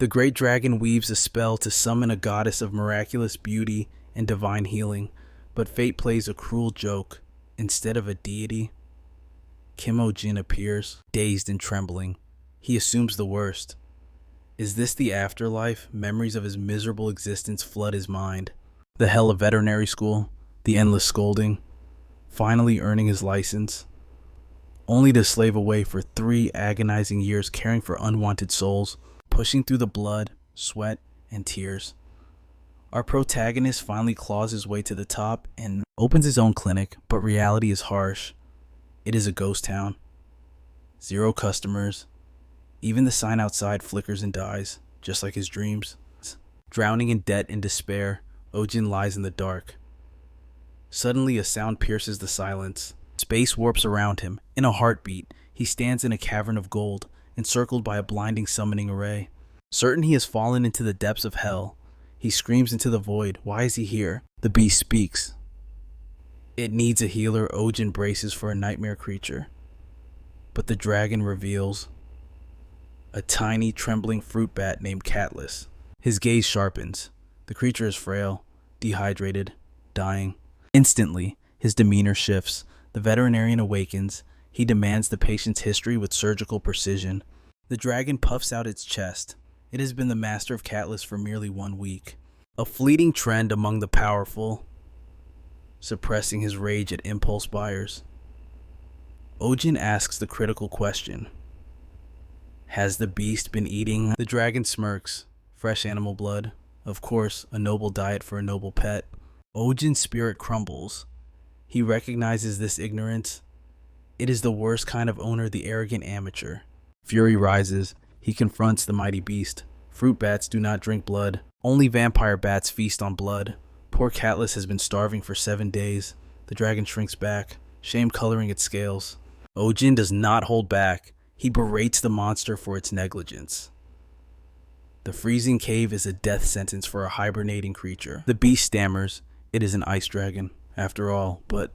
The great dragon weaves a spell to summon a goddess of miraculous beauty and divine healing, but fate plays a cruel joke. Instead of a deity, Kim Ojin appears, dazed and trembling. He assumes the worst. Is this the afterlife? Memories of his miserable existence flood his mind. The hell of veterinary school, the endless scolding, finally earning his license, only to slave away for 3 agonizing years caring for unwanted souls, pushing through the blood, sweat, and tears. Our protagonist finally claws his way to the top and opens his own clinic, but reality is harsh. It is a ghost town. 0 customers. Even the sign outside flickers and dies, just like his dreams. Drowning in debt and despair, Ojin lies in the dark. Suddenly, a sound pierces the silence. Space warps around him. In a heartbeat, he stands in a cavern of gold, encircled by a blinding summoning array. Certain he has fallen into the depths of hell, he screams into the void. Why is he here? The beast speaks. It needs a healer. Ojin braces for a nightmare creature. But the dragon reveals a tiny, trembling fruit bat named Catless. His gaze sharpens. The creature is frail, dehydrated, dying. Instantly, his demeanor shifts. The veterinarian awakens. He demands the patient's history with surgical precision. The dragon puffs out its chest. It has been the master of Catless for merely 1 week. A fleeting trend among the powerful, suppressing his rage at impulse buyers. Ojin asks the critical question. Has the beast been eating? The dragon smirks. Fresh animal blood. Of course, a noble diet for a noble pet. Ojin's spirit crumbles. He recognizes this ignorance. It is the worst kind of owner, the arrogant amateur. Fury rises. He confronts the mighty beast. Fruit bats do not drink blood. Only vampire bats feast on blood. Poor Catless has been starving for 7 days. The dragon shrinks back, shame coloring its scales. Ojin does not hold back. He berates the monster for its negligence. The freezing cave is a death sentence for a hibernating creature. The beast stammers. It is an ice dragon, after all, but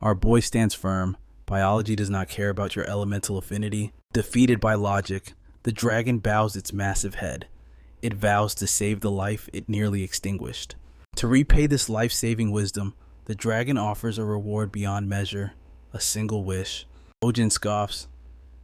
our boy stands firm. Biology does not care about your elemental affinity. Defeated by logic, the dragon bows its massive head. It vows to save the life it nearly extinguished. To repay this life-saving wisdom, the dragon offers a reward beyond measure, a single wish. Ojin scoffs.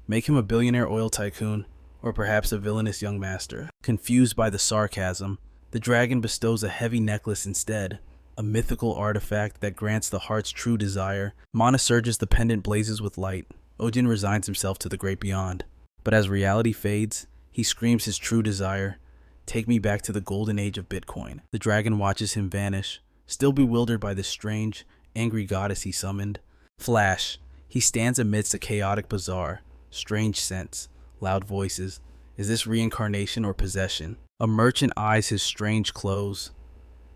Make him a billionaire oil tycoon, or perhaps a villainous young master. Confused by the sarcasm, the dragon bestows a heavy necklace instead, a mythical artifact that grants the heart's true desire. Mana surges, the pendant blazes with light. Ojin resigns himself to the great beyond. But as reality fades, he screams his true desire. Take me back to the golden age of Bitcoin. The dragon watches him vanish, still bewildered by the strange, angry goddess he summoned. Flash. He stands amidst a chaotic bazaar. Strange scents, loud voices. Is this reincarnation or possession? A merchant eyes his strange clothes.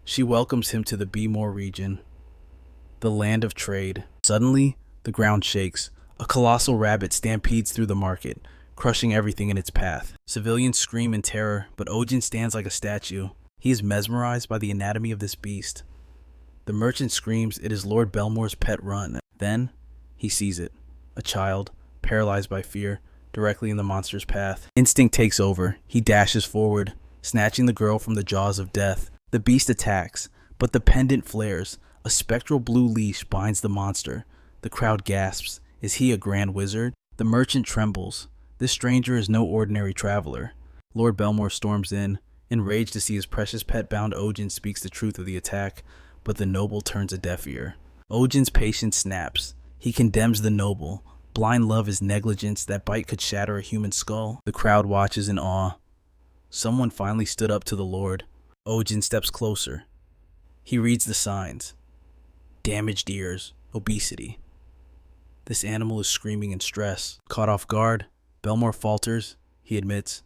She welcomes him to the Be-More region, the land of trade. Suddenly, the ground shakes. A colossal rabbit stampedes through the market, crushing everything in its path. Civilians scream in terror, but Ojin stands like a statue. He is mesmerized by the anatomy of this beast. The merchant screams it is Lord Belmore's pet run. Then, he sees it. A child, paralyzed by fear, directly in the monster's path. Instinct takes over. He dashes forward, snatching the girl from the jaws of death. The beast attacks, but the pendant flares. A spectral blue leash binds the monster. The crowd gasps. Is he a grand wizard? The merchant trembles. This stranger is no ordinary traveler. Lord Belmore storms in. Enraged to see his precious pet bound, Ojin speaks the truth of the attack, but the noble turns a deaf ear. Ojin's patience snaps. He condemns the noble. Blind love is negligence. That bite could shatter a human skull. The crowd watches in awe. Someone finally stood up to the Lord. Ojin steps closer. He reads the signs. Damaged ears. Obesity. This animal is screaming in stress. Caught off guard, Belmore falters. He admits.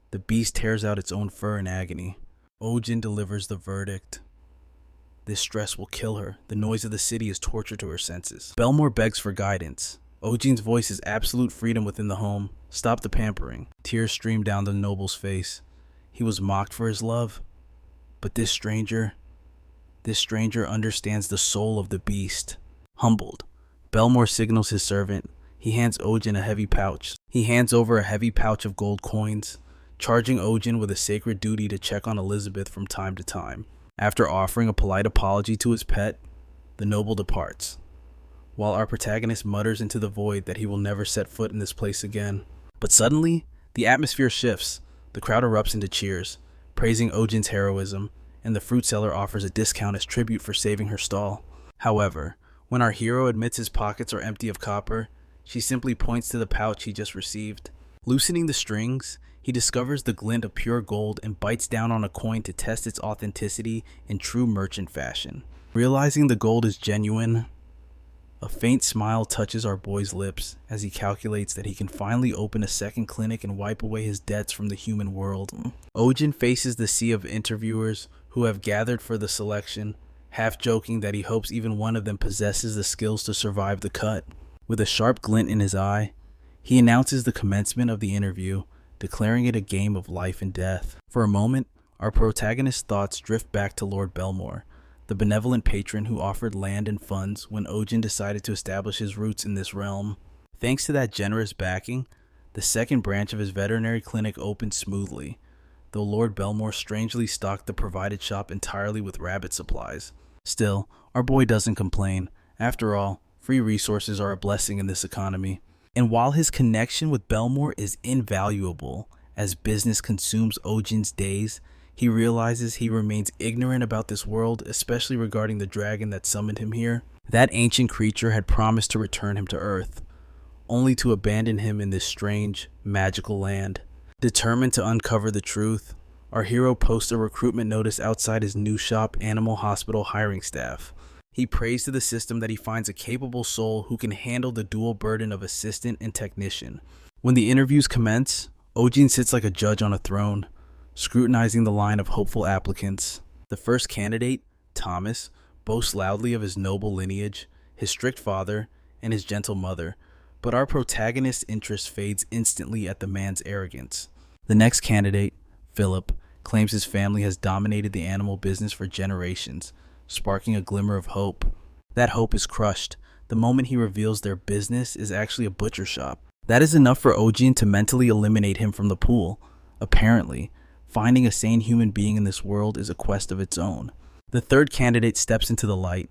The beast tears out its own fur in agony. Ojin delivers the verdict. This stress will kill her. The noise of the city is torture to her senses. Belmore begs for guidance. Ojin's voice is absolute freedom within the home. Stop the pampering. Tears stream down the noble's face. He was mocked for his love. But this stranger understands the soul of the beast. Humbled, Belmore signals his servant. He hands Ojin a heavy pouch. He hands over a heavy pouch of gold coins. charging Ojin with a sacred duty to check on Elizabeth from time to time. After offering a polite apology to his pet, the noble departs, while our protagonist mutters into the void that he will never set foot in this place again. But suddenly, the atmosphere shifts. The crowd erupts into cheers, praising Ojin's heroism, and the fruit seller offers a discount as tribute for saving her stall. However, when our hero admits his pockets are empty of copper, she simply points to the pouch he just received. Loosening the strings, he discovers the glint of pure gold and bites down on a coin to test its authenticity in true merchant fashion. Realizing the gold is genuine, a faint smile touches our boy's lips as he calculates that he can finally open a second clinic and wipe away his debts from the human world. Ojin faces the sea of interviewers who have gathered for the selection, half joking that he hopes even one of them possesses the skills to survive the cut. With a sharp glint in his eye, he announces the commencement of the interview, declaring it a game of life and death. For a moment, our protagonist's thoughts drift back to Lord Belmore, the benevolent patron who offered land and funds when Ojin decided to establish his roots in this realm. Thanks to that generous backing, the second branch of his veterinary clinic opened smoothly, though Lord Belmore strangely stocked the provided shop entirely with rabbit supplies. Still, our boy doesn't complain. After all, free resources are a blessing in this economy. And while his connection with Belmore is invaluable, as business consumes Ojin's days, he realizes he remains ignorant about this world, especially regarding the dragon that summoned him here. That ancient creature had promised to return him to Earth, only to abandon him in this strange, magical land. Determined to uncover the truth, our hero posts a recruitment notice outside his new shop, Animal Hospital hiring staff. He prays to the system that he finds a capable soul who can handle the dual burden of assistant and technician. When the interviews commence, Ojin sits like a judge on a throne, scrutinizing the line of hopeful applicants. The first candidate, Thomas, boasts loudly of his noble lineage, his strict father, and his gentle mother, but our protagonist's interest fades instantly at the man's arrogance. The next candidate, Philip, claims his family has dominated the animal business for generations, sparking a glimmer of hope. That hope is crushed the moment he reveals their business is actually a butcher shop. That is enough for Ojin to mentally eliminate him from the pool. Apparently, finding a sane human being in this world is a quest of its own. The third candidate steps into the light,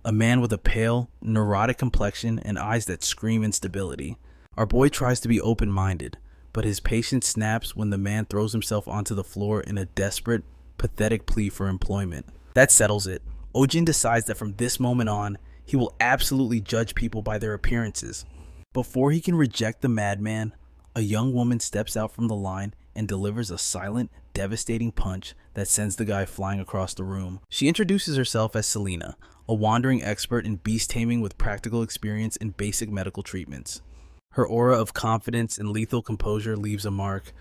a man with a pale, neurotic complexion and eyes that scream instability. Our boy tries to be open-minded, but his patience snaps when the man throws himself onto the floor in a desperate, pathetic plea for employment. That settles it. Ojin decides that from this moment on, he will absolutely judge people by their appearances. Before he can reject the madman, a young woman steps out from the line and delivers a silent, devastating punch that sends the guy flying across the room. She introduces herself as Selena, a wandering expert in beast taming with practical experience in basic medical treatments. Her aura of confidence and lethal composure leaves a mark,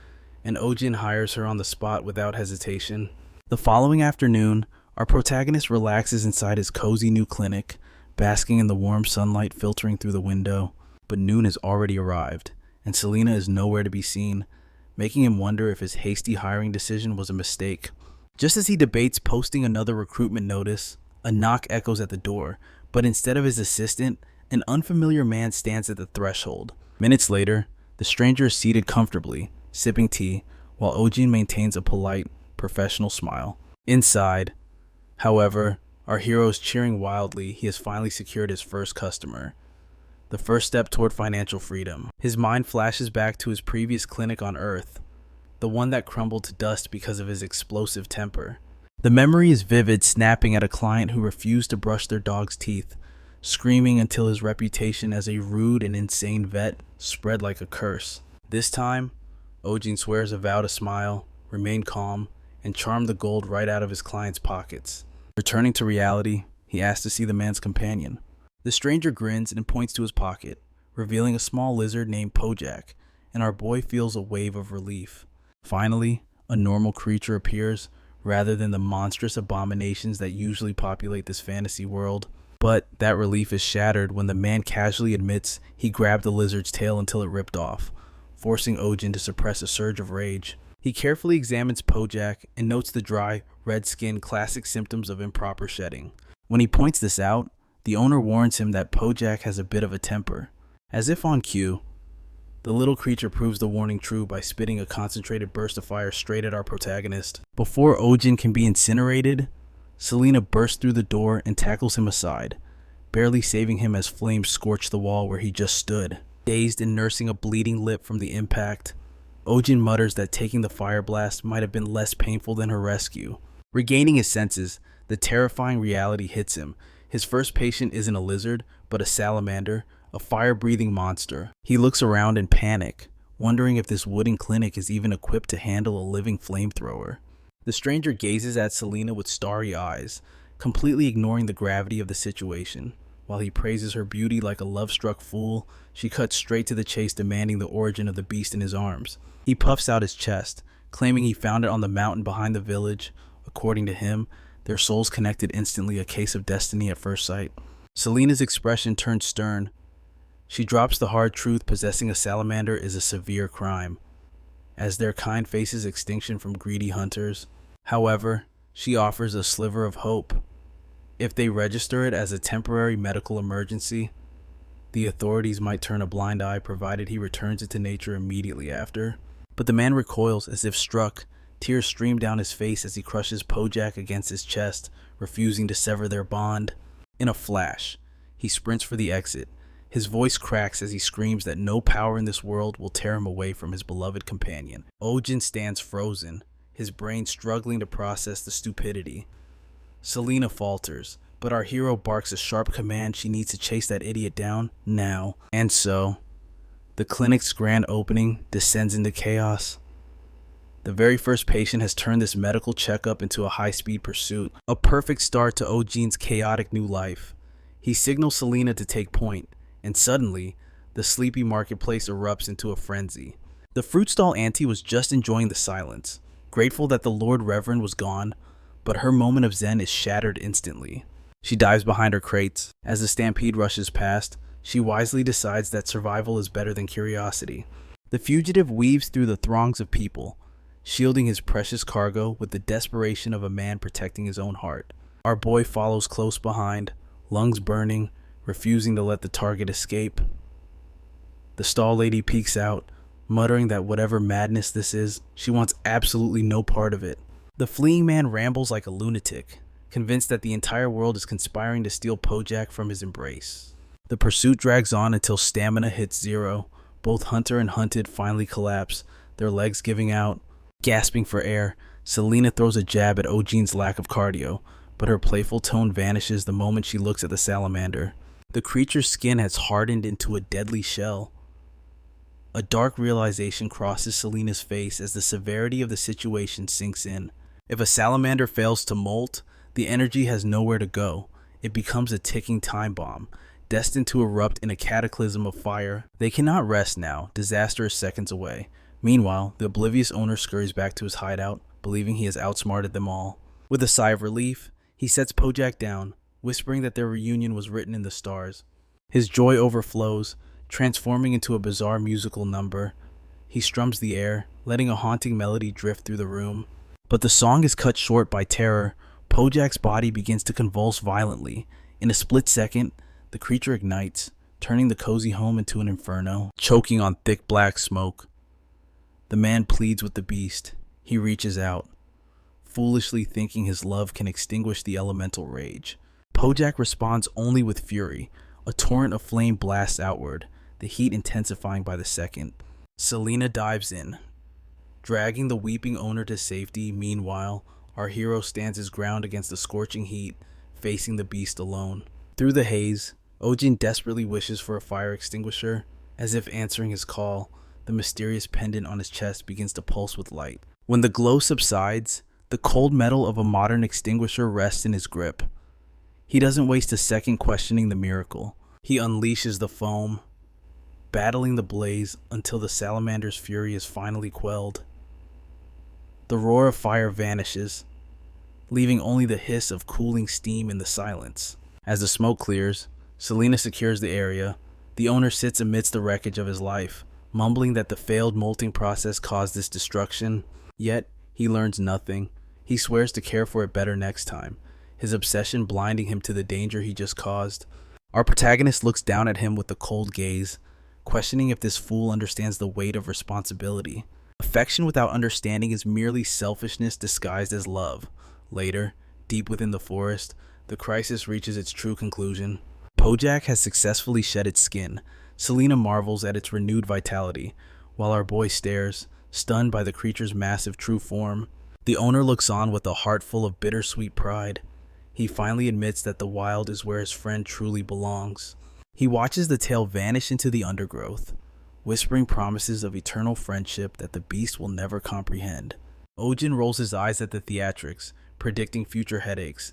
and Ojin hires her on the spot without hesitation. The following afternoon, our protagonist relaxes inside his cozy new clinic, basking in the warm sunlight filtering through the window. But noon has already arrived, and Selena is nowhere to be seen, making him wonder if his hasty hiring decision was a mistake. Just as he debates posting another recruitment notice, a knock echoes at the door, but instead of his assistant, an unfamiliar man stands at the threshold. Minutes later, the stranger is seated comfortably, sipping tea, while Ojin maintains a polite, professional smile. Inside, however, our hero is cheering wildly. He has finally secured his first customer. The first step toward financial freedom. His mind flashes back to his previous clinic on Earth, the one that crumbled to dust because of his explosive temper. The memory is vivid, snapping at a client who refused to brush their dog's teeth, screaming until his reputation as a rude and insane vet spread like a curse. This time, Ojin swears a vow to smile, remain calm, and charm the gold right out of his client's pockets. Returning to reality, he asks to see the man's companion. The stranger grins and points to his pocket, revealing a small lizard named Pojak, and our boy feels a wave of relief. Finally, a normal creature appears, rather than the monstrous abominations that usually populate this fantasy world. But that relief is shattered when the man casually admits he grabbed the lizard's tail until it ripped off, forcing Ojin to suppress a surge of rage. He carefully examines Pojak and notes the dry, red skin, classic symptoms of improper shedding. When he points this out, the owner warns him that Pojak has a bit of a temper. As if on cue, The little creature proves the warning true by spitting a concentrated burst of fire straight at our protagonist. Before Ojin can be incinerated, Selena bursts through the door and tackles him aside, barely saving him as flames scorch the wall where he just stood. Dazed and nursing a bleeding lip from the impact, Ojin mutters that taking the fire blast might have been less painful than her rescue. Regaining his senses, the terrifying reality hits him. His first patient isn't a lizard, but a salamander, a fire-breathing monster. He looks around in panic, wondering if this wooden clinic is even equipped to handle a living flamethrower. The stranger gazes at Selena with starry eyes, completely ignoring the gravity of the situation. While he praises her beauty like a love-struck fool, she cuts straight to the chase, demanding the origin of the beast in his arms. He puffs out his chest, claiming he found it on the mountain behind the village. According to him, their souls connected instantly, a case of destiny at first sight. Selena's expression turns stern. She drops the hard truth: possessing a salamander is a severe crime, as their kind faces extinction from greedy hunters. However, she offers a sliver of hope. If they register it as a temporary medical emergency, the authorities might turn a blind eye, provided he returns it to nature immediately after. But the man recoils as if struck. Tears stream down his face as he crushes Pojak against his chest, refusing to sever their bond. In a flash, he sprints for the exit. His voice cracks as he screams that no power in this world will tear him away from his beloved companion. Ojin stands frozen, his brain struggling to process the stupidity. Selena falters, but our hero barks a sharp command: she needs to chase that idiot down now. And so, the clinic's grand opening descends into chaos. The very first patient has turned this medical checkup into a high-speed pursuit, a perfect start to Ojin's chaotic new life. He signals Selena to take point, and suddenly, the sleepy marketplace erupts into a frenzy. The fruit stall auntie was just enjoying the silence, grateful that the Lord Reverend was gone, but her moment of zen is shattered instantly. She dives behind her crates. As the stampede rushes past, she wisely decides that survival is better than curiosity. The fugitive weaves through the throngs of people, shielding his precious cargo with the desperation of a man protecting his own heart. Our boy follows close behind, lungs burning, refusing to let the target escape. The stall lady peeks out, muttering that whatever madness this is, she wants absolutely no part of it. The fleeing man rambles like a lunatic, convinced that the entire world is conspiring to steal Pojak from his embrace. The pursuit drags on until stamina hits zero. Both hunter and hunted finally collapse, their legs giving out. Gasping for air, Selena throws a jab at Ojin's lack of cardio, but her playful tone vanishes the moment she looks at the salamander. The creature's skin has hardened into a deadly shell. A dark realization crosses Selena's face as the severity of the situation sinks in. If a salamander fails to molt, the energy has nowhere to go. It becomes a ticking time bomb, destined to erupt in a cataclysm of fire. They cannot rest now. Disaster is seconds away. Meanwhile, the oblivious owner scurries back to his hideout, believing he has outsmarted them all. With a sigh of relief, he sets Pojak down, whispering that their reunion was written in the stars. His joy overflows, transforming into a bizarre musical number. He strums the air, letting a haunting melody drift through the room. But the song is cut short by terror. Pojak's body begins to convulse violently. In a split second, the creature ignites, turning the cozy home into an inferno, choking on thick black smoke. The man pleads with the beast. He reaches out, foolishly thinking his love can extinguish the elemental rage. Pojak responds only with fury. A torrent of flame blasts outward, the heat intensifying by the second. Selena dives in, dragging the weeping owner to safety. Meanwhile, our hero stands his ground against the scorching heat, facing the beast alone. Through the haze, Ojin desperately wishes for a fire extinguisher. As if answering his call, the mysterious pendant on his chest begins to pulse with light. When the glow subsides, the cold metal of a modern extinguisher rests in his grip. He doesn't waste a second questioning the miracle. He unleashes the foam, battling the blaze until the salamander's fury is finally quelled. The roar of fire vanishes, leaving only the hiss of cooling steam in the silence. As the smoke clears, Selena secures the area. The owner sits amidst the wreckage of his life, mumbling that the failed molting process caused this destruction. Yet, he learns nothing. He swears to care for it better next time, his obsession blinding him to the danger he just caused. Our protagonist looks down at him with a cold gaze, questioning if this fool understands the weight of responsibility. Affection without understanding is merely selfishness disguised as love. Later, deep within the forest, the crisis reaches its true conclusion. Bojack has successfully shed its skin. Selena marvels at its renewed vitality, while our boy stares, stunned by the creature's massive true form. The owner looks on with a heart full of bittersweet pride. He finally admits that the wild is where his friend truly belongs. He watches the tail vanish into the undergrowth, whispering promises of eternal friendship that the beast will never comprehend. Ojin rolls his eyes at the theatrics, predicting future headaches,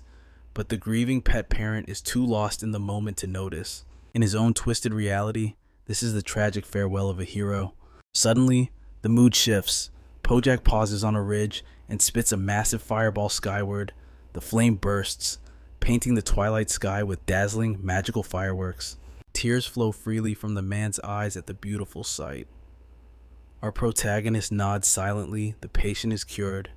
but the grieving pet parent is too lost in the moment to notice. In his own twisted reality, this is the tragic farewell of a hero. Suddenly, the mood shifts. Bojack pauses on a ridge and spits a massive fireball skyward. The flame bursts, painting the twilight sky with dazzling, magical fireworks. Tears flow freely from the man's eyes at the beautiful sight. Our protagonist nods silently, the patient is cured,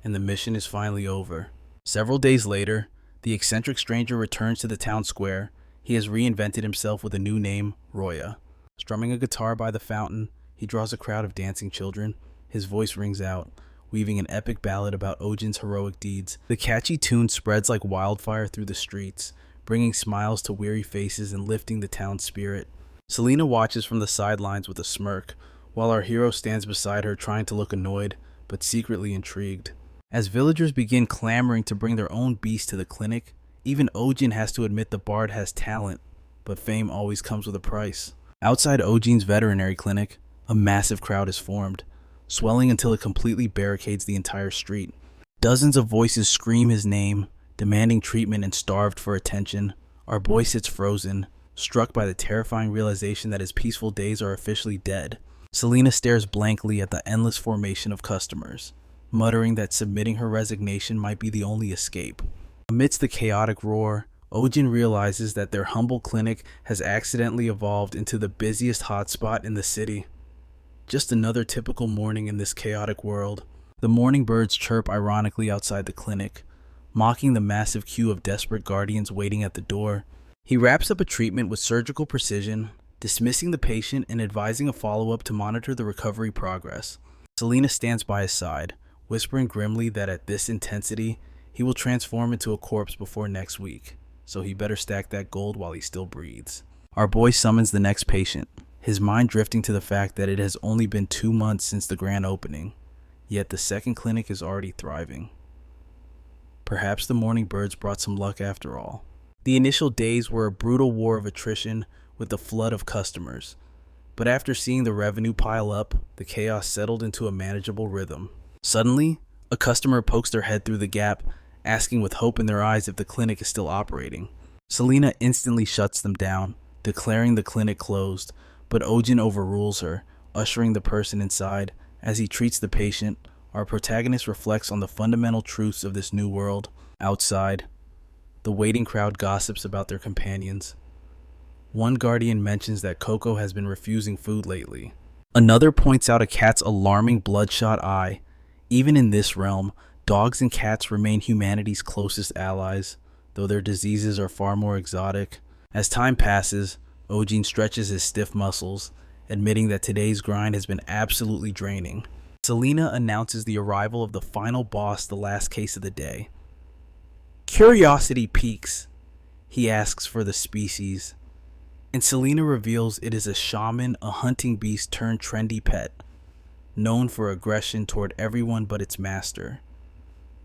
and the mission is finally over. Several days later, the eccentric stranger returns to the town square. He has reinvented himself with a new name, Roya. Strumming a guitar by the fountain, he draws a crowd of dancing children. His voice rings out, weaving an epic ballad about Ojin's heroic deeds. The catchy tune spreads like wildfire through the streets, bringing smiles to weary faces and lifting the town's spirit. Selena watches from the sidelines with a smirk, while our hero stands beside her trying to look annoyed, but secretly intrigued. As villagers begin clamoring to bring their own beast to the clinic, even Ojin has to admit the bard has talent, but fame always comes with a price. Outside Ojin's veterinary clinic, a massive crowd is formed, swelling until it completely barricades the entire street. Dozens of voices scream his name, demanding treatment and starved for attention. Our boy sits frozen, struck by the terrifying realization that his peaceful days are officially dead. Selena stares blankly at the endless formation of customers, muttering that submitting her resignation might be the only escape. Amidst the chaotic roar, Ojin realizes that their humble clinic has accidentally evolved into the busiest hotspot in the city. Just another typical morning in this chaotic world. The morning birds chirp ironically outside the clinic, mocking the massive queue of desperate guardians waiting at the door. He wraps up a treatment with surgical precision, dismissing the patient and advising a follow-up to monitor the recovery progress. Selena stands by his side, whispering grimly that at this intensity, he will transform into a corpse before next week, so he better stack that gold while he still breathes. Our boy summons the next patient, his mind drifting to the fact that it has only been 2 months since the grand opening, yet the second clinic is already thriving. Perhaps the morning birds brought some luck after all. The initial days were a brutal war of attrition with a flood of customers, but after seeing the revenue pile up, the chaos settled into a manageable rhythm. Suddenly, a customer pokes their head through the gap, asking with hope in their eyes if the clinic is still operating. Selena instantly shuts them down, declaring the clinic closed, but Ojin overrules her, ushering the person inside. As he treats the patient, our protagonist reflects on the fundamental truths of this new world. Outside, the waiting crowd gossips about their companions. One guardian mentions that Coco has been refusing food lately. Another points out a cat's alarming bloodshot eye. Even in this realm, dogs and cats remain humanity's closest allies, though their diseases are far more exotic. As time passes, Ojin stretches his stiff muscles, admitting that today's grind has been absolutely draining. Selena announces the arrival of the final boss, the last case of the day. Curiosity peaks. He asks for the species, and Selena reveals it is a shaman, a hunting beast turned trendy pet, known for aggression toward everyone but its master,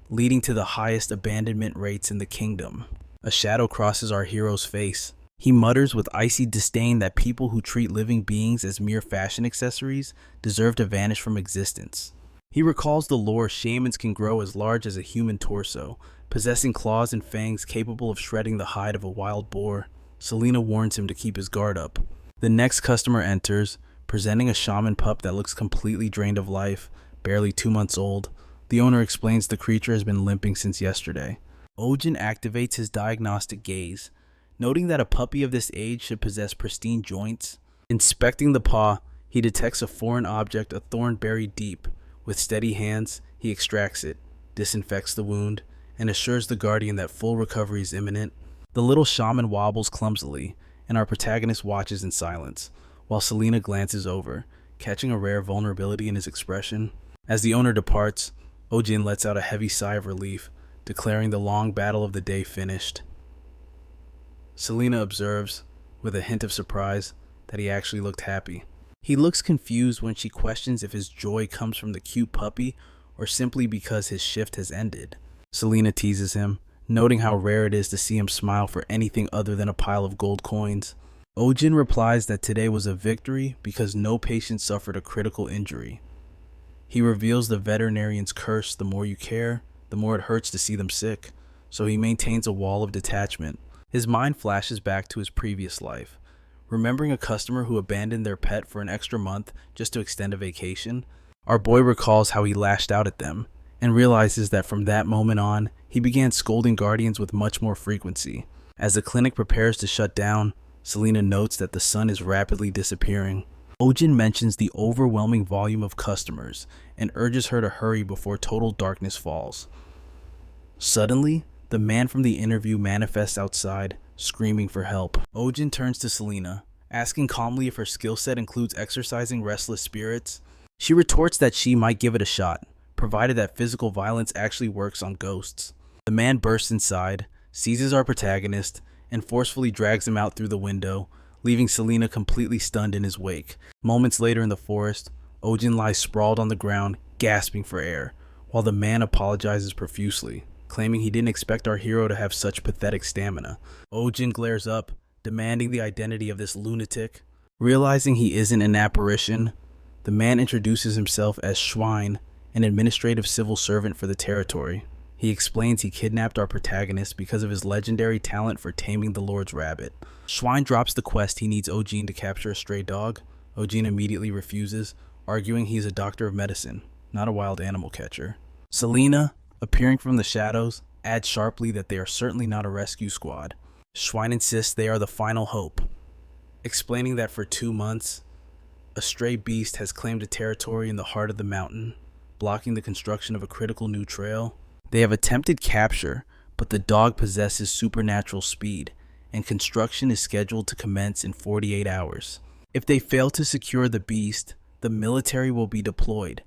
leading to the highest abandonment rates in the kingdom. A shadow crosses our hero's face. He mutters with icy disdain that people who treat living beings as mere fashion accessories deserve to vanish from existence. He recalls the lore shamans can grow as large as a human torso, possessing claws and fangs capable of shredding the hide of a wild boar. Selena warns him to keep his guard up. The next customer enters, presenting a shaman pup that looks completely drained of life, barely 2 months old. The owner explains the creature has been limping since yesterday. Ojin activates his diagnostic gaze, noting that a puppy of this age should possess pristine joints. Inspecting the paw, he detects a foreign object, a thorn buried deep. With steady hands, he extracts it, disinfects the wound, and assures the guardian that full recovery is imminent. The little shaman wobbles clumsily, and our protagonist watches in silence, while Selena glances over, catching a rare vulnerability in his expression. As the owner departs, Ojin lets out a heavy sigh of relief, declaring the long battle of the day finished. Selena observes, with a hint of surprise, that he actually looked happy. He looks confused when she questions if his joy comes from the cute puppy or simply because his shift has ended. Selena teases him, noting how rare it is to see him smile for anything other than a pile of gold coins. Ojin replies that today was a victory because no patient suffered a critical injury. He reveals the veterinarian's curse: the more you care, the more it hurts to see them sick, so he maintains a wall of detachment. His mind flashes back to his previous life, remembering a customer who abandoned their pet for an extra month just to extend a vacation. Our boy recalls how he lashed out at them, and realizes that from that moment on, he began scolding guardians with much more frequency. As the clinic prepares to shut down, Selena notes that the sun is rapidly disappearing. Ojin mentions the overwhelming volume of customers and urges her to hurry before total darkness falls. Suddenly, the man from the interview manifests outside, screaming for help. Ojin turns to Selena, asking calmly if her skill set includes exorcising restless spirits. She retorts that she might give it a shot, provided that physical violence actually works on ghosts. The man bursts inside, seizes our protagonist, and forcefully drags him out through the window, leaving Selena completely stunned in his wake. Moments later in the forest, Ojin lies sprawled on the ground, gasping for air, while the man apologizes profusely, claiming he didn't expect our hero to have such pathetic stamina. Ojin glares up, demanding the identity of this lunatic. Realizing he isn't an apparition, the man introduces himself as Schwein, an administrative civil servant for the territory. He explains he kidnapped our protagonist because of his legendary talent for taming the Lord's rabbit. Schwein drops the quest he needs Ojin to capture a stray dog. Ojin immediately refuses, arguing he's a doctor of medicine, not a wild animal catcher. Selena, appearing from the shadows, adds sharply that they are certainly not a rescue squad. Schwein insists they are the final hope, explaining that for 2 months, a stray beast has claimed a territory in the heart of the mountain, blocking the construction of a critical new trail. They have attempted capture, but the dog possesses supernatural speed, and construction is scheduled to commence in 48 hours. If they fail to secure the beast, the military will be deployed,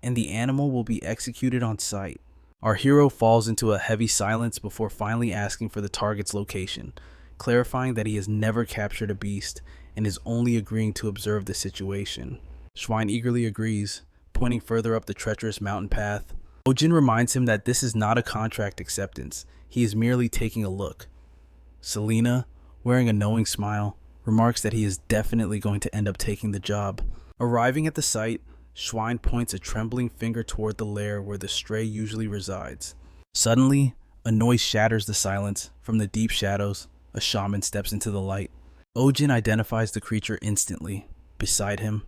and the animal will be executed on sight. Our hero falls into a heavy silence before finally asking for the target's location, clarifying that he has never captured a beast and is only agreeing to observe the situation. Schwein eagerly agrees, pointing further up the treacherous mountain path. Ojin reminds him that this is not a contract acceptance, he is merely taking a look. Selena, wearing a knowing smile, remarks that he is definitely going to end up taking the job. Arriving at the site, Schwein points a trembling finger toward the lair where the stray usually resides. Suddenly, a noise shatters the silence. From the deep shadows, a shaman steps into the light. Ojin identifies the creature instantly. Beside him,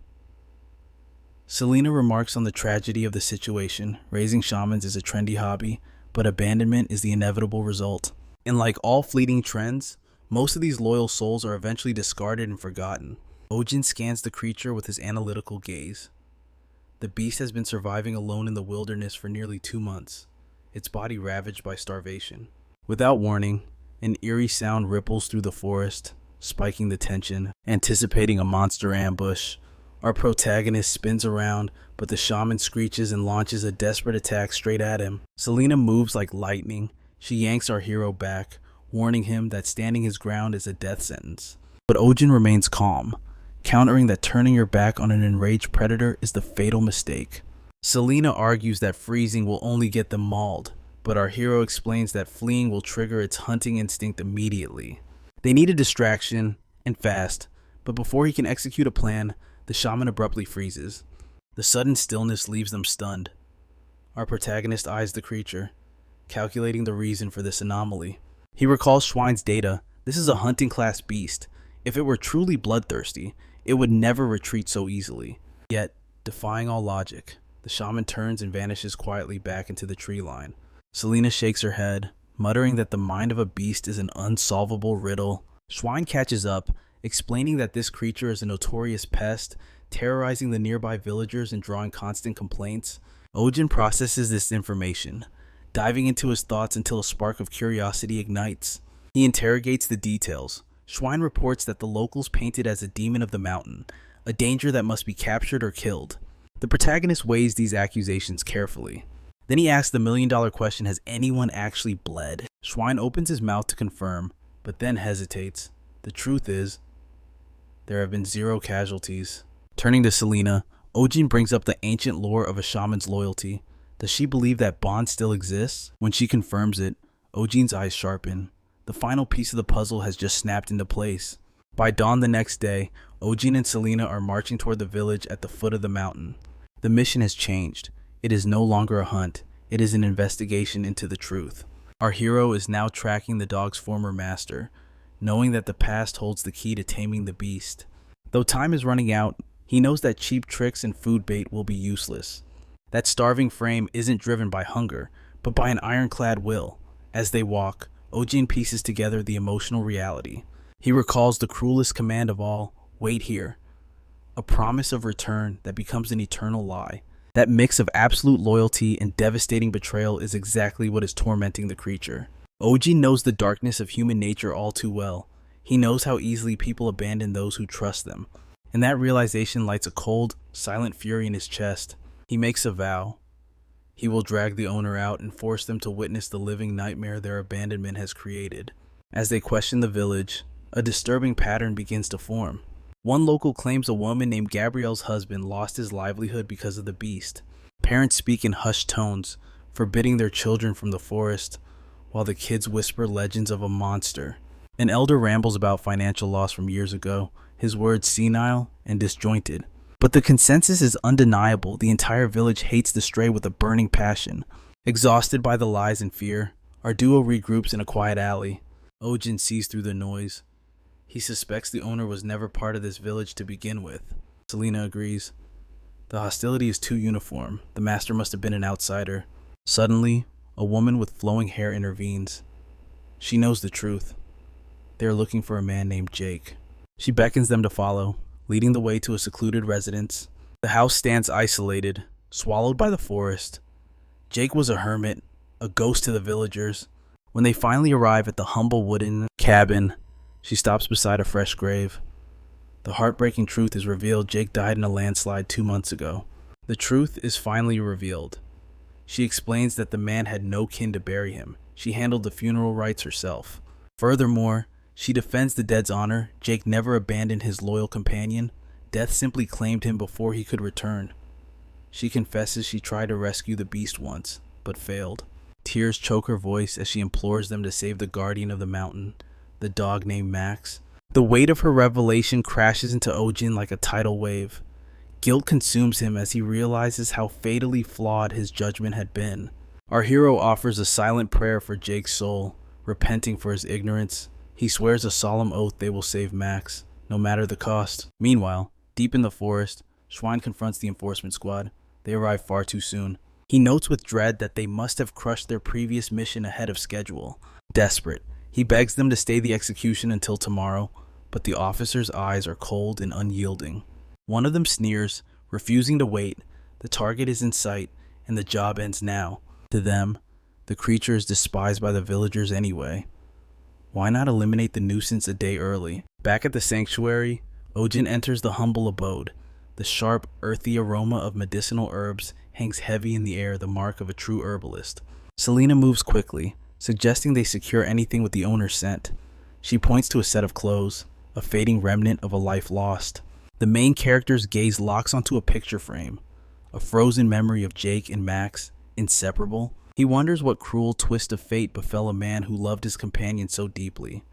Selena remarks on the tragedy of the situation. Raising shamans is a trendy hobby, but abandonment is the inevitable result. And like all fleeting trends, most of these loyal souls are eventually discarded and forgotten. Ojin scans the creature with his analytical gaze. The beast has been surviving alone in the wilderness for nearly 2 months, its body ravaged by starvation. Without warning, an eerie sound ripples through the forest, spiking the tension, anticipating a monster ambush. Our protagonist spins around, but the shaman screeches and launches a desperate attack straight at him. Selena moves like lightning. She yanks our hero back, warning him that standing his ground is a death sentence. But Ojin remains calm, countering that turning your back on an enraged predator is the fatal mistake. Selena argues that freezing will only get them mauled, but our hero explains that fleeing will trigger its hunting instinct immediately. They need a distraction, and fast, but before he can execute a plan, the shaman abruptly freezes. The sudden stillness leaves them stunned. Our protagonist eyes the creature, calculating the reason for this anomaly. He recalls Schwein's data. This is a hunting class beast. If it were truly bloodthirsty, it would never retreat so easily. Yet, defying all logic, the shaman turns and vanishes quietly back into the tree line. Selena shakes her head, muttering that the mind of a beast is an unsolvable riddle. Schwein catches up, explaining that this creature is a notorious pest, terrorizing the nearby villagers and drawing constant complaints. Ojin processes this information, diving into his thoughts until a spark of curiosity ignites. He interrogates the details, Schwein reports that the locals paint it as a demon of the mountain, a danger that must be captured or killed. The protagonist weighs these accusations carefully. Then he asks the million-dollar question, has anyone actually bled? Schwein opens his mouth to confirm, but then hesitates. The truth is, there have been 0 casualties. Turning to Selena, Ojin brings up the ancient lore of a shaman's loyalty. Does she believe that bond still exists? When she confirms it, Ojin's eyes sharpen. The final piece of the puzzle has just snapped into place. By dawn the next day, Ojin and Selena are marching toward the village at the foot of the mountain. The mission has changed. It is no longer a hunt. It is an investigation into the truth. Our hero is now tracking the dog's former master, knowing that the past holds the key to taming the beast. Though time is running out, he knows that cheap tricks and food bait will be useless. That starving frame isn't driven by hunger, but by an ironclad will. As they walk, Ojin pieces together the emotional reality. He recalls the cruelest command of all, wait here. A promise of return that becomes an eternal lie. That mix of absolute loyalty and devastating betrayal is exactly what is tormenting the creature. Ojin knows the darkness of human nature all too well. He knows how easily people abandon those who trust them. And that realization lights a cold, silent fury in his chest. He makes a vow. He will drag the owner out and force them to witness the living nightmare their abandonment has created. As they question the village, a disturbing pattern begins to form. One local claims a woman named Gabrielle's husband lost his livelihood because of the beast. Parents speak in hushed tones, forbidding their children from the forest, while the kids whisper legends of a monster. An elder rambles about financial loss from years ago, his words senile and disjointed. But the consensus is undeniable. The entire village hates the stray with a burning passion. Exhausted by the lies and fear, our duo regroups in a quiet alley. Ojin sees through the noise. He suspects the owner was never part of this village to begin with. Selena agrees. The hostility is too uniform. The master must have been an outsider. Suddenly, a woman with flowing hair intervenes. She knows the truth. They are looking for a man named Jake. She beckons them to follow, leading the way to a secluded residence. The house stands isolated, swallowed by the forest. Jake was a hermit, a ghost to the villagers. When they finally arrive at the humble wooden cabin, she stops beside a fresh grave. The heartbreaking truth is revealed. Jake died in a landslide 2 months ago. The truth is finally revealed. She explains that the man had no kin to bury him. She handled the funeral rites herself. Furthermore, she defends the dead's honor. Jake never abandoned his loyal companion. Death simply claimed him before he could return. She confesses she tried to rescue the beast once, but failed. Tears choke her voice as she implores them to save the guardian of the mountain, the dog named Max. The weight of her revelation crashes into Ojin like a tidal wave. Guilt consumes him as he realizes how fatally flawed his judgment had been. Our hero offers a silent prayer for Jake's soul, repenting for his ignorance. He swears a solemn oath they will save Max, no matter the cost. Meanwhile, deep in the forest, Schwein confronts the enforcement squad. They arrive far too soon. He notes with dread that they must have crushed their previous mission ahead of schedule. Desperate, he begs them to stay the execution until tomorrow, but the officers' eyes are cold and unyielding. One of them sneers, refusing to wait. The target is in sight, and the job ends now. To them, the creature is despised by the villagers anyway. Why not eliminate the nuisance a day early? Back at the sanctuary, Ojin enters the humble abode. The sharp, earthy aroma of medicinal herbs hangs heavy in the air, the mark of a true herbalist. Selena moves quickly, suggesting they secure anything with the owner's scent. She points to a set of clothes, a fading remnant of a life lost. The main character's gaze locks onto a picture frame, a frozen memory of Jake and Max, inseparable. He wonders what cruel twist of fate befell a man who loved his companion so deeply.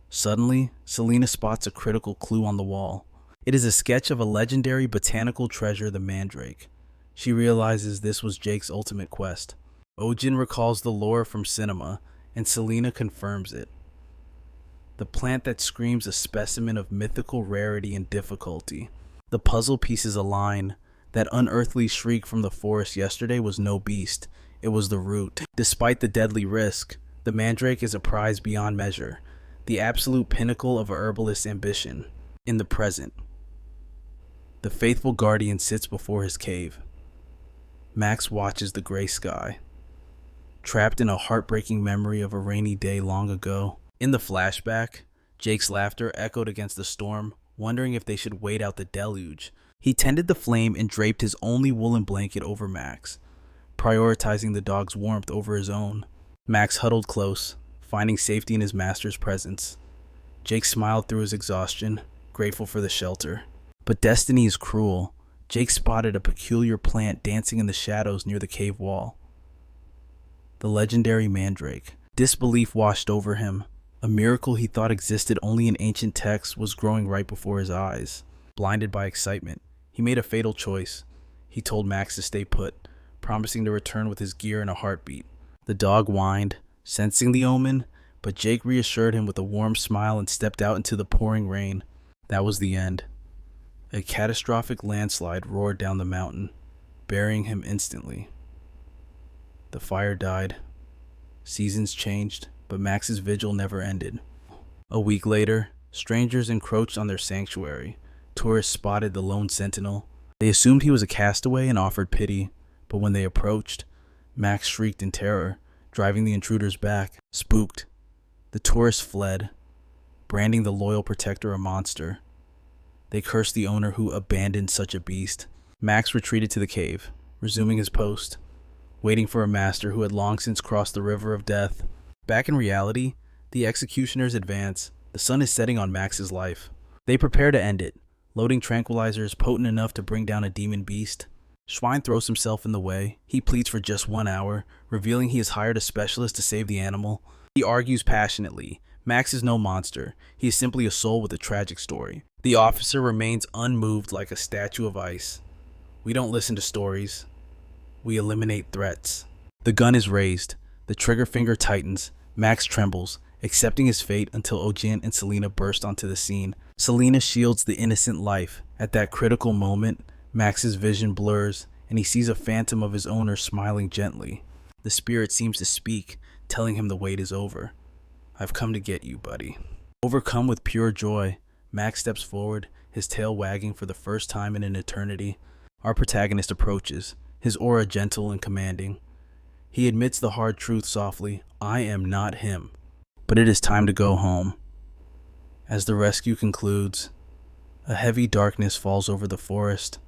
Suddenly, Selena spots a critical clue on the wall. It is a sketch of a legendary botanical treasure, the mandrake. She realizes this was Jake's ultimate quest. Ojin recalls the lore from cinema, and Selena confirms it. The plant that screams a specimen of mythical rarity and difficulty. The puzzle pieces align. That unearthly shriek from the forest yesterday was no beast. It was the root. Despite the deadly risk, the mandrake is a prize beyond measure, the absolute pinnacle of a herbalist's ambition. In the present, the faithful guardian sits before his cave. Max watches the gray sky, trapped in a heartbreaking memory of a rainy day long ago. In the flashback, Jake's laughter echoed against the storm, wondering if they should wait out the deluge. He tended the flame and draped his only woolen blanket over Max, prioritizing the dog's warmth over his own. Max huddled close, finding safety in his master's presence. Jake smiled through his exhaustion, grateful for the shelter. But destiny is cruel. Jake spotted a peculiar plant dancing in the shadows near the cave wall. The legendary mandrake. Disbelief washed over him. A miracle he thought existed only in ancient texts was growing right before his eyes. Blinded by excitement, he made a fatal choice. He told Max to stay put, promising to return with his gear in a heartbeat. The dog whined, sensing the omen, but Jake reassured him with a warm smile and stepped out into the pouring rain. That was the end. A catastrophic landslide roared down the mountain, burying him instantly. The fire died. Seasons changed, but Max's vigil never ended. A week later, strangers encroached on their sanctuary. Tourists spotted the lone sentinel. They assumed he was a castaway and offered pity, but when they approached, Max shrieked in terror, driving the intruders back. Spooked, the tourists fled, branding the loyal protector a monster. They cursed the owner who abandoned such a beast. Max retreated to the cave, resuming his post, waiting for a master who had long since crossed the river of death. Back in reality, the executioners advance. The sun is setting on Max's life. They prepare to end it, loading tranquilizers potent enough to bring down a demon beast. Schwein throws himself in the way. He pleads for just 1 hour, revealing he has hired a specialist to save the animal. He argues passionately. Max is no monster. He is simply a soul with a tragic story. The officer remains unmoved like a statue of ice. We don't listen to stories. We eliminate threats. The gun is raised. The trigger finger tightens. Max trembles, accepting his fate until Ojin and Selena burst onto the scene. Selena shields the innocent life. At that critical moment, Max's vision blurs, and he sees a phantom of his owner smiling gently. The spirit seems to speak, telling him the wait is over. I've come to get you, buddy. Overcome with pure joy, Max steps forward, his tail wagging for the first time in an eternity. Our protagonist approaches, his aura gentle and commanding. He admits the hard truth softly. I am not him. But it is time to go home. As the rescue concludes, a heavy darkness falls over the forest.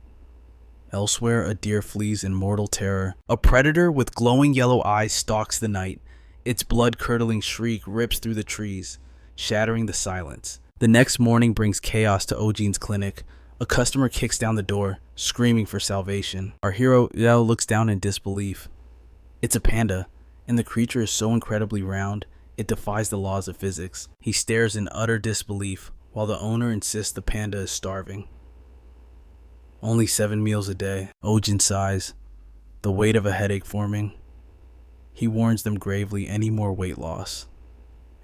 Elsewhere, a deer flees in mortal terror. A predator with glowing yellow eyes stalks the night. Its blood-curdling shriek rips through the trees, shattering the silence. The next morning brings chaos to Ojin's clinic. A customer kicks down the door, screaming for salvation. Our hero, Yao, looks down in disbelief. It's a panda, and the creature is so incredibly round, it defies the laws of physics. He stares in utter disbelief, while the owner insists the panda is starving. Only 7 meals a day. Ojin sighs, the weight of a headache forming. He warns them gravely any more weight loss,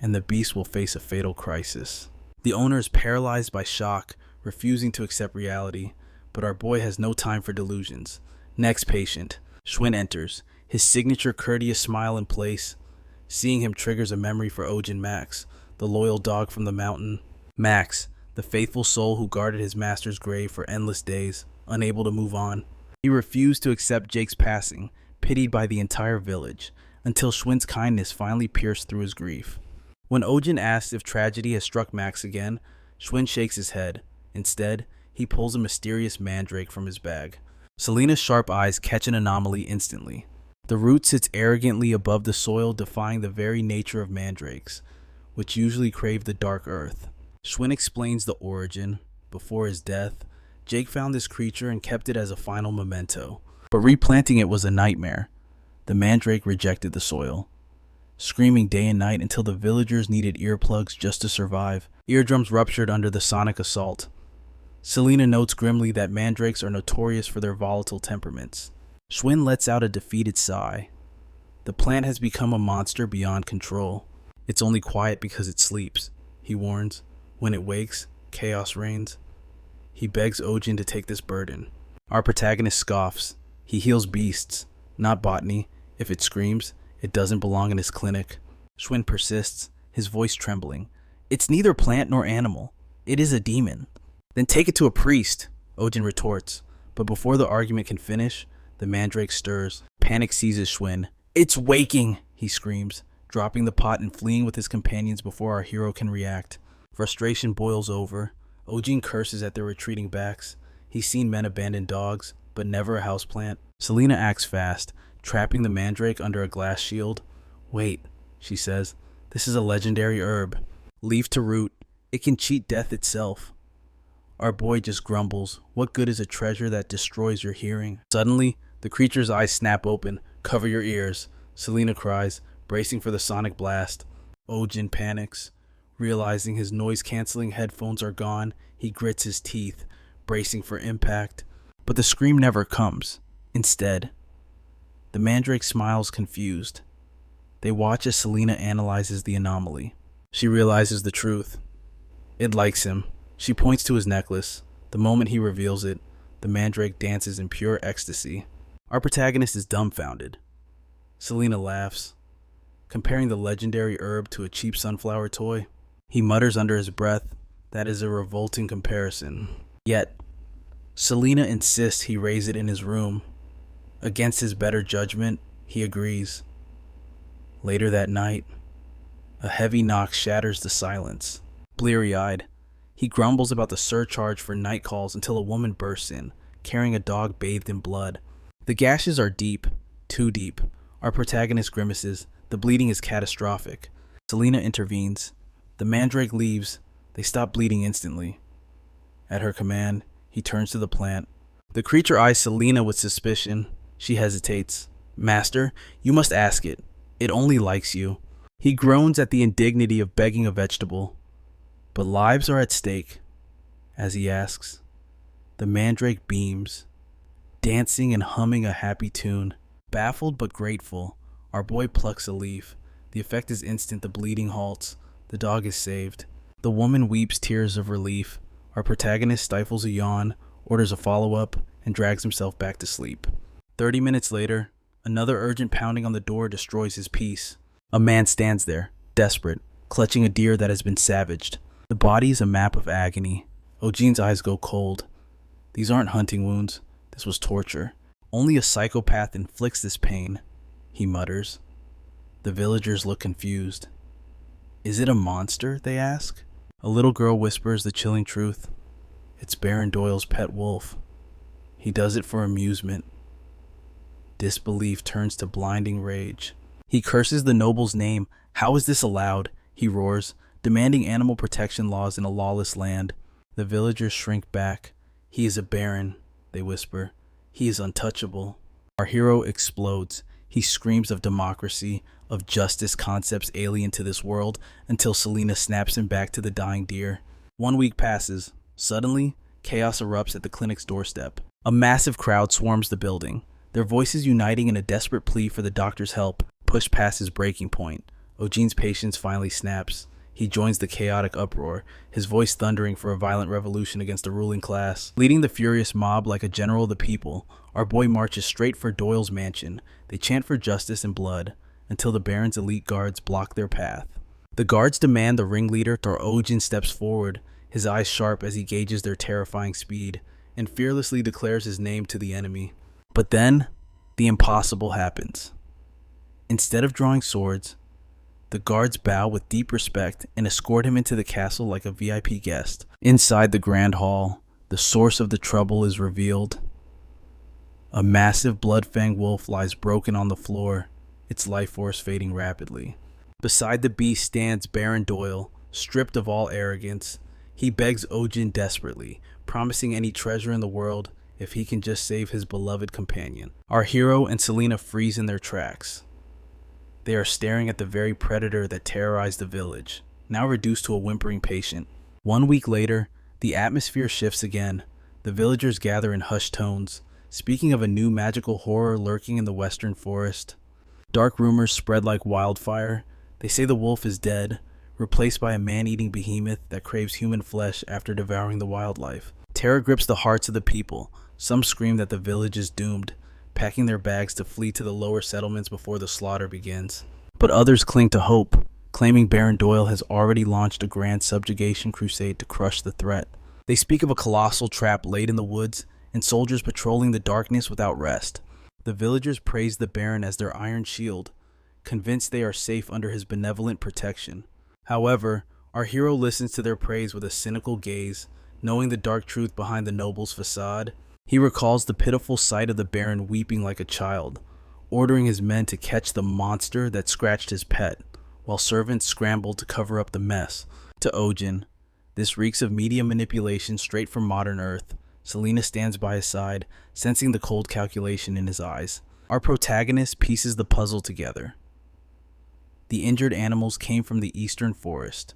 and the beast will face a fatal crisis. The owner is paralyzed by shock, refusing to accept reality, but our boy has no time for delusions. Next patient. Schwinn enters, his signature courteous smile in place. Seeing him triggers a memory for Ojin Max, the loyal dog from the mountain. Max, the faithful soul who guarded his master's grave for endless days, unable to move on. He refused to accept Jake's passing, pitied by the entire village, until Schwinn's kindness finally pierced through his grief. When Ojin asks if tragedy has struck Max again, Schwinn shakes his head. Instead, he pulls a mysterious mandrake from his bag. Selena's sharp eyes catch an anomaly instantly. The root sits arrogantly above the soil, defying the very nature of mandrakes, which usually crave the dark earth. Schwinn explains the origin. Before his death, Jake found this creature and kept it as a final memento. But replanting it was a nightmare. The mandrake rejected the soil, screaming day and night until the villagers needed earplugs just to survive. Eardrums ruptured under the sonic assault. Selena notes grimly that mandrakes are notorious for their volatile temperaments. Schwinn lets out a defeated sigh. The plant has become a monster beyond control. It's only quiet because it sleeps, he warns. When it wakes, chaos reigns. He begs Ojin to take this burden. Our protagonist scoffs. He heals beasts, not botany. If it screams, it doesn't belong in his clinic. Schwinn persists, his voice trembling. It's neither plant nor animal. It is a demon. Then take it to a priest, Ojin retorts. But before the argument can finish, the mandrake stirs. Panic seizes Schwinn. It's waking, he screams, dropping the pot and fleeing with his companions before our hero can react. Frustration boils over. Ojin curses at their retreating backs. He's seen men abandon dogs, but never a houseplant. Selena acts fast, trapping the mandrake under a glass shield. Wait, she says, this is a legendary herb. Leaf to root, it can cheat death itself. Our boy just grumbles. What good is a treasure that destroys your hearing? Suddenly, the creature's eyes snap open. Cover your ears, Selena cries, bracing for the sonic blast. Ojin panics. Realizing his noise-canceling headphones are gone, he grits his teeth, bracing for impact. But the scream never comes. Instead, the mandrake smiles confused. They watch as Selena analyzes the anomaly. She realizes the truth. It likes him. She points to his necklace. The moment he reveals it, the mandrake dances in pure ecstasy. Our protagonist is dumbfounded. Selena laughs, comparing the legendary herb to a cheap sunflower toy. He mutters under his breath, that is a revolting comparison. Yet, Selena insists he raise it in his room. Against his better judgment, he agrees. Later that night, a heavy knock shatters the silence. Bleary-eyed, he grumbles about the surcharge for night calls until a woman bursts in, carrying a dog bathed in blood. The gashes are deep, too deep. Our protagonist grimaces. The bleeding is catastrophic. Selena intervenes. The mandrake leaves. They stop bleeding instantly. At her command, he turns to the plant. The creature eyes Selena with suspicion. She hesitates. Master, you must ask it. It only likes you. He groans at the indignity of begging a vegetable. But lives are at stake. As he asks, the mandrake beams, dancing and humming a happy tune. Baffled but grateful, our boy plucks a leaf. The effect is instant. The bleeding halts. The dog is saved. The woman weeps tears of relief. Our protagonist stifles a yawn, orders a follow-up, and drags himself back to sleep. 30 minutes later, another urgent pounding on the door destroys his peace. A man stands there, desperate, clutching a deer that has been savaged. The body is a map of agony. Ojin's eyes go cold. These aren't hunting wounds. This was torture. Only a psychopath inflicts this pain, he mutters. The villagers look confused. Is it a monster, they ask? A little girl whispers the chilling truth. It's Baron Doyle's pet wolf. He does it for amusement. Disbelief turns to blinding rage. He curses the noble's name. How is this allowed? He roars, demanding animal protection laws in a lawless land. The villagers shrink back. He is a baron, they whisper. He is untouchable. Our hero explodes. He screams of democracy, of justice, concepts alien to this world, until Selena snaps him back to the dying deer. 1 week passes. Suddenly, chaos erupts at the clinic's doorstep. A massive crowd swarms the building, their voices uniting in a desperate plea for the doctor's help, pushed past his breaking point. Ojin's patience finally snaps. He joins the chaotic uproar, his voice thundering for a violent revolution against the ruling class. Leading the furious mob like a general of the people, our boy marches straight for Doyle's mansion. They chant for justice and blood, until the Baron's elite guards block their path. The guards demand the ringleader, or Ojin steps forward, his eyes sharp as he gauges their terrifying speed, and fearlessly declares his name to the enemy. But then, the impossible happens. Instead of drawing swords, the guards bow with deep respect and escort him into the castle like a VIP guest. Inside the grand hall, the source of the trouble is revealed. A massive blood-fanged wolf lies broken on the floor, its life force fading rapidly. Beside the beast stands Baron Doyle, stripped of all arrogance. He begs Ojin desperately, promising any treasure in the world if he can just save his beloved companion. Our hero and Selena freeze in their tracks. They are staring at the very predator that terrorized the village, now reduced to a whimpering patient. 1 week later, the atmosphere shifts again. The villagers gather in hushed tones, speaking of a new magical horror lurking in the western forest. Dark rumors spread like wildfire. They say the wolf is dead, replaced by a man-eating behemoth that craves human flesh after devouring the wildlife. Terror grips the hearts of the people. Some scream that the village is doomed, packing their bags to flee to the lower settlements before the slaughter begins. But others cling to hope, claiming Baron Doyle has already launched a grand subjugation crusade to crush the threat. They speak of a colossal trap laid in the woods and soldiers patrolling the darkness without rest. The villagers praise the Baron as their iron shield, convinced they are safe under his benevolent protection. However, Our hero listens to their praise with a cynical gaze, knowing the dark truth behind the noble's facade. He recalls the pitiful sight of the Baron weeping like a child, ordering his men to catch the monster that scratched his pet, while servants scrambled to cover up the mess. To Ojin, this reeks of media manipulation straight from modern Earth. Selena stands by his side, sensing the cold calculation in his eyes. Our protagonist pieces the puzzle together. The injured animals came from the eastern forest,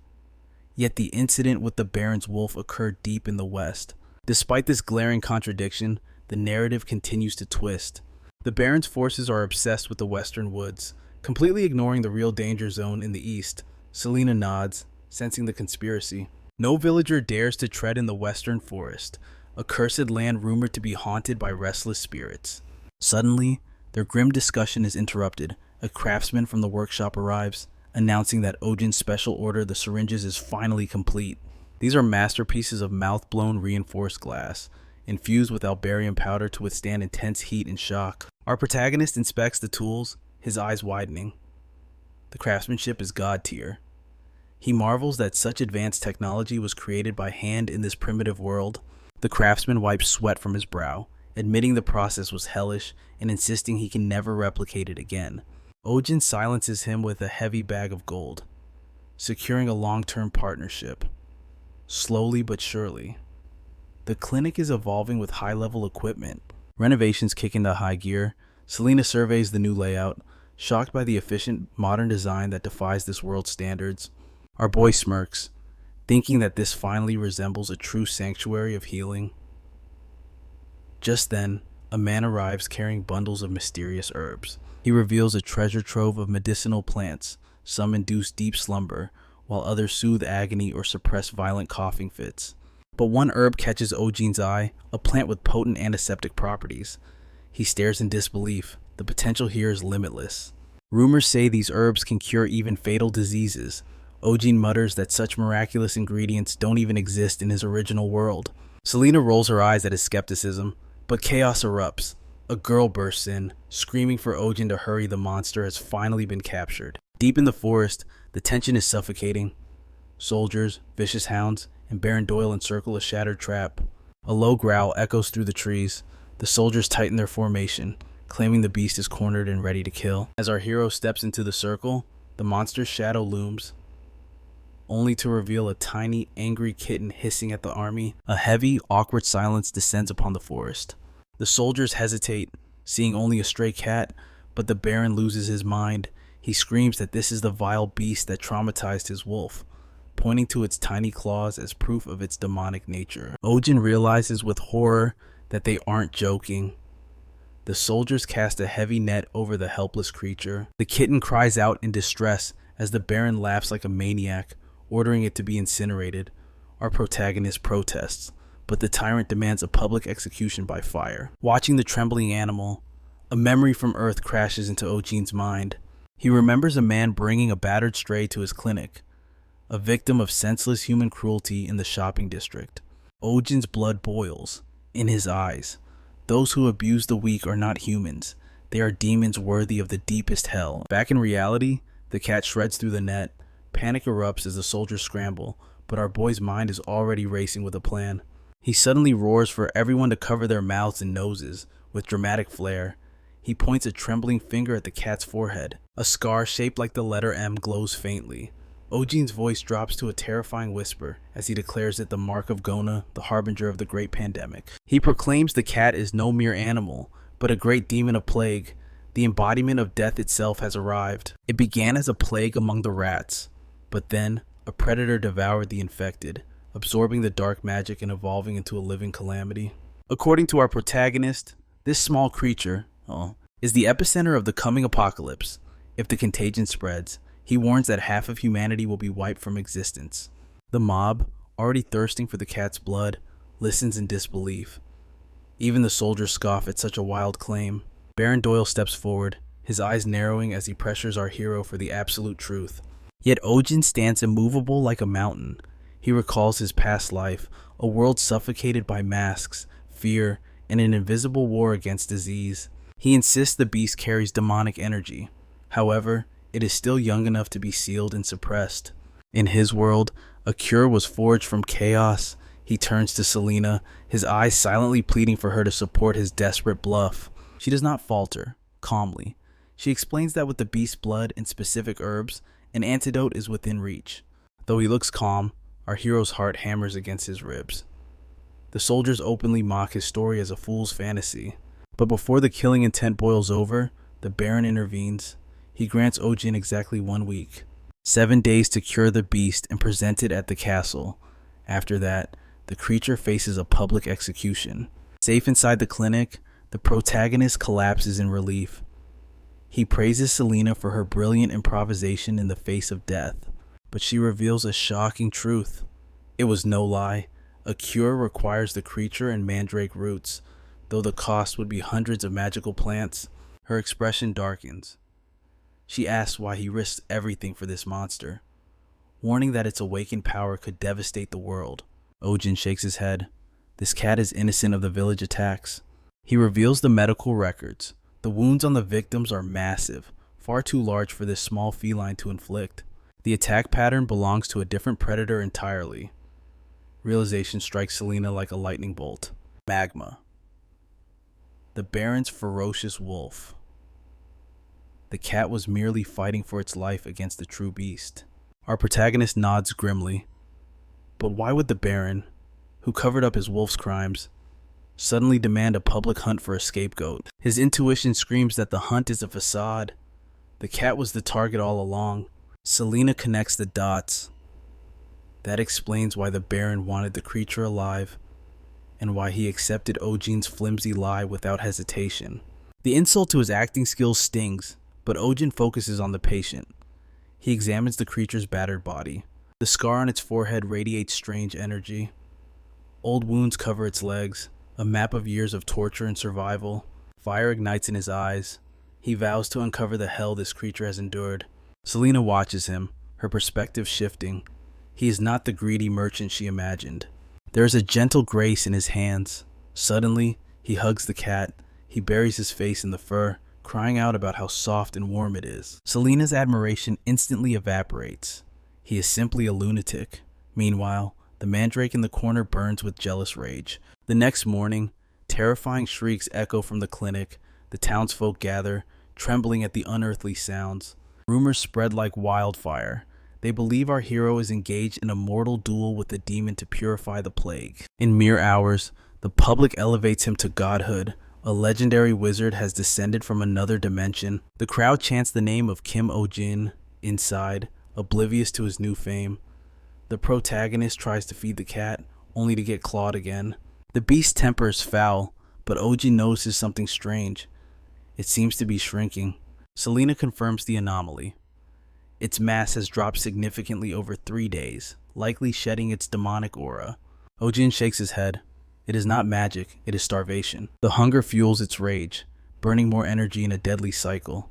yet the incident with the Baron's wolf occurred deep in the west. Despite this glaring contradiction, the narrative continues to twist. The Baron's forces are obsessed with the western woods, completely ignoring the real danger zone in the east. Selena nods, sensing the conspiracy. No villager dares to tread in the western forest, a cursed land rumored to be haunted by restless spirits. Suddenly, their grim discussion is interrupted. A craftsman from the workshop arrives, announcing that Ojin's special order, the syringes, is finally complete. These are masterpieces of mouth-blown reinforced glass, infused with albarium powder to withstand intense heat and shock. Our protagonist inspects the tools, his eyes widening. The craftsmanship is god tier. He marvels that such advanced technology was created by hand in this primitive world. The craftsman wipes sweat from his brow, admitting the process was hellish and insisting he can never replicate it again. Ojin silences him with a heavy bag of gold, securing a long-term partnership. Slowly but surely, the clinic is evolving with high-level equipment. Renovations kick into high gear. Selena surveys the new layout, shocked by the efficient, modern design that defies this world's standards. Our boy smirks, thinking that this finally resembles a true sanctuary of healing. Just then, a man arrives carrying bundles of mysterious herbs. He reveals a treasure trove of medicinal plants. Some induce deep slumber, while others soothe agony or suppress violent coughing fits. But one herb catches Ojin's eye, a plant with potent antiseptic properties. He stares in disbelief. The potential here is limitless. Rumors say these herbs can cure even fatal diseases. Ojin mutters that such miraculous ingredients don't even exist in his original world. Selena rolls her eyes at his skepticism, but chaos erupts. A girl bursts in, screaming for Ojin to hurry. The monster has finally been captured. Deep in the forest, the tension is suffocating. Soldiers, vicious hounds, and Baron Doyle encircle a shattered trap. A low growl echoes through the trees. The soldiers tighten their formation, claiming the beast is cornered and ready to kill. As our hero steps into the circle, the monster's shadow looms, only to reveal a tiny, angry kitten hissing at the army. A heavy, awkward silence descends upon the forest. The soldiers hesitate, seeing only a stray cat, but the Baron loses his mind. He screams that this is the vile beast that traumatized his wolf, pointing to its tiny claws as proof of its demonic nature. Ojin realizes with horror that they aren't joking. The soldiers cast a heavy net over the helpless creature. The kitten cries out in distress as the Baron laughs like a maniac, ordering it to be incinerated. Our protagonist protests, but the tyrant demands a public execution by fire. Watching the trembling animal, a memory from Earth crashes into Ojin's mind. He remembers a man bringing a battered stray to his clinic, a victim of senseless human cruelty in the shopping district. Ojin's blood boils in his eyes. Those who abuse the weak are not humans. They are demons worthy of the deepest hell. Back in reality, the cat shreds through the net. Panic erupts as the soldiers scramble, but our boy's mind is already racing with a plan. He suddenly roars for everyone to cover their mouths and noses. With dramatic flair, he points a trembling finger at the cat's forehead. A scar shaped like the letter M glows faintly. Ojin's voice drops to a terrifying whisper as he declares it the mark of Gona, the harbinger of the great pandemic. He proclaims the cat is no mere animal, but a great demon of plague. The embodiment of death itself has arrived. It began as a plague among the rats, but then a predator devoured the infected, absorbing the dark magic and evolving into a living calamity. According to our protagonist, this small creature is the epicenter of the coming apocalypse. If the contagion spreads, he warns that half of humanity will be wiped from existence. The mob, already thirsting for the cat's blood, listens in disbelief. Even the soldiers scoff at such a wild claim. Baron Doyle steps forward, his eyes narrowing as he pressures our hero for the absolute truth. Yet Ojin stands immovable like a mountain. He recalls his past life, a world suffocated by masks, fear, and an invisible war against disease. He insists the beast carries demonic energy. However, it is still young enough to be sealed and suppressed. In his world, a cure was forged from chaos. He turns to Selena, his eyes silently pleading for her to support his desperate bluff. She does not falter, calmly. She explains that with the beast's blood and specific herbs, an antidote is within reach. Though he looks calm, our hero's heart hammers against his ribs. The soldiers openly mock his story as a fool's fantasy. But before the killing intent boils over, the Baron intervenes. He grants Ojin exactly 1 week. 7 days to cure the beast and present it at the castle. After that, the creature faces a public execution. Safe inside the clinic, the protagonist collapses in relief. He praises Selena for her brilliant improvisation in the face of death, but she reveals a shocking truth. It was no lie. A cure requires the creature and mandrake roots, though the cost would be hundreds of magical plants. Her expression darkens. She asks why he risked everything for this monster, warning that its awakened power could devastate the world. Ojin shakes his head. This cat is innocent of the village attacks. He reveals the medical records. The wounds on the victims are massive, far too large for this small feline to inflict. The attack pattern belongs to a different predator entirely. Realization strikes Selena like a lightning bolt. Magma. The Baron's ferocious wolf. The cat was merely fighting for its life against the true beast. Our protagonist nods grimly. But why would the Baron, who covered up his wolf's crimes, suddenly demand a public hunt for a scapegoat? His intuition screams that the hunt is a facade. The cat was the target all along. Selena connects the dots. That explains why the Baron wanted the creature alive, and why he accepted Ojin's flimsy lie without hesitation. The insult to his acting skills stings, but Ojin focuses on the patient. He examines the creature's battered body. The scar on its forehead radiates strange energy. Old wounds cover its legs, a map of years of torture and survival. Fire ignites in his eyes. He vows to uncover the hell this creature has endured. Selena watches him, her perspective shifting. He is not the greedy merchant she imagined. There is a gentle grace in his hands. Suddenly, he hugs the cat. He buries his face in the fur, crying out about how soft and warm it is. Selena's admiration instantly evaporates. He is simply a lunatic. Meanwhile, the mandrake in the corner burns with jealous rage. The next morning, terrifying shrieks echo from the clinic. The townsfolk gather, trembling at the unearthly sounds. Rumors spread like wildfire. They believe our hero is engaged in a mortal duel with the demon to purify the plague. In mere hours, the public elevates him to godhood. A legendary wizard has descended from another dimension. The crowd chants the name of Kim Ojin. Inside, oblivious to his new fame, the protagonist tries to feed the cat, only to get clawed again. The beast's temper is foul, but Ojin notices something strange. It seems to be shrinking. Selena confirms the anomaly. Its mass has dropped significantly over 3 days, likely shedding its demonic aura. Ojin shakes his head. It is not magic, it is starvation. The hunger fuels its rage, burning more energy in a deadly cycle.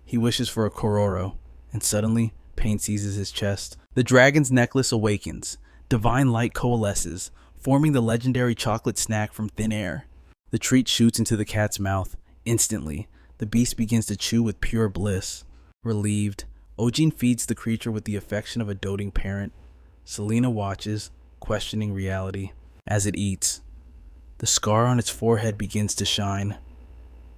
He wishes for a Kororo, and suddenly, pain seizes his chest. The dragon's necklace awakens. Divine light coalesces, forming the legendary chocolate snack from thin air. The treat shoots into the cat's mouth. Instantly, the beast begins to chew with pure bliss. Relieved, Ojin feeds the creature with the affection of a doting parent. Selena watches, questioning reality. As it eats, the scar on its forehead begins to shine.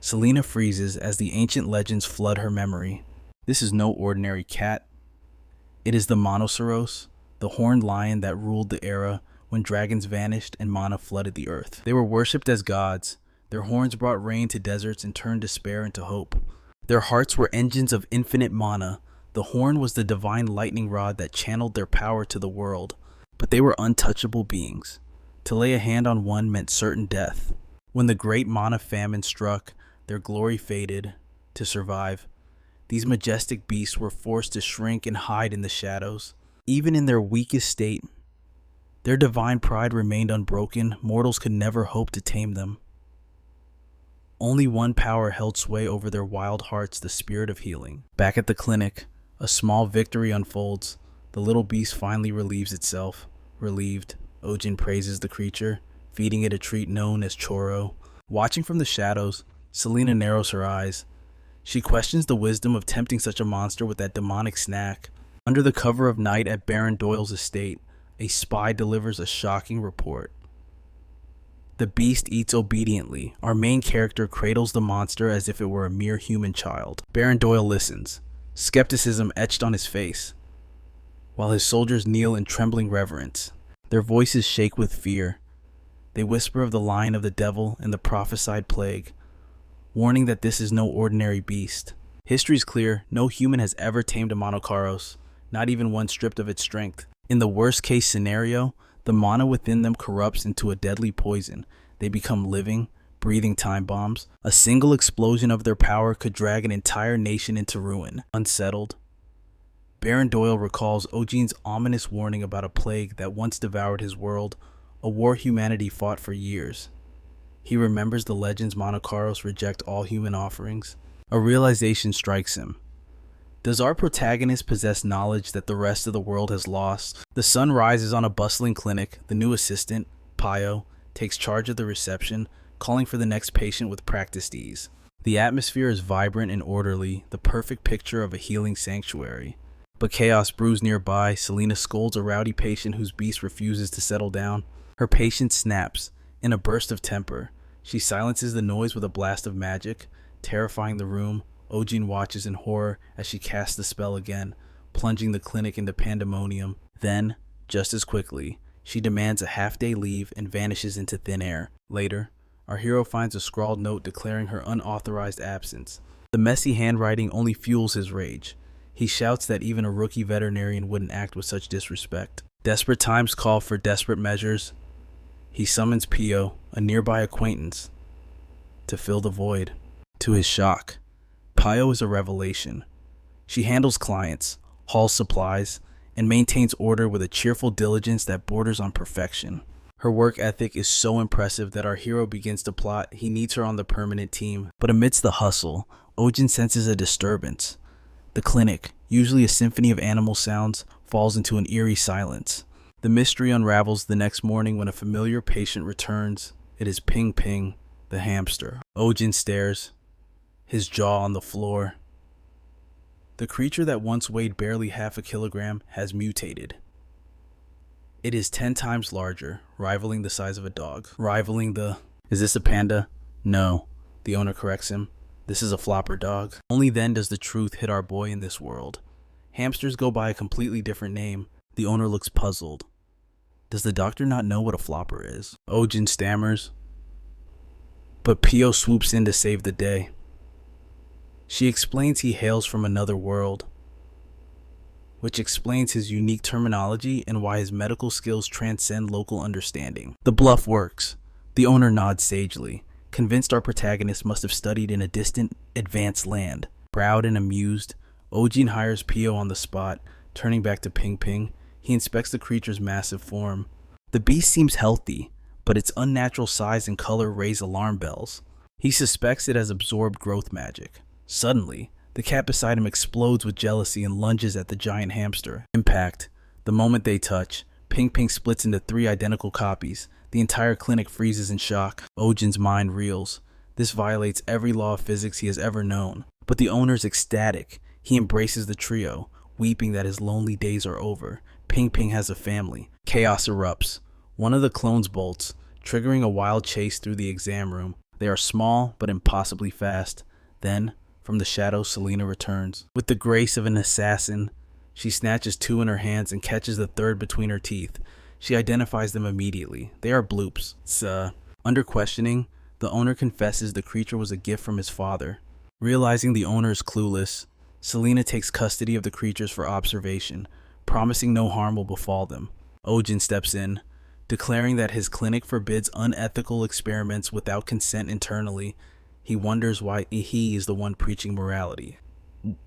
Selena freezes as the ancient legends flood her memory. This is no ordinary cat. It is the Monoceros, the horned lion that ruled the era when dragons vanished and mana flooded the earth. They were worshipped as gods. Their horns brought rain to deserts and turned despair into hope. Their hearts were engines of infinite mana. The horn was the divine lightning rod that channeled their power to the world. But they were untouchable beings. To lay a hand on one meant certain death. When the great mana famine struck, their glory faded. To survive, these majestic beasts were forced to shrink and hide in the shadows. Even in their weakest state, their divine pride remained unbroken. Mortals could never hope to tame them. Only one power held sway over their wild hearts, the spirit of healing. Back at the clinic, a small victory unfolds. The little beast finally relieves itself. Relieved, Ojin praises the creature, feeding it a treat known as choro. Watching from the shadows, Selena narrows her eyes. She questions the wisdom of tempting such a monster with that demonic snack. Under the cover of night at Baron Doyle's estate, a spy delivers a shocking report. The beast eats obediently. Our main character cradles the monster as if it were a mere human child. Baron Doyle listens, skepticism etched on his face, while his soldiers kneel in trembling reverence. Their voices shake with fear. They whisper of the line of the devil and the prophesied plague, warning that this is no ordinary beast. History's clear, no human has ever tamed a Monocaros, not even one stripped of its strength. In the worst-case scenario, the mana within them corrupts into a deadly poison. They become living, breathing time bombs. A single explosion of their power could drag an entire nation into ruin. Unsettled, Baron Doyle recalls Ojin's ominous warning about a plague that once devoured his world, a war humanity fought for years. He remembers the legends Monocaros reject all human offerings. A realization strikes him. Does our protagonist possess knowledge that the rest of the world has lost? The sun rises on a bustling clinic. The new assistant, Pio, takes charge of the reception, calling for the next patient with practiced ease. The atmosphere is vibrant and orderly, the perfect picture of a healing sanctuary. But chaos brews nearby. Selena scolds a rowdy patient whose beast refuses to settle down. Her patience snaps. In a burst of temper, she silences the noise with a blast of magic, terrifying the room. Ojin watches in horror as she casts the spell again, plunging the clinic into pandemonium. Then, just as quickly, she demands a half-day leave and vanishes into thin air. Later, our hero finds a scrawled note declaring her unauthorized absence. The messy handwriting only fuels his rage. He shouts that even a rookie veterinarian wouldn't act with such disrespect. Desperate times call for desperate measures. He summons Pio, a nearby acquaintance, to fill the void. To his shock, Pio is a revelation. She handles clients, hauls supplies, and maintains order with a cheerful diligence that borders on perfection. Her work ethic is so impressive that our hero begins to plot he needs her on the permanent team. But amidst the hustle, Ojin senses a disturbance. The clinic, usually a symphony of animal sounds, falls into an eerie silence. The mystery unravels the next morning when a familiar patient returns. It is Ping Ping, the hamster. Ojin stares, his jaw on the floor. The creature that once weighed barely half a kilogram has mutated. It is 10 times larger, rivaling the size of a dog. Is this a panda? No, the owner corrects him. This is a flopper dog. Only then does the truth hit our boy in this world. Hamsters go by a completely different name. The owner looks puzzled. Does the doctor not know what a flopper is? Ojin stammers, but Pio swoops in to save the day. She explains he hails from another world, which explains his unique terminology and why his medical skills transcend local understanding. The bluff works. The owner nods sagely, convinced our protagonist must have studied in a distant, advanced land. Proud and amused, Ojin hires Pio on the spot. Turning back to Ping Ping, he inspects the creature's massive form. The beast seems healthy, but its unnatural size and color raise alarm bells. He suspects it has absorbed growth magic. Suddenly, the cat beside him explodes with jealousy and lunges at the giant hamster. Impact. The moment they touch, Ping Ping splits into 3 identical copies. The entire clinic freezes in shock. Ojin's mind reels. This violates every law of physics he has ever known. But the owner's ecstatic. He embraces the trio, weeping that his lonely days are over. Ping Ping has a family. Chaos erupts. One of the clones bolts, triggering a wild chase through the exam room. They are small, but impossibly fast. Then, from the shadows, Selena returns. With the grace of an assassin, she snatches 2 in her hands and catches the third between her teeth. She identifies them immediately. They are bloops. Under questioning, the owner confesses the creature was a gift from his father. Realizing the owner is clueless, Selena takes custody of the creatures for observation, promising no harm will befall them. Ojin steps in, declaring that his clinic forbids unethical experiments without consent internally. He wonders why he is the one preaching morality.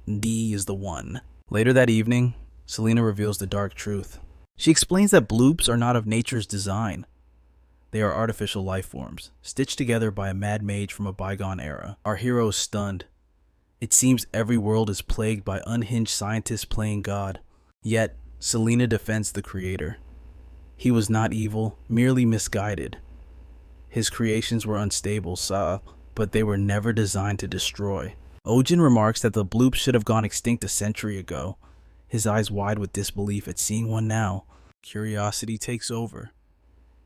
D is the one. Later that evening, Selena reveals the dark truth. She explains that bloops are not of nature's design. They are artificial life forms, stitched together by a mad mage from a bygone era. Our hero is stunned. It seems every world is plagued by unhinged scientists playing God. Yet, Selena defends the creator. He was not evil, merely misguided. His creations were unstable, but they were never designed to destroy. Ojin remarks that the bloops should have gone extinct a century ago. his eyes wide with disbelief at seeing one now. Curiosity takes over.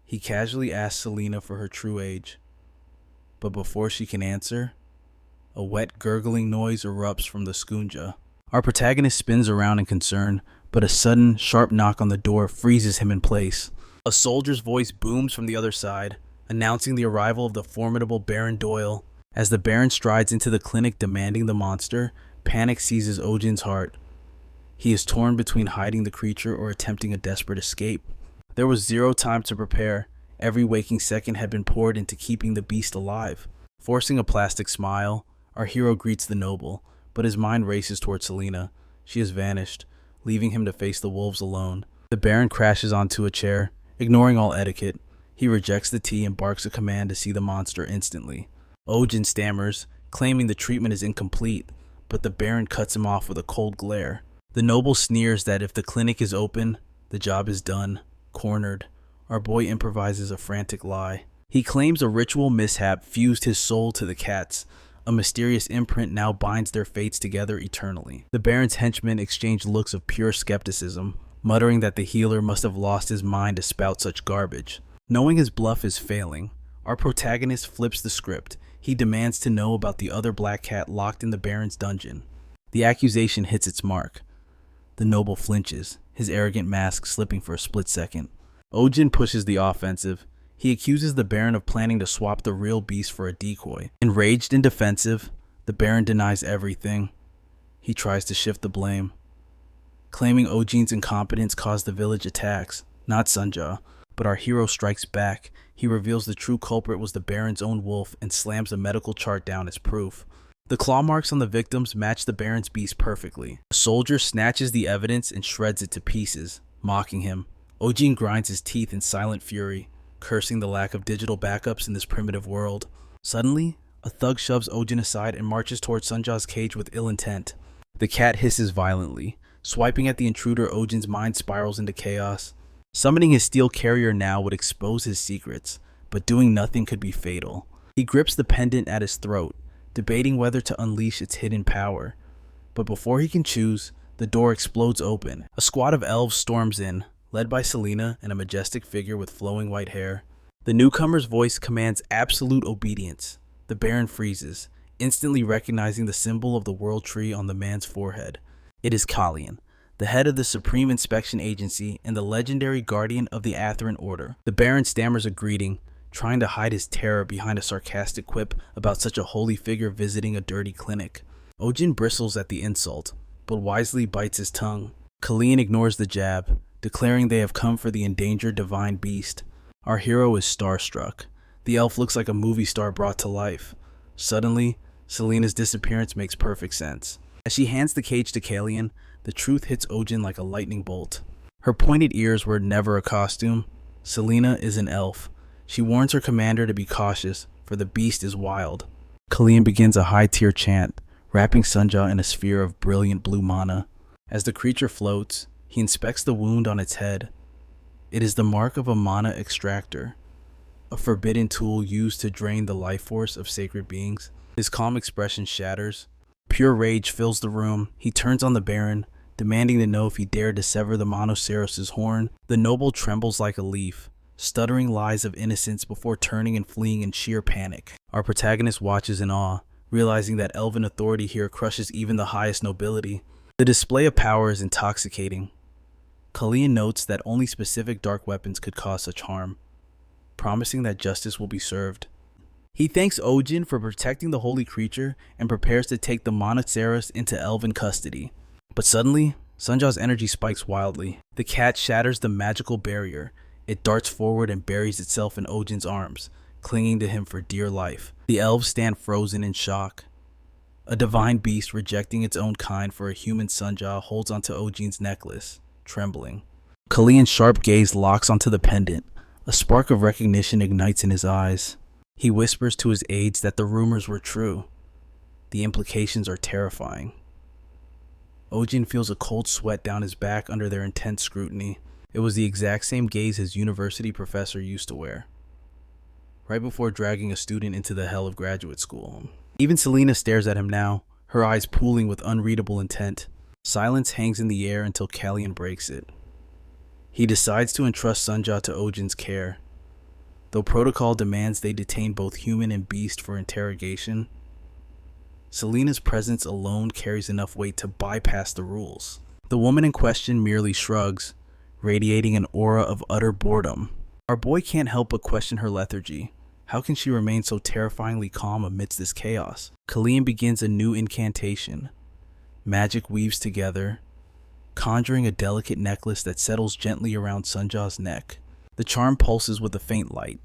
He casually asks Selena for her true age. But before she can answer, a wet gurgling noise erupts from the skunja. Our protagonist spins around in concern, but a sudden, sharp knock on the door freezes him in place. A soldier's voice booms from the other side, announcing the arrival of the formidable Baron Doyle. As the Baron strides into the clinic demanding the monster, panic seizes Ojin's heart. He is torn between hiding the creature or attempting a desperate escape. There was zero time to prepare. Every waking second had been poured into keeping the beast alive. Forcing a plastic smile, our hero greets the noble, but his mind races toward Selena. She has vanished, leaving him to face the wolves alone. The Baron crashes onto a chair, ignoring all etiquette. He rejects the tea and barks a command to see the monster instantly. Ojin stammers, claiming the treatment is incomplete, but the Baron cuts him off with a cold glare. The noble sneers that if the clinic is open, the job is done. Cornered, our boy improvises a frantic lie. He claims a ritual mishap fused his soul to the cat's. A mysterious imprint now binds their fates together eternally. The Baron's henchmen exchange looks of pure skepticism, muttering that the healer must have lost his mind to spout such garbage. Knowing his bluff is failing, our protagonist flips the script. He demands to know about the other black cat locked in the Baron's dungeon. The accusation hits its mark. The noble flinches, his arrogant mask slipping for a split second. Ojin pushes the offensive. He accuses the Baron of planning to swap the real beast for a decoy. Enraged and defensive, the Baron denies everything. He tries to shift the blame, claiming Ojin's incompetence caused the village attacks, not Sunja. But our hero strikes back. He reveals the true culprit was the Baron's own wolf and slams a medical chart down as proof. The claw marks on the victims match the Baron's beast perfectly. A soldier snatches the evidence and shreds it to pieces, mocking him. Ojin grinds his teeth in silent fury, cursing the lack of digital backups in this primitive world. Suddenly, a thug shoves Ojin aside and marches towards Sunja's cage with ill intent. The cat hisses violently. Swiping at the intruder, Ojin's mind spirals into chaos. Summoning his steel carrier now would expose his secrets, but doing nothing could be fatal. He grips the pendant at his throat, debating whether to unleash its hidden power. But before he can choose, the door explodes open. A squad of elves storms in, led by Selena and a majestic figure with flowing white hair. The newcomer's voice commands absolute obedience. The Baron freezes, instantly recognizing the symbol of the world tree on the man's forehead. It is Kalian, the head of the Supreme Inspection Agency and the legendary guardian of the Atherin Order. The Baron stammers a greeting, trying to hide his terror behind a sarcastic quip about such a holy figure visiting a dirty clinic. Ojin bristles at the insult, but wisely bites his tongue. Kalian ignores the jab, declaring they have come for the endangered divine beast. Our hero is starstruck. The elf looks like a movie star brought to life. Suddenly, Selena's disappearance makes perfect sense. As she hands the cage to Kalian, the truth hits Ojin like a lightning bolt. Her pointed ears were never a costume. Selena is an elf. She warns her commander to be cautious, for the beast is wild. Kalian begins a high-tier chant, wrapping Sunja in a sphere of brilliant blue mana. As the creature floats, he inspects the wound on its head. It is the mark of a mana extractor, a forbidden tool used to drain the life force of sacred beings. His calm expression shatters. Pure rage fills the room. He turns on the Baron, demanding to know if he dared to sever the Monoceros' horn. The noble trembles like a leaf, stuttering lies of innocence before turning and fleeing in sheer panic. Our protagonist watches in awe, realizing that elven authority here crushes even the highest nobility. The display of power is intoxicating. Kalian notes that only specific dark weapons could cause such harm, promising that justice will be served. He thanks Ojin for protecting the holy creature and prepares to take the Monoceros into elven custody. But suddenly, Sunja's energy spikes wildly. The cat shatters the magical barrier. It darts forward and buries itself in Ojin's arms, clinging to him for dear life. The elves stand frozen in shock. A divine beast rejecting its own kind for a human Sunja holds onto Ojin's necklace, trembling. Kalian's sharp gaze locks onto the pendant. A spark of recognition ignites in his eyes. He whispers to his aides that the rumors were true. The implications are terrifying. Ojin feels a cold sweat down his back under their intense scrutiny. It was the exact same gaze his university professor used to wear, right before dragging a student into the hell of graduate school. Even Selena stares at him now, her eyes pooling with unreadable intent. Silence hangs in the air until Kalyan breaks it. He decides to entrust Sunja to Ojin's care. Though protocol demands they detain both human and beast for interrogation, Selena's presence alone carries enough weight to bypass the rules. The woman in question merely shrugs, radiating an aura of utter boredom. Our boy can't help but question her lethargy. How can she remain so terrifyingly calm amidst this chaos? Kalyan begins a new incantation. Magic weaves together, conjuring a delicate necklace that settles gently around Sunja's neck. The charm pulses with a faint light,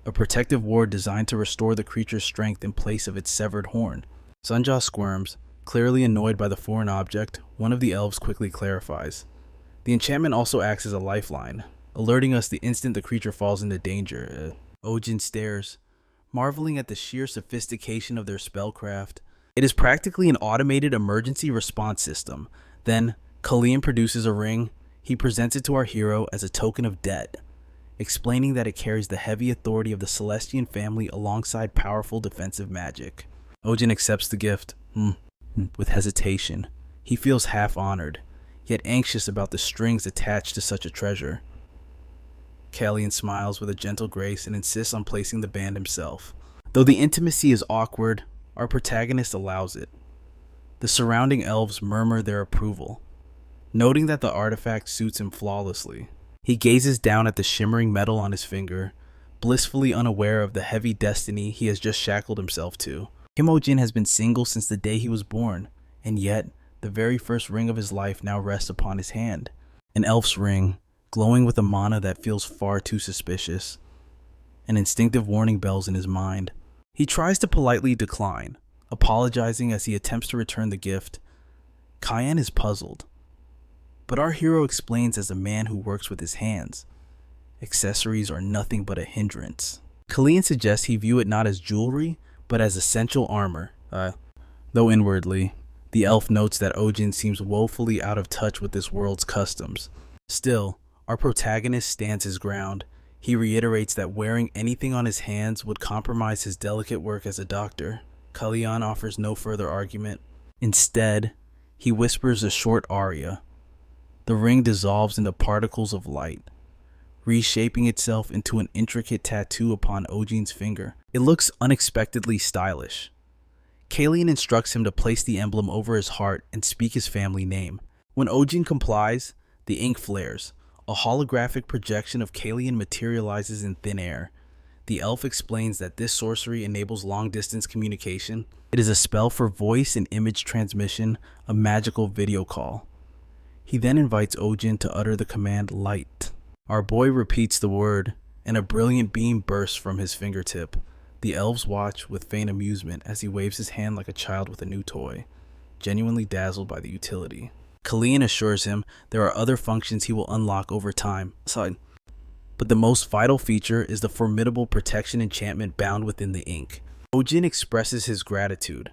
a protective ward designed to restore the creature's strength in place of its severed horn. Sunja squirms, clearly annoyed by the foreign object. One of the elves quickly clarifies. The enchantment also acts as a lifeline, alerting us the instant the creature falls into danger. Ojin stares, marveling at the sheer sophistication of their spellcraft. It is practically an automated emergency response system. Then, Kalyan produces a ring. He presents it to our hero as a token of debt, explaining that it carries the heavy authority of the Celestian family alongside powerful defensive magic. Ojin accepts the gift, with hesitation. He feels half-honored, yet anxious about the strings attached to such a treasure. Kalyan smiles with a gentle grace and insists on placing the band himself. Though the intimacy is awkward, our protagonist allows it. The surrounding elves murmur their approval, noting that the artifact suits him flawlessly. He gazes down at the shimmering metal on his finger, blissfully unaware of the heavy destiny he has just shackled himself to. Kim Ojin has been single since the day he was born, and yet the very first ring of his life now rests upon his hand. An elf's ring, glowing with a mana that feels far too suspicious, and instinctive warning bells in his mind. He tries to politely decline, apologizing as he attempts to return the gift. Kalyan is puzzled, but our hero explains as a man who works with his hands. Accessories are nothing but a hindrance. Kalyan suggests he view it not as jewelry, but as essential armor, though inwardly, the elf notes that Ojin seems woefully out of touch with this world's customs. Still, our protagonist stands his ground. He reiterates that wearing anything on his hands would compromise his delicate work as a doctor. Kalyan offers no further argument. Instead, he whispers a short aria. The ring dissolves into particles of light, reshaping itself into an intricate tattoo upon Ojin's finger. It looks unexpectedly stylish. Kalyan instructs him to place the emblem over his heart and speak his family name. When Ojin complies, the ink flares. A holographic projection of Kalyan materializes in thin air. The elf explains that this sorcery enables long-distance communication. It is a spell for voice and image transmission, a magical video call. He then invites Ojin to utter the command light. Our boy repeats the word, and a brilliant beam bursts from his fingertip. The elves watch with faint amusement as he waves his hand like a child with a new toy, genuinely dazzled by the utility. Kalyan assures him there are other functions he will unlock over time. But the most vital feature is the formidable protection enchantment bound within the ink. Ojin expresses his gratitude,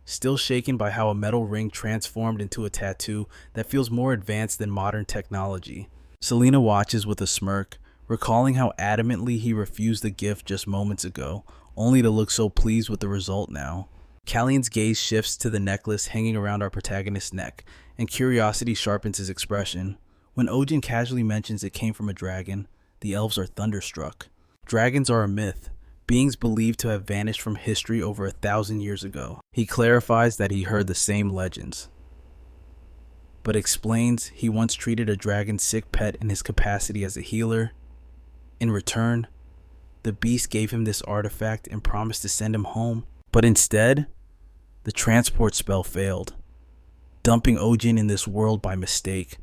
still shaken by how a metal ring transformed into a tattoo that feels more advanced than modern technology. Selena watches with a smirk, recalling how adamantly he refused the gift just moments ago, only to look so pleased with the result now. Kalyan's gaze shifts to the necklace hanging around our protagonist's neck, and curiosity sharpens his expression. When Ojin casually mentions it came from a dragon, the elves are thunderstruck. Dragons are a myth, beings believed to have vanished from history over 1,000 years ago. He clarifies that he heard the same legends, but explains he once treated a dragon's sick pet in his capacity as a healer. In return, the beast gave him this artifact and promised to send him home. But instead, the transport spell failed, dumping Ojin in this world by mistake.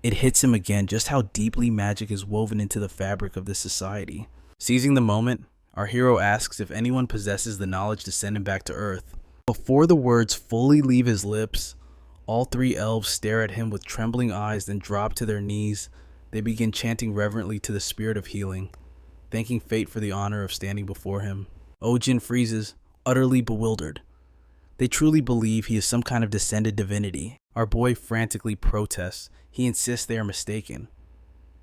It hits him again just how deeply magic is woven into the fabric of this society. Seizing the moment, our hero asks if anyone possesses the knowledge to send him back to Earth. Before the words fully leave his lips, all three elves stare at him with trembling eyes, then drop to their knees. They begin chanting reverently to the spirit of healing, thanking fate for the honor of standing before him. Ojin freezes, utterly bewildered. They truly believe he is some kind of descended divinity. Our boy frantically protests. He insists they are mistaken.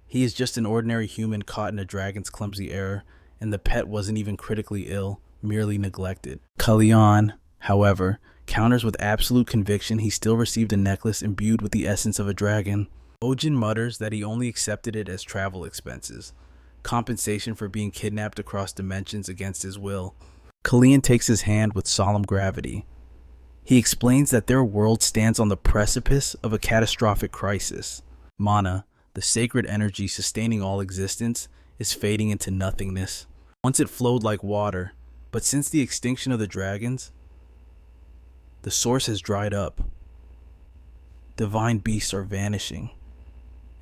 He is just an ordinary human caught in a dragon's clumsy error, and the pet wasn't even critically ill, merely neglected. Kalyan, however, counters with absolute conviction he still received a necklace imbued with the essence of a dragon. Ojin mutters that he only accepted it as travel expenses, compensation for being kidnapped across dimensions against his will. Kalian takes his hand with solemn gravity. He explains that their world stands on the precipice of a catastrophic crisis. Mana, the sacred energy sustaining all existence, is fading into nothingness. Once it flowed like water, but since the extinction of the dragons, the source has dried up. Divine beasts are vanishing,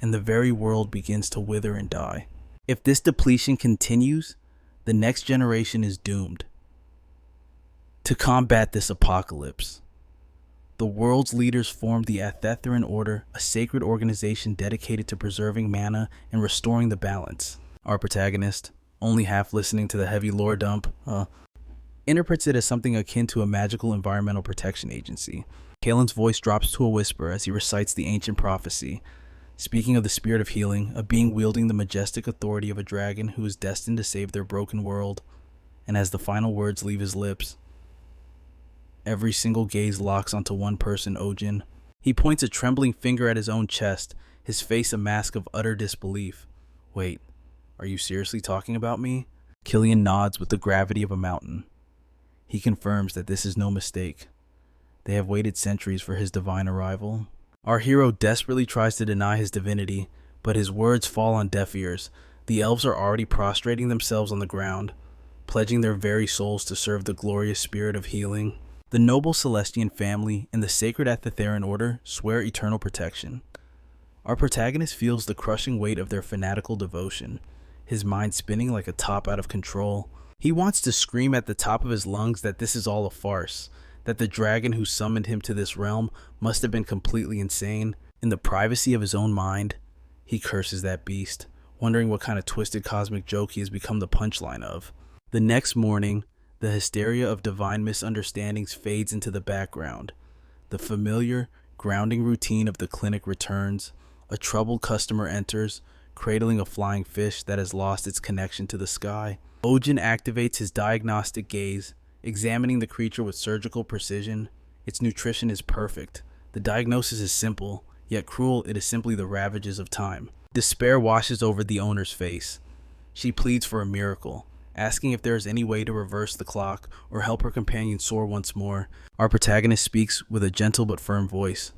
and the very world begins to wither and die. If this depletion continues, the next generation is doomed. To combat this apocalypse, the world's leaders formed the VETERINARIAN Order, a sacred organization dedicated to preserving mana and restoring the balance. Our protagonist, only half listening to the heavy lore dump, interprets it as something akin to a magical environmental protection agency. Kalen's voice drops to a whisper as he recites the ancient prophecy, speaking of the spirit of healing, a being wielding the majestic authority of a dragon who is destined to save their broken world. And as the final words leave his lips, every single gaze locks onto one person, Ojin. He points a trembling finger at his own chest, his face a mask of utter disbelief. Wait, are you seriously talking about me? Killian nods with the gravity of a mountain. He confirms that this is no mistake. They have waited centuries for his divine arrival. Our hero desperately tries to deny his divinity, but his words fall on deaf ears. The elves are already prostrating themselves on the ground, pledging their very souls to serve the glorious spirit of healing. The noble Celestian family and the sacred VETERINARIAN Order swear eternal protection. Our protagonist feels the crushing weight of their fanatical devotion, his mind spinning like a top out of control. He wants to scream at the top of his lungs that this is all a farce, that the dragon who summoned him to this realm must have been completely insane. In the privacy of his own mind, he curses that beast, wondering what kind of twisted cosmic joke he has become the punchline of. The next morning, the hysteria of divine misunderstandings fades into the background. The familiar, grounding routine of the clinic returns. A troubled customer enters, cradling a flying fish that has lost its connection to the sky. Ojin activates his diagnostic gaze, examining the creature with surgical precision. Its nutrition is perfect. The diagnosis is simple, yet cruel. It is simply the ravages of time. Despair washes over the owner's face. She pleads for a miracle, asking if there is any way to reverse the clock or help her companion soar once more. Our protagonist speaks with a gentle but firm voice.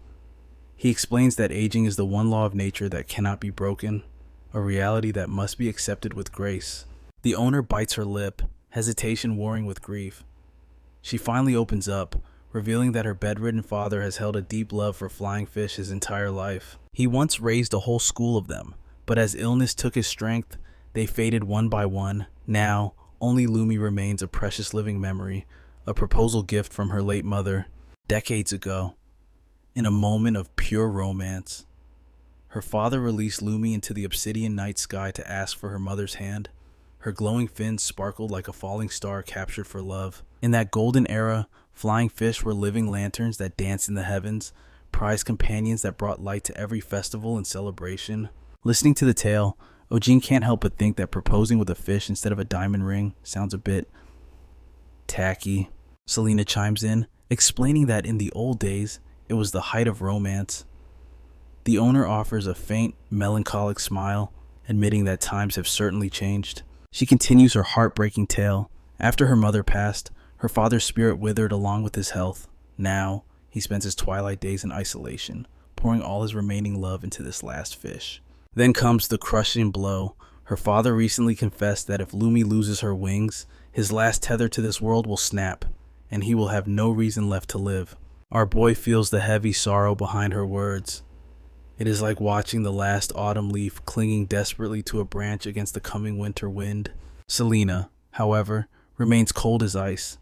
He explains that aging is the one law of nature that cannot be broken, a reality that must be accepted with grace. The owner bites her lip, hesitation warring with grief. She finally opens up, revealing that her bedridden father has held a deep love for flying fish his entire life. He once raised a whole school of them, but as illness took his strength, they faded one by one. Now, only Lumi remains a precious living memory, a proposal gift from her late mother. Decades ago, in a moment of pure romance, her father released Lumi into the obsidian night sky to ask for her mother's hand. Her glowing fins sparkled like a falling star captured for love. In that golden era, flying fish were living lanterns that danced in the heavens, prized companions that brought light to every festival and celebration. Listening to the tale, Ojin can't help but think that proposing with a fish instead of a diamond ring sounds a bit tacky. Selena chimes in, explaining that in the old days, it was the height of romance. The owner offers a faint, melancholic smile, admitting that times have certainly changed. She continues her heartbreaking tale. After her mother passed, her father's spirit withered along with his health. Now, he spends his twilight days in isolation, pouring all his remaining love into this last fish. Then comes the crushing blow. Her father recently confessed that if Lumi loses her wings, his last tether to this world will snap, and he will have no reason left to live. Our boy feels the heavy sorrow behind her words. It is like watching the last autumn leaf clinging desperately to a branch against the coming winter wind. Selena, however, remains cold as ice.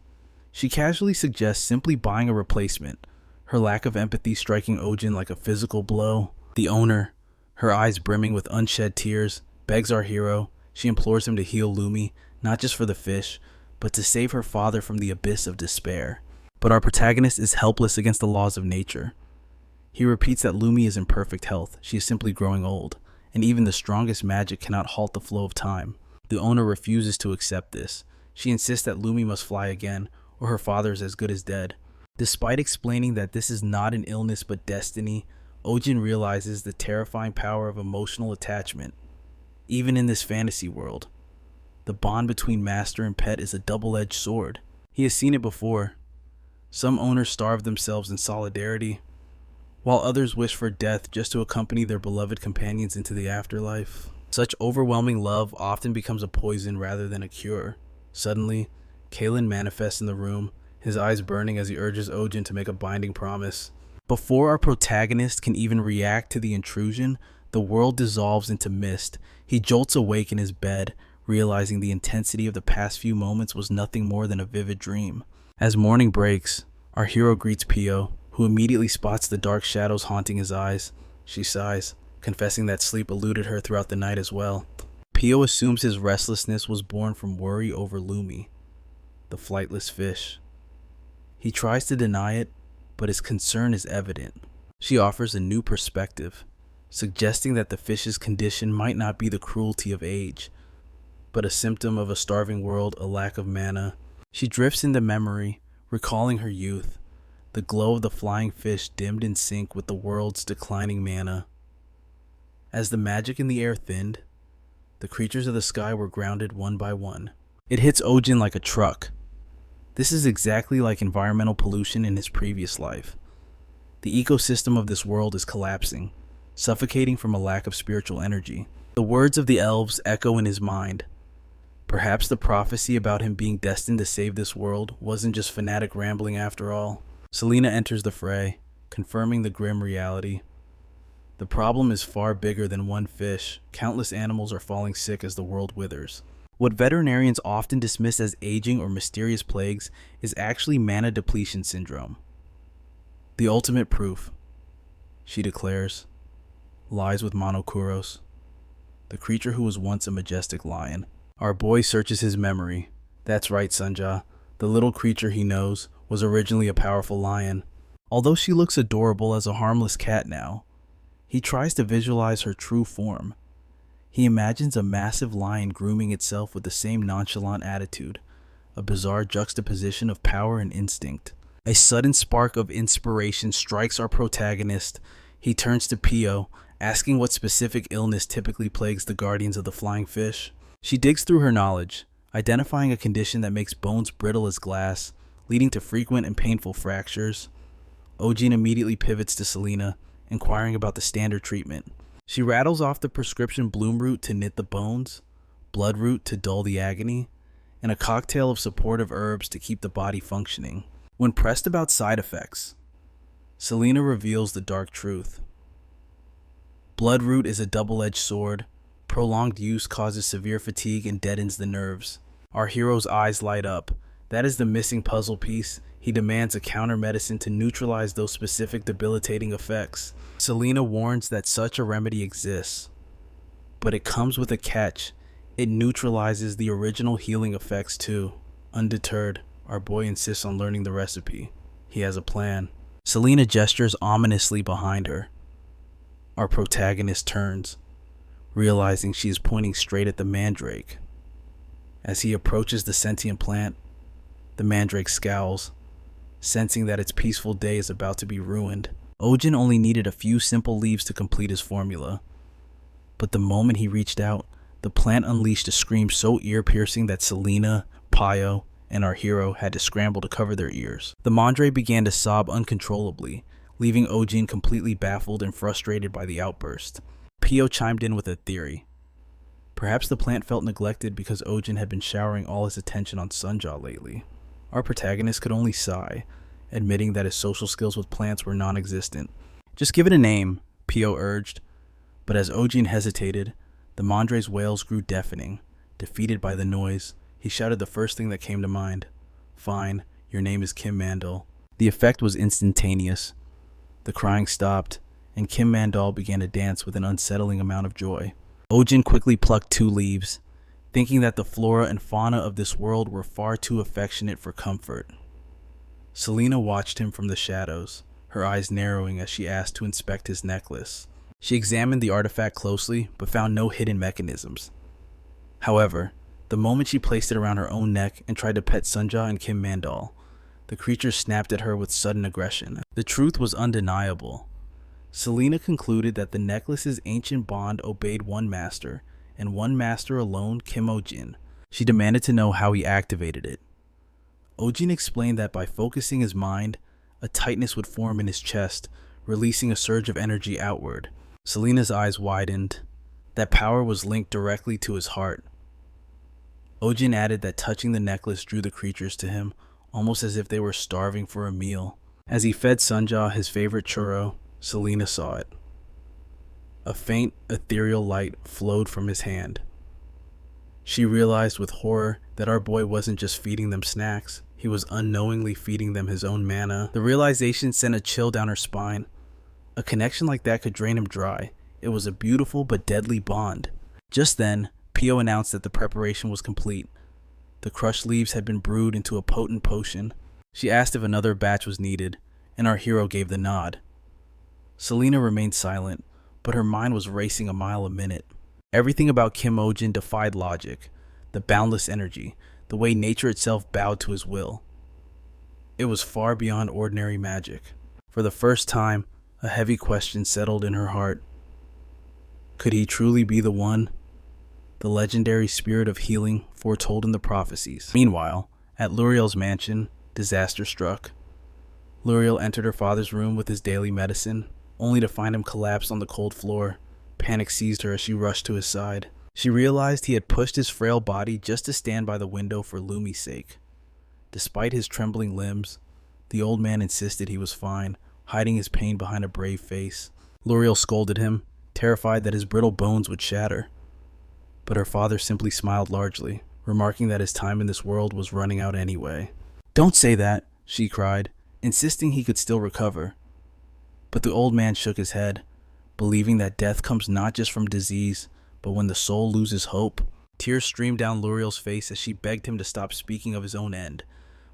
She casually suggests simply buying a replacement, her lack of empathy striking Ojin like a physical blow. The owner, her eyes brimming with unshed tears, begs our hero. She implores him to heal Lumi, not just for the fish, but to save her father from the abyss of despair. But our protagonist is helpless against the laws of nature. He repeats that Lumi is in perfect health. She is simply growing old, and even the strongest magic cannot halt the flow of time. The owner refuses to accept this. She insists that Lumi must fly again, or her father is as good as dead. Despite explaining that this is not an illness but destiny, Ojin realizes the terrifying power of emotional attachment. Even in this fantasy world, the bond between master and pet is a double-edged sword. He has seen it before. Some owners starve themselves in solidarity, while others wish for death just to accompany their beloved companions into the afterlife. Such overwhelming love often becomes a poison rather than a cure. Suddenly, Kalen manifests in the room, his eyes burning as he urges Ojin to make a binding promise. Before our protagonist can even react to the intrusion, the world dissolves into mist. He jolts awake in his bed, realizing the intensity of the past few moments was nothing more than a vivid dream. As morning breaks, our hero greets Pio, who immediately spots the dark shadows haunting his eyes. She sighs, confessing that sleep eluded her throughout the night as well. Pio assumes his restlessness was born from worry over Lumi, the flightless fish. He tries to deny it, but his concern is evident. She offers a new perspective, suggesting that the fish's condition might not be the cruelty of age, but a symptom of a starving world, a lack of mana. She drifts into memory, recalling her youth, the glow of the flying fish dimmed in sync with the world's declining mana. As the magic in the air thinned, the creatures of the sky were grounded one by one. It hits Ojin like a truck. This is exactly like environmental pollution in his previous life. The ecosystem of this world is collapsing, suffocating from a lack of spiritual energy. The words of the elves echo in his mind. Perhaps the prophecy about him being destined to save this world wasn't just fanatic rambling after all. Selena enters the fray, confirming the grim reality. The problem is far bigger than one fish. Countless animals are falling sick as the world withers. What veterinarians often dismiss as aging or mysterious plagues is actually mana depletion syndrome. The ultimate proof, she declares, lies with Monokuros, the creature who was once a majestic lion. Our boy searches his memory. That's right, Sunja. The little creature he knows was originally a powerful lion. Although she looks adorable as a harmless cat now, he tries to visualize her true form. He imagines a massive lion grooming itself with the same nonchalant attitude, a bizarre juxtaposition of power and instinct. A sudden spark of inspiration strikes our protagonist. He turns to Pio, asking what specific illness typically plagues the guardians of the flying fish. She digs through her knowledge, identifying a condition that makes bones brittle as glass, leading to frequent and painful fractures. Ojin immediately pivots to Selena, inquiring about the standard treatment. She rattles off the prescription bloom root to knit the bones, blood root to dull the agony, and a cocktail of supportive herbs to keep the body functioning. When pressed about side effects, Selena reveals the dark truth. Blood root is a double-edged sword. Prolonged use causes severe fatigue and deadens the nerves. Our hero's eyes light up. That is the missing puzzle piece. He demands a counter medicine to neutralize those specific debilitating effects. Selena warns that such a remedy exists, but it comes with a catch. It neutralizes the original healing effects too. Undeterred, our boy insists on learning the recipe. He has a plan. Selena gestures ominously behind her. Our protagonist turns, realizing she is pointing straight at the mandrake. As he approaches the sentient plant, the mandrake scowls, sensing that its peaceful day is about to be ruined. Ojin only needed a few simple leaves to complete his formula. But the moment he reached out, the plant unleashed a scream so ear-piercing that Selena, Pio, and our hero had to scramble to cover their ears. The mandrake began to sob uncontrollably, leaving Ojin completely baffled and frustrated by the outburst. Pio chimed in with a theory. Perhaps the plant felt neglected because Ojin had been showering all his attention on Sunja lately. Our protagonist could only sigh, admitting that his social skills with plants were non-existent. Just give it a name, Pio urged. But as Ojin hesitated, the mandrake's wails grew deafening. Defeated by the noise, he shouted the first thing that came to mind. Fine, your name is Kim Mandel. The effect was instantaneous. The crying stopped, and Kim Mandel began to dance with an unsettling amount of joy. Ojin quickly plucked 2 leaves, thinking that the flora and fauna of this world were far too affectionate for comfort. Selena watched him from the shadows, her eyes narrowing as she asked to inspect his necklace. She examined the artifact closely, but found no hidden mechanisms. However, the moment she placed it around her own neck and tried to pet Sunja and Kim Mandal, The creature snapped at her with sudden aggression. The truth was undeniable. Selena concluded that the necklace's ancient bond obeyed one master, and one master alone, Kim Ojin. She demanded to know how he activated it. Ojin explained that by focusing his mind, a tightness would form in his chest, releasing a surge of energy outward. Selena's eyes widened. That power was linked directly to his heart. Ojin added that touching the necklace drew the creatures to him, almost as if they were starving for a meal. As he fed Sunja his favorite churro, Selena saw it. A faint, ethereal light flowed from his hand. She realized with horror that our boy wasn't just feeding them snacks, he was unknowingly feeding them his own mana. The realization sent a chill down her spine. A connection like that could drain him dry. It was a beautiful but deadly bond. Just then, Pio announced that the preparation was complete. The crushed leaves had been brewed into a potent potion. She asked if another batch was needed, and our hero gave the nod. Selena remained silent, but her mind was racing a mile a minute. Everything about Kim Ojin defied logic. The boundless energy, the way nature itself bowed to his will. It was far beyond ordinary magic. For the first time, a heavy question settled in her heart. Could he truly be the one? The legendary spirit of healing foretold in the prophecies. Meanwhile, at Luriel's mansion, disaster struck. Luriel entered her father's room with his daily medicine, only to find him collapsed on the cold floor. Panic seized her as she rushed to his side. She realized he had pushed his frail body just to stand by the window for Lumi's sake. Despite his trembling limbs, the old man insisted he was fine, hiding his pain behind a brave face. Luriel scolded him, terrified that his brittle bones would shatter. But her father simply smiled largely, remarking that his time in this world was running out anyway. "Don't say that," she cried, insisting he could still recover. But the old man shook his head, believing that death comes not just from disease, but when the soul loses hope. Tears streamed down Luriel's face as she begged him to stop speaking of his own end,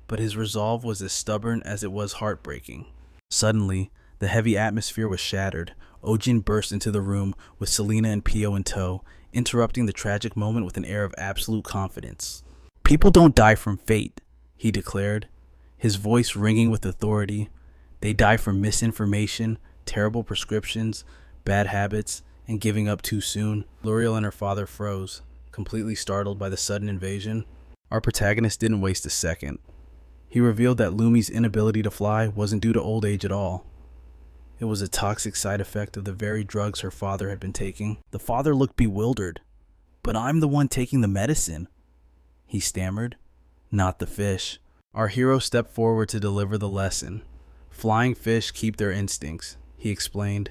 but his resolve was as stubborn as it was heartbreaking. Suddenly, the heavy atmosphere was shattered. Ojin burst into the room with Selena and Pio in tow, interrupting the tragic moment with an air of absolute confidence. "People don't die from fate," he declared, his voice ringing with authority. "They die from misinformation, terrible prescriptions, bad habits, and giving up too soon." Luriel and her father froze, completely startled by the sudden invasion. Our protagonist didn't waste a second. He revealed that Lumi's inability to fly wasn't due to old age at all. It was a toxic side effect of the very drugs her father had been taking. The father looked bewildered. "But I'm the one taking the medicine," he stammered. "Not the fish." Our hero stepped forward to deliver the lesson. "Flying fish keep their instincts," he explained.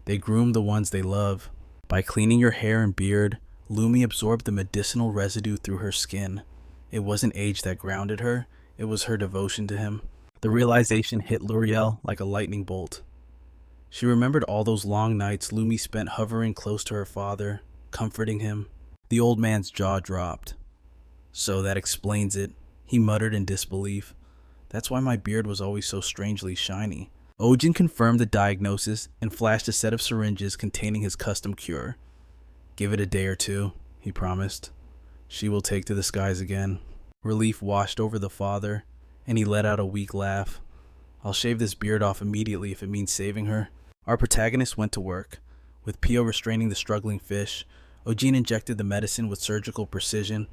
"They groom the ones they love. By cleaning your hair and beard, Lumi absorbed the medicinal residue through her skin. It wasn't age that grounded her, it was her devotion to him." The realization hit Luriel like a lightning bolt. She remembered all those long nights Lumi spent hovering close to her father, comforting him. The old man's jaw dropped. "So that explains it," he muttered in disbelief. "That's why my beard was always so strangely shiny." Ojin confirmed the diagnosis and flashed a set of syringes containing his custom cure. "Give it a day or two," he promised. "She will take to the skies again." Relief washed over the father, and he let out a weak laugh. "I'll shave this beard off immediately if it means saving her." Our protagonist went to work. With Pio restraining the struggling fish, Ojin injected the medicine with surgical precision.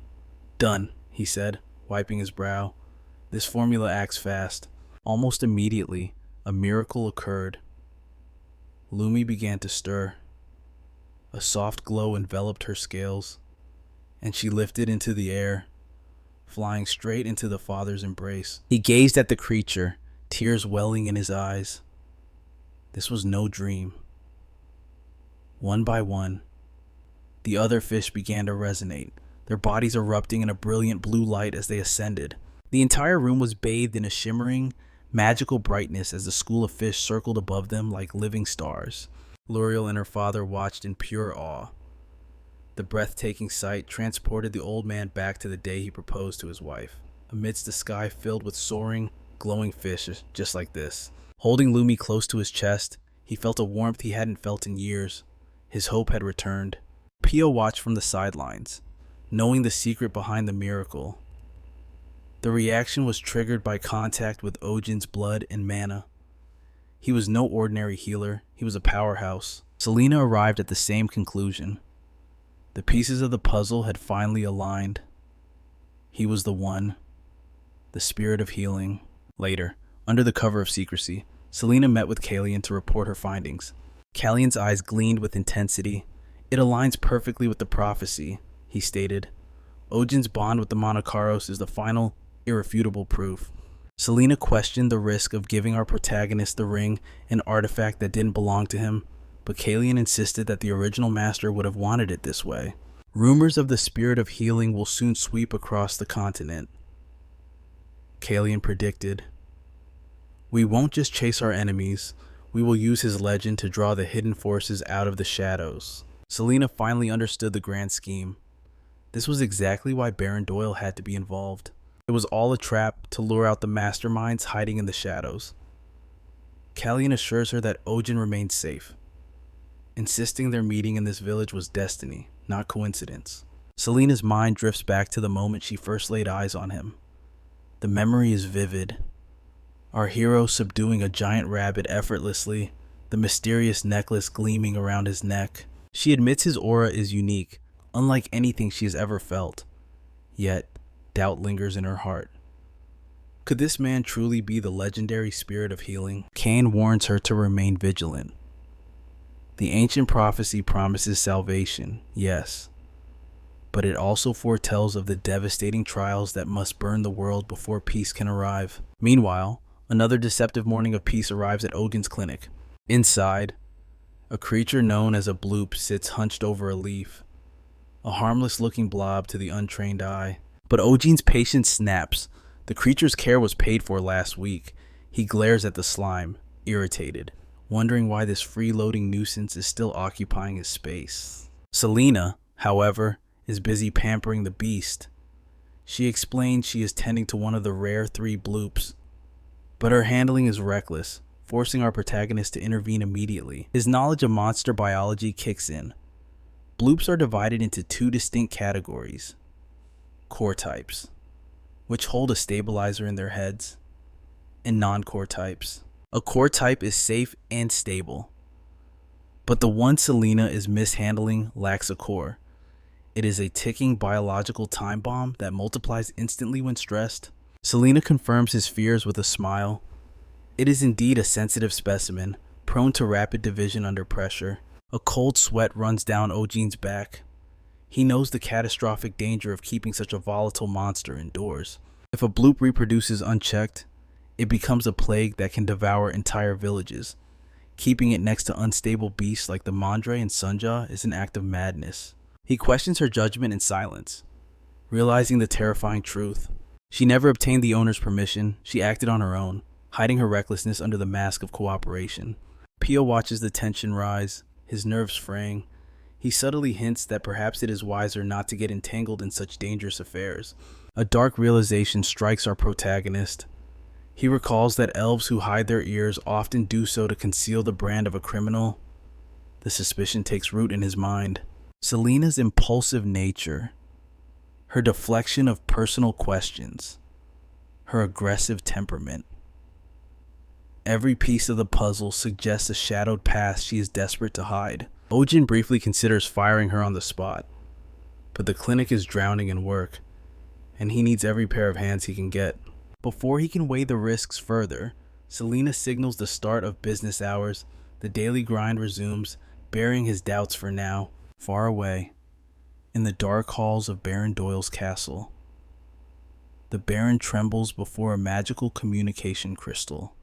"Done," he said, wiping his brow. "This formula acts fast." Almost immediately, a miracle occurred. Lumi began to stir. A soft glow enveloped her scales, and she lifted into the air, flying straight into the father's embrace. He gazed at the creature, tears welling in his eyes. This was no dream. One by one, the other fish began to resonate, their bodies erupting in a brilliant blue light as they ascended. The entire room was bathed in a shimmering, magical brightness as the school of fish circled above them like living stars. Luriel and her father watched in pure awe. The breathtaking sight transported the old man back to the day he proposed to his wife, amidst a sky filled with soaring, glowing fish just like this. Holding Lumi close to his chest, he felt a warmth he hadn't felt in years. His hope had returned. Pio watched from the sidelines, knowing the secret behind the miracle. The reaction was triggered by contact with Ojin's blood and mana. He was no ordinary healer, he was a powerhouse. Selena arrived at the same conclusion. The pieces of the puzzle had finally aligned. He was the one, the spirit of healing. Later, under the cover of secrecy, Selena met with Kalian to report her findings. Kalian's eyes gleamed with intensity. It aligns perfectly with the prophecy, he stated. Ojin's bond with the Monocaros is the final, irrefutable proof. Selena questioned the risk of giving our protagonist the ring, an artifact that didn't belong to him, but Kalian insisted that the original master would have wanted it this way. Rumors of the spirit of healing will soon sweep across the continent, Kalian predicted. We won't just chase our enemies, we will use his legend to draw the hidden forces out of the shadows. Selena finally understood the grand scheme. This was exactly why Baron Doyle had to be involved. It was all a trap to lure out the masterminds hiding in the shadows. Kalian assures her that Ojin remains safe, insisting their meeting in this village was destiny, not coincidence. Selena's mind drifts back to the moment she first laid eyes on him. The memory is vivid. Our hero subduing a giant rabbit effortlessly, the mysterious necklace gleaming around his neck. She admits his aura is unique, unlike anything she has ever felt. Yet, doubt lingers in her heart. Could this man truly be the legendary spirit of healing? Cain warns her to remain vigilant. The ancient prophecy promises salvation, yes, but it also foretells of the devastating trials that must burn the world before peace can arrive. Meanwhile, another deceptive morning of peace arrives at Ojin's clinic. Inside, a creature known as a bloop sits hunched over a leaf, a harmless-looking blob to the untrained eye. But Ojin's patience snaps. The creature's care was paid for last week. He glares at the slime, irritated, wondering why this freeloading nuisance is still occupying his space. Selena, however, is busy pampering the beast. She explains she is tending to one of the rare 3 bloops, but her handling is reckless, forcing our protagonist to intervene immediately. His knowledge of monster biology kicks in. Bloops are divided into 2 distinct categories. Core types, which hold a stabilizer in their heads, and non-core types. A core type is safe and stable, but the one Selena is mishandling lacks a core. It is a ticking biological time bomb that multiplies instantly when stressed. Selena confirms his fears with a smile. It is indeed a sensitive specimen, prone to rapid division under pressure. A cold sweat runs down Ojin's back. He knows the catastrophic danger of keeping such a volatile monster indoors. If a bloop reproduces unchecked, it becomes a plague that can devour entire villages. Keeping it next to unstable beasts like the Mondre and Sunjaw is an act of madness. He questions her judgment in silence, realizing the terrifying truth. She never obtained the owner's permission, she acted on her own, hiding her recklessness under the mask of cooperation. Pio watches the tension rise, his nerves fraying. He subtly hints that perhaps it is wiser not to get entangled in such dangerous affairs. A dark realization strikes our protagonist. He recalls that elves who hide their ears often do so to conceal the brand of a criminal. The suspicion takes root in his mind. Selena's impulsive nature, her deflection of personal questions, her aggressive temperament. Every piece of the puzzle suggests a shadowed past she is desperate to hide. Ojin briefly considers firing her on the spot, but the clinic is drowning in work, and he needs every pair of hands he can get. Before he can weigh the risks further, Selena signals the start of business hours. The daily grind resumes, burying his doubts for now. Far away, in the dark halls of Baron Doyle's castle, the Baron trembles before a magical communication crystal.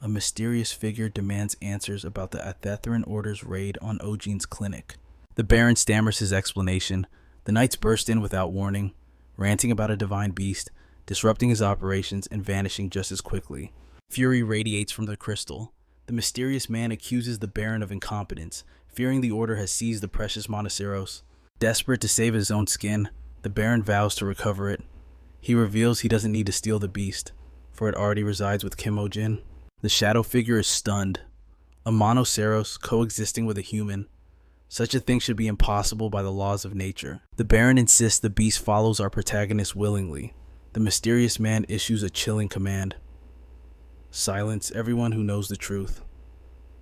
A mysterious figure demands answers about the Athetheran Order's raid on Ojin's clinic. The Baron stammers his explanation. The knights burst in without warning, ranting about a divine beast, disrupting his operations and vanishing just as quickly. Fury radiates from the crystal. The mysterious man accuses the Baron of incompetence, fearing the Order has seized the precious Monoceros. Desperate to save his own skin, the Baron vows to recover it. He reveals he doesn't need to steal the beast, for it already resides with Kim Ojin. The shadow figure is stunned. A Monoceros coexisting with a human. Such a thing should be impossible by the laws of nature. The Baron insists the beast follows our protagonist willingly, The mysterious man issues a chilling command. Silence everyone who knows the truth.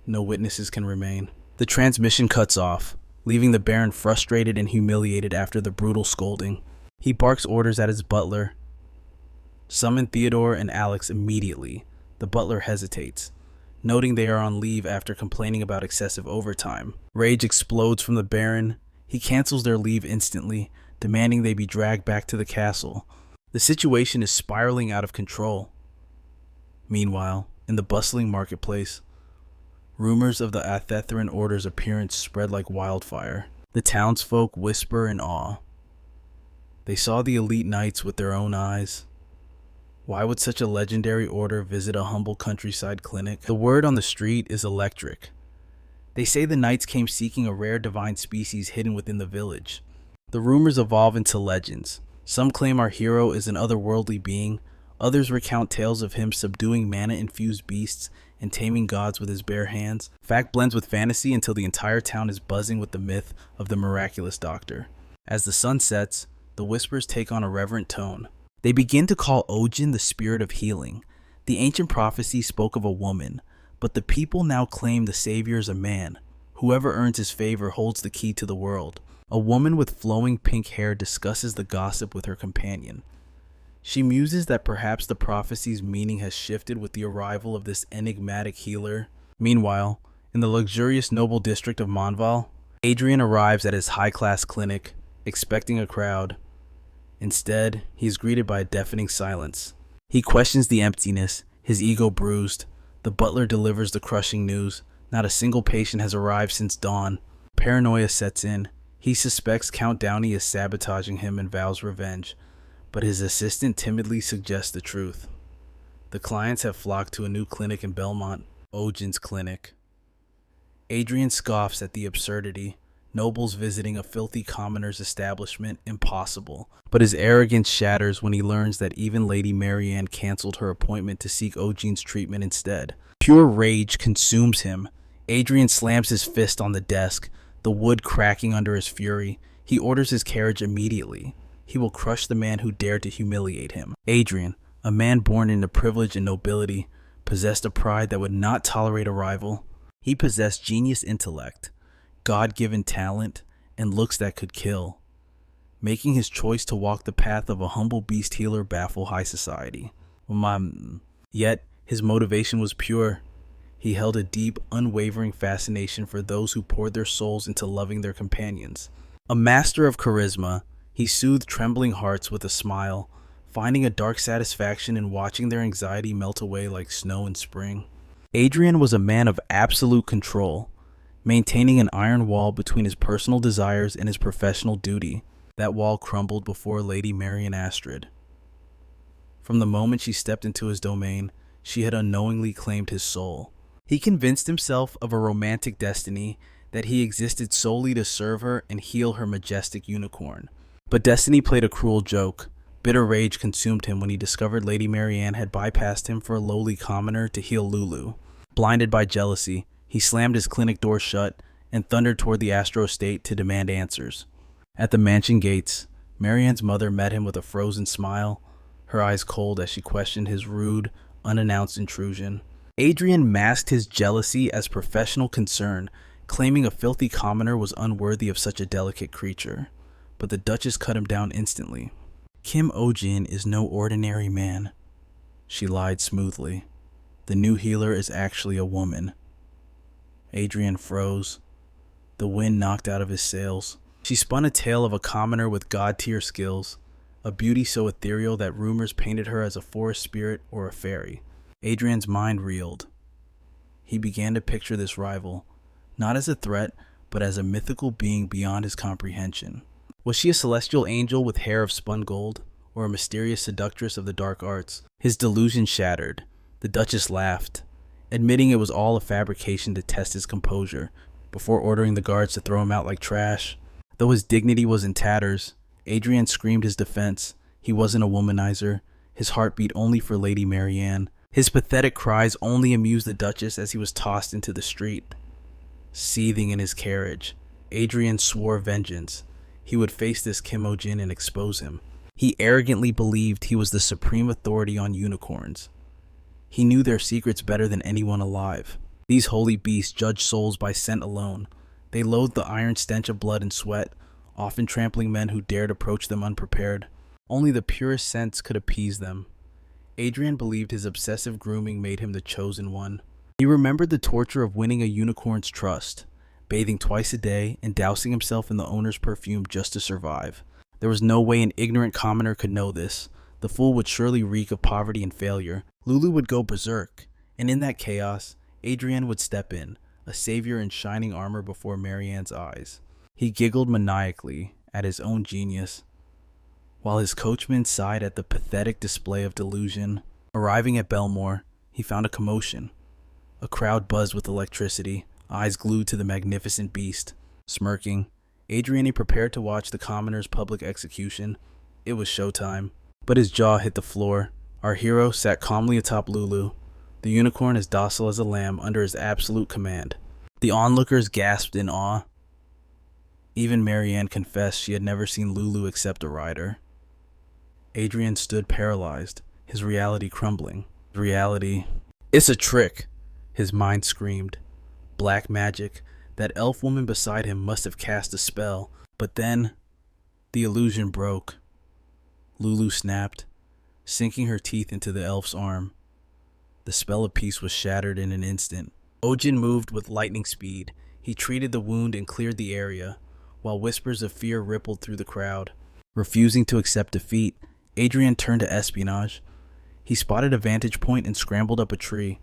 No witnesses can remain. The transmission cuts off, leaving the Baron frustrated and humiliated after the brutal scolding. He barks orders at his butler. Summon Theodore and Alex immediately. The butler hesitates, noting they are on leave after complaining about excessive overtime. Rage explodes from the Baron. He cancels their leave instantly, demanding they be dragged back to the castle. The situation is spiraling out of control. Meanwhile, in the bustling marketplace, rumors of the Athetheran Order's appearance spread like wildfire. The townsfolk whisper in awe. They saw the elite knights with their own eyes. Why would such a legendary order visit a humble countryside clinic? The word on the street is electric. They say the knights came seeking a rare divine species hidden within the village. The rumors evolve into legends. Some claim our hero is an otherworldly being. Others recount tales of him subduing mana-infused beasts and taming gods with his bare hands. Fact blends with fantasy until the entire town is buzzing with the myth of the miraculous doctor. As the sun sets, the whispers take on a reverent tone. They begin to call Ojin the spirit of healing. The ancient prophecy spoke of a woman, but the people now claim the savior is a man. Whoever earns his favor holds the key to the world. A woman with flowing pink hair discusses the gossip with her companion. She muses that perhaps the prophecy's meaning has shifted with the arrival of this enigmatic healer. Meanwhile, in the luxurious noble district of Manhwa, Adrian arrives at his high-class clinic, expecting a crowd. Instead, he is greeted by a deafening silence. He questions the emptiness, his ego bruised. The butler delivers the crushing news. Not a single patient has arrived since dawn. Paranoia sets in. He suspects Count Downey is sabotaging him and vows revenge, but his assistant timidly suggests the truth. The clients have flocked to a new clinic in Belmont, Ojin's clinic. Adrian scoffs at the absurdity. Nobles visiting a filthy commoner's establishment, impossible. But his arrogance shatters when he learns that even Lady Marianne canceled her appointment to seek Ojin's treatment instead. Pure rage consumes him. Adrian slams his fist on the desk, the wood cracking under his fury. He orders his carriage immediately. He will crush the man who dared to humiliate him. Adrian, a man born into privilege and nobility, possessed a pride that would not tolerate a rival. He possessed genius intellect, God-given talent, and looks that could kill. Making his choice to walk the path of a humble beast healer baffle high society. Yet, his motivation was pure. He held a deep, unwavering fascination for those who poured their souls into loving their companions. A master of charisma, he soothed trembling hearts with a smile, finding a dark satisfaction in watching their anxiety melt away like snow in spring. Adrian was a man of absolute control, maintaining an iron wall between his personal desires and his professional duty. That wall crumbled before Lady Marian Astrid. From the moment she stepped into his domain, she had unknowingly claimed his soul. He convinced himself of a romantic destiny, that he existed solely to serve her and heal her majestic unicorn. But destiny played a cruel joke. Bitter rage consumed him when he discovered Lady Marianne had bypassed him for a lowly commoner to heal Lulu. Blinded by jealousy, he slammed his clinic door shut and thundered toward the Astro estate to demand answers. At the mansion gates, Marianne's mother met him with a frozen smile, her eyes cold as she questioned his rude, unannounced intrusion. Adrian masked his jealousy as professional concern, claiming a filthy commoner was unworthy of such a delicate creature. But the Duchess cut him down instantly. Kim Ojin is no ordinary man, she lied smoothly. The new healer is actually a woman. Adrian froze. The wind knocked out of his sails. She spun a tale of a commoner with god-tier skills, a beauty so ethereal that rumors painted her as a forest spirit or a fairy. Adrian's mind reeled. He began to picture this rival, not as a threat, but as a mythical being beyond his comprehension. Was she a celestial angel with hair of spun gold, or a mysterious seductress of the dark arts? His delusion shattered. The Duchess laughed, admitting it was all a fabrication to test his composure, before ordering the guards to throw him out like trash. Though his dignity was in tatters, Adrian screamed his defense. He wasn't a womanizer. His heart beat only for Lady Marianne. His pathetic cries only amused the Duchess as he was tossed into the street. Seething in his carriage, Adrian swore vengeance. He would face this Kim Ojin and expose him. He arrogantly believed he was the supreme authority on unicorns. He knew their secrets better than anyone alive. These holy beasts judge souls by scent alone. They loathed the iron stench of blood and sweat, often trampling men who dared approach them unprepared. Only the purest scents could appease them. Adrian believed his obsessive grooming made him the chosen one. He remembered the torture of winning a unicorn's trust, bathing twice a day and dousing himself in the owner's perfume just to survive. There was no way an ignorant commoner could know this. The fool would surely reek of poverty and failure. Lulu would go berserk, and in that chaos, Adrian would step in, a savior in shining armor before Marianne's eyes. He giggled maniacally at his own genius, while his coachman sighed at the pathetic display of delusion. Arriving at Belmore, he found a commotion. A crowd buzzed with electricity, eyes glued to the magnificent beast. Smirking, Adrian prepared to watch the commoner's public execution. It was showtime. But his jaw hit the floor. Our hero sat calmly atop Lulu, the unicorn as docile as a lamb under his absolute command. The onlookers gasped in awe. Even Marianne confessed she had never seen Lulu except a rider. Adrian stood paralyzed, his reality crumbling. Reality. It's a trick, his mind screamed. Black magic. That elf woman beside him must have cast a spell. But then, the illusion broke. Lulu snapped, sinking her teeth into the elf's arm. The spell of peace was shattered in an instant. Ojin moved with lightning speed. He treated the wound and cleared the area, while whispers of fear rippled through the crowd. Refusing to accept defeat, Adrian turned to espionage. He spotted a vantage point and scrambled up a tree,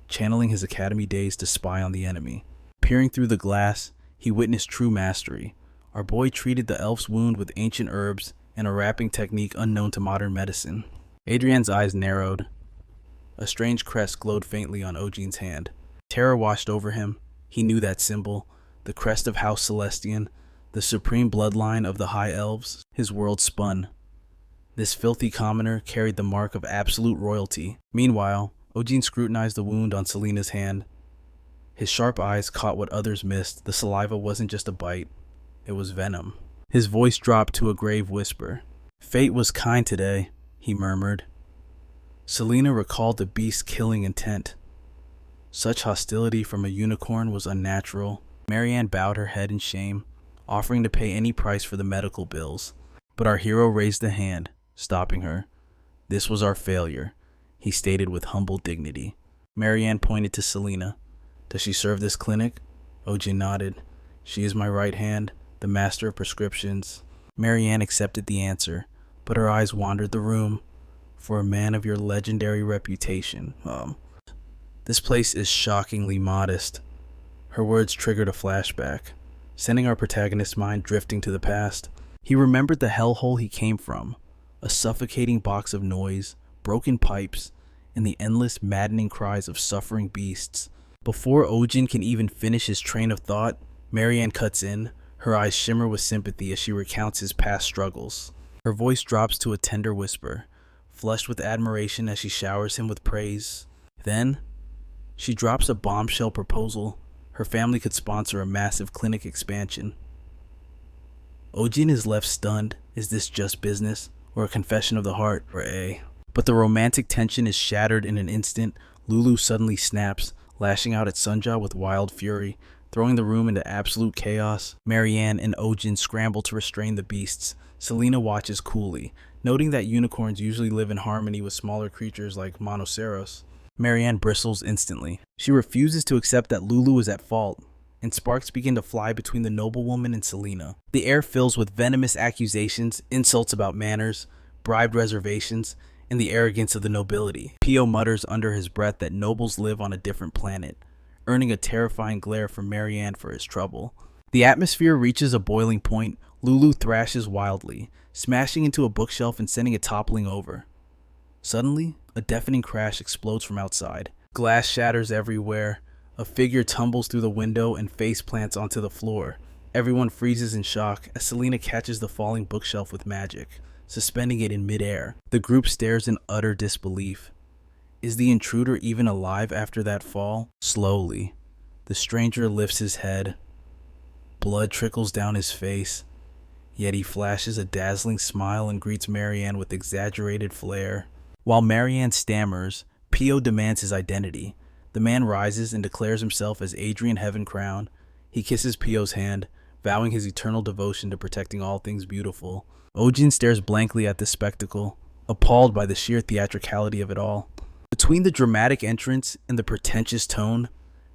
channeling his academy days to spy on the enemy. Peering through the glass, he witnessed true mastery. Our boy treated the elf's wound with ancient herbs and a wrapping technique unknown to modern medicine. Adrian's eyes narrowed. A strange crest glowed faintly on Ojin's hand. Terror washed over him. He knew that symbol, the crest of House Celestian, the supreme bloodline of the High Elves. His world spun. This filthy commoner carried the mark of absolute royalty. Meanwhile, Ojin scrutinized the wound on Selena's hand. His sharp eyes caught what others missed. The saliva wasn't just a bite. It was venom. His voice dropped to a grave whisper. Fate was kind today, he murmured. Selena recalled the beast's killing intent. Such hostility from a unicorn was unnatural. Marianne bowed her head in shame, offering to pay any price for the medical bills. But our hero raised a hand, stopping her. This was our failure, he stated with humble dignity. Marianne pointed to Selena. Does she serve this clinic? Ojin nodded. She is my right hand, the master of prescriptions. Marianne accepted the answer, but her eyes wandered the room. For a man of your legendary reputation, this place is shockingly modest. Her words triggered a flashback, sending our protagonist's mind drifting to the past. He remembered the hellhole he came from, a suffocating box of noise, broken pipes, and the endless maddening cries of suffering beasts. Before Ojin can even finish his train of thought, Marianne cuts in. Her eyes shimmer with sympathy as she recounts his past struggles. Her voice drops to a tender whisper, flushed with admiration as she showers him with praise. Then, she drops a bombshell proposal. Her family could sponsor a massive clinic expansion. Ojin is left stunned. Is this just business, or a confession of the heart, or a... But the romantic tension is shattered in an instant. Lulu suddenly snaps, lashing out at Sunja with wild fury, throwing the room into absolute chaos. Marianne and Ojin scramble to restrain the beasts. Selena watches coolly, noting that unicorns usually live in harmony with smaller creatures like Monoceros. Marianne bristles instantly. She refuses to accept that Lulu is at fault, and sparks begin to fly between the noblewoman and Selena. The air fills with venomous accusations, insults about manners, bribed reservations, and the arrogance of the nobility. Pio mutters under his breath that nobles live on a different planet, earning a terrifying glare from Marianne for his trouble. The atmosphere reaches a boiling point. Lulu thrashes wildly, smashing into a bookshelf and sending it toppling over. Suddenly, a deafening crash explodes from outside. Glass shatters everywhere. A figure tumbles through the window and face plants onto the floor. Everyone freezes in shock as Selena catches the falling bookshelf with magic, suspending it in midair. The group stares in utter disbelief. Is the intruder even alive after that fall? Slowly, the stranger lifts his head. Blood trickles down his face. Yet he flashes a dazzling smile and greets Marianne with exaggerated flair. While Marianne stammers, Pio demands his identity. The man rises and declares himself as Adrian Heavencrown. He kisses Pio's hand, vowing his eternal devotion to protecting all things beautiful. Ojin stares blankly at this spectacle, appalled by the sheer theatricality of it all. Between the dramatic entrance and the pretentious tone,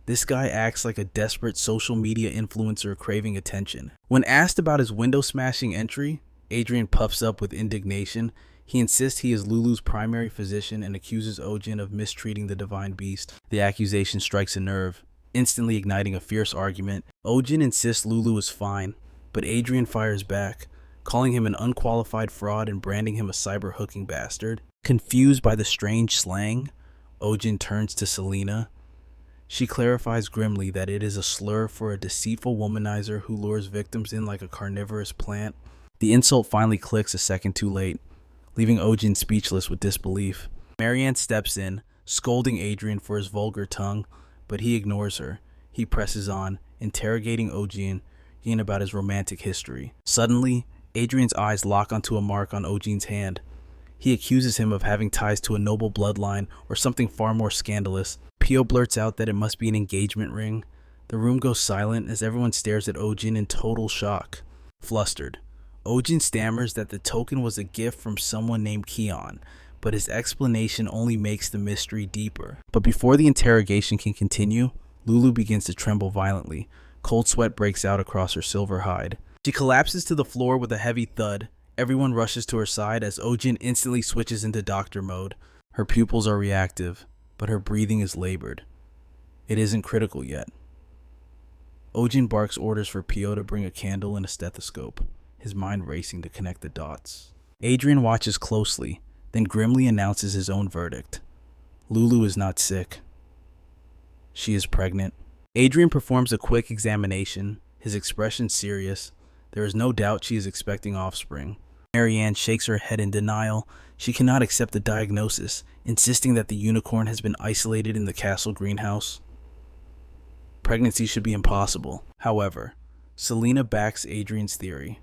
this guy acts like a desperate social media influencer craving attention. When asked about his window-smashing entry, Adrian puffs up with indignation. He insists he is Lulu's primary physician and accuses Ojin of mistreating the divine beast. The accusation strikes a nerve, instantly igniting a fierce argument. Ojin insists Lulu is fine, but Adrian fires back, calling him an unqualified fraud and branding him a cyber-hooking bastard. Confused by the strange slang, Ojin turns to Selena. She clarifies grimly that it is a slur for a deceitful womanizer who lures victims in like a carnivorous plant. The insult finally clicks a second too late, leaving Ojin speechless with disbelief. Marianne steps in, scolding Adrian for his vulgar tongue, but he ignores her. He presses on, interrogating Ojin about his romantic history. Suddenly, Adrian's eyes lock onto a mark on Ojin's hand. He accuses him of having ties to a noble bloodline or something far more scandalous. Pio blurts out that it must be an engagement ring. The room goes silent as everyone stares at Ojin in total shock. Flustered, Ojin stammers that the token was a gift from someone named Keon, but his explanation only makes the mystery deeper. But before the interrogation can continue, Lulu begins to tremble violently. Cold sweat breaks out across her silver hide. She collapses to the floor with a heavy thud. Everyone rushes to her side as Ojin instantly switches into doctor mode. Her pupils are reactive, but her breathing is labored. It isn't critical yet. Ojin barks orders for Pio to bring a candle and a stethoscope, his mind racing to connect the dots. Adrian watches closely, then grimly announces his own verdict. Lulu is not sick. She is pregnant. Adrian performs a quick examination, his expression serious. There is no doubt she is expecting offspring. Marianne shakes her head in denial. She cannot accept the diagnosis, insisting that the unicorn has been isolated in the castle greenhouse. Pregnancy should be impossible. However, Selena backs Adrian's theory.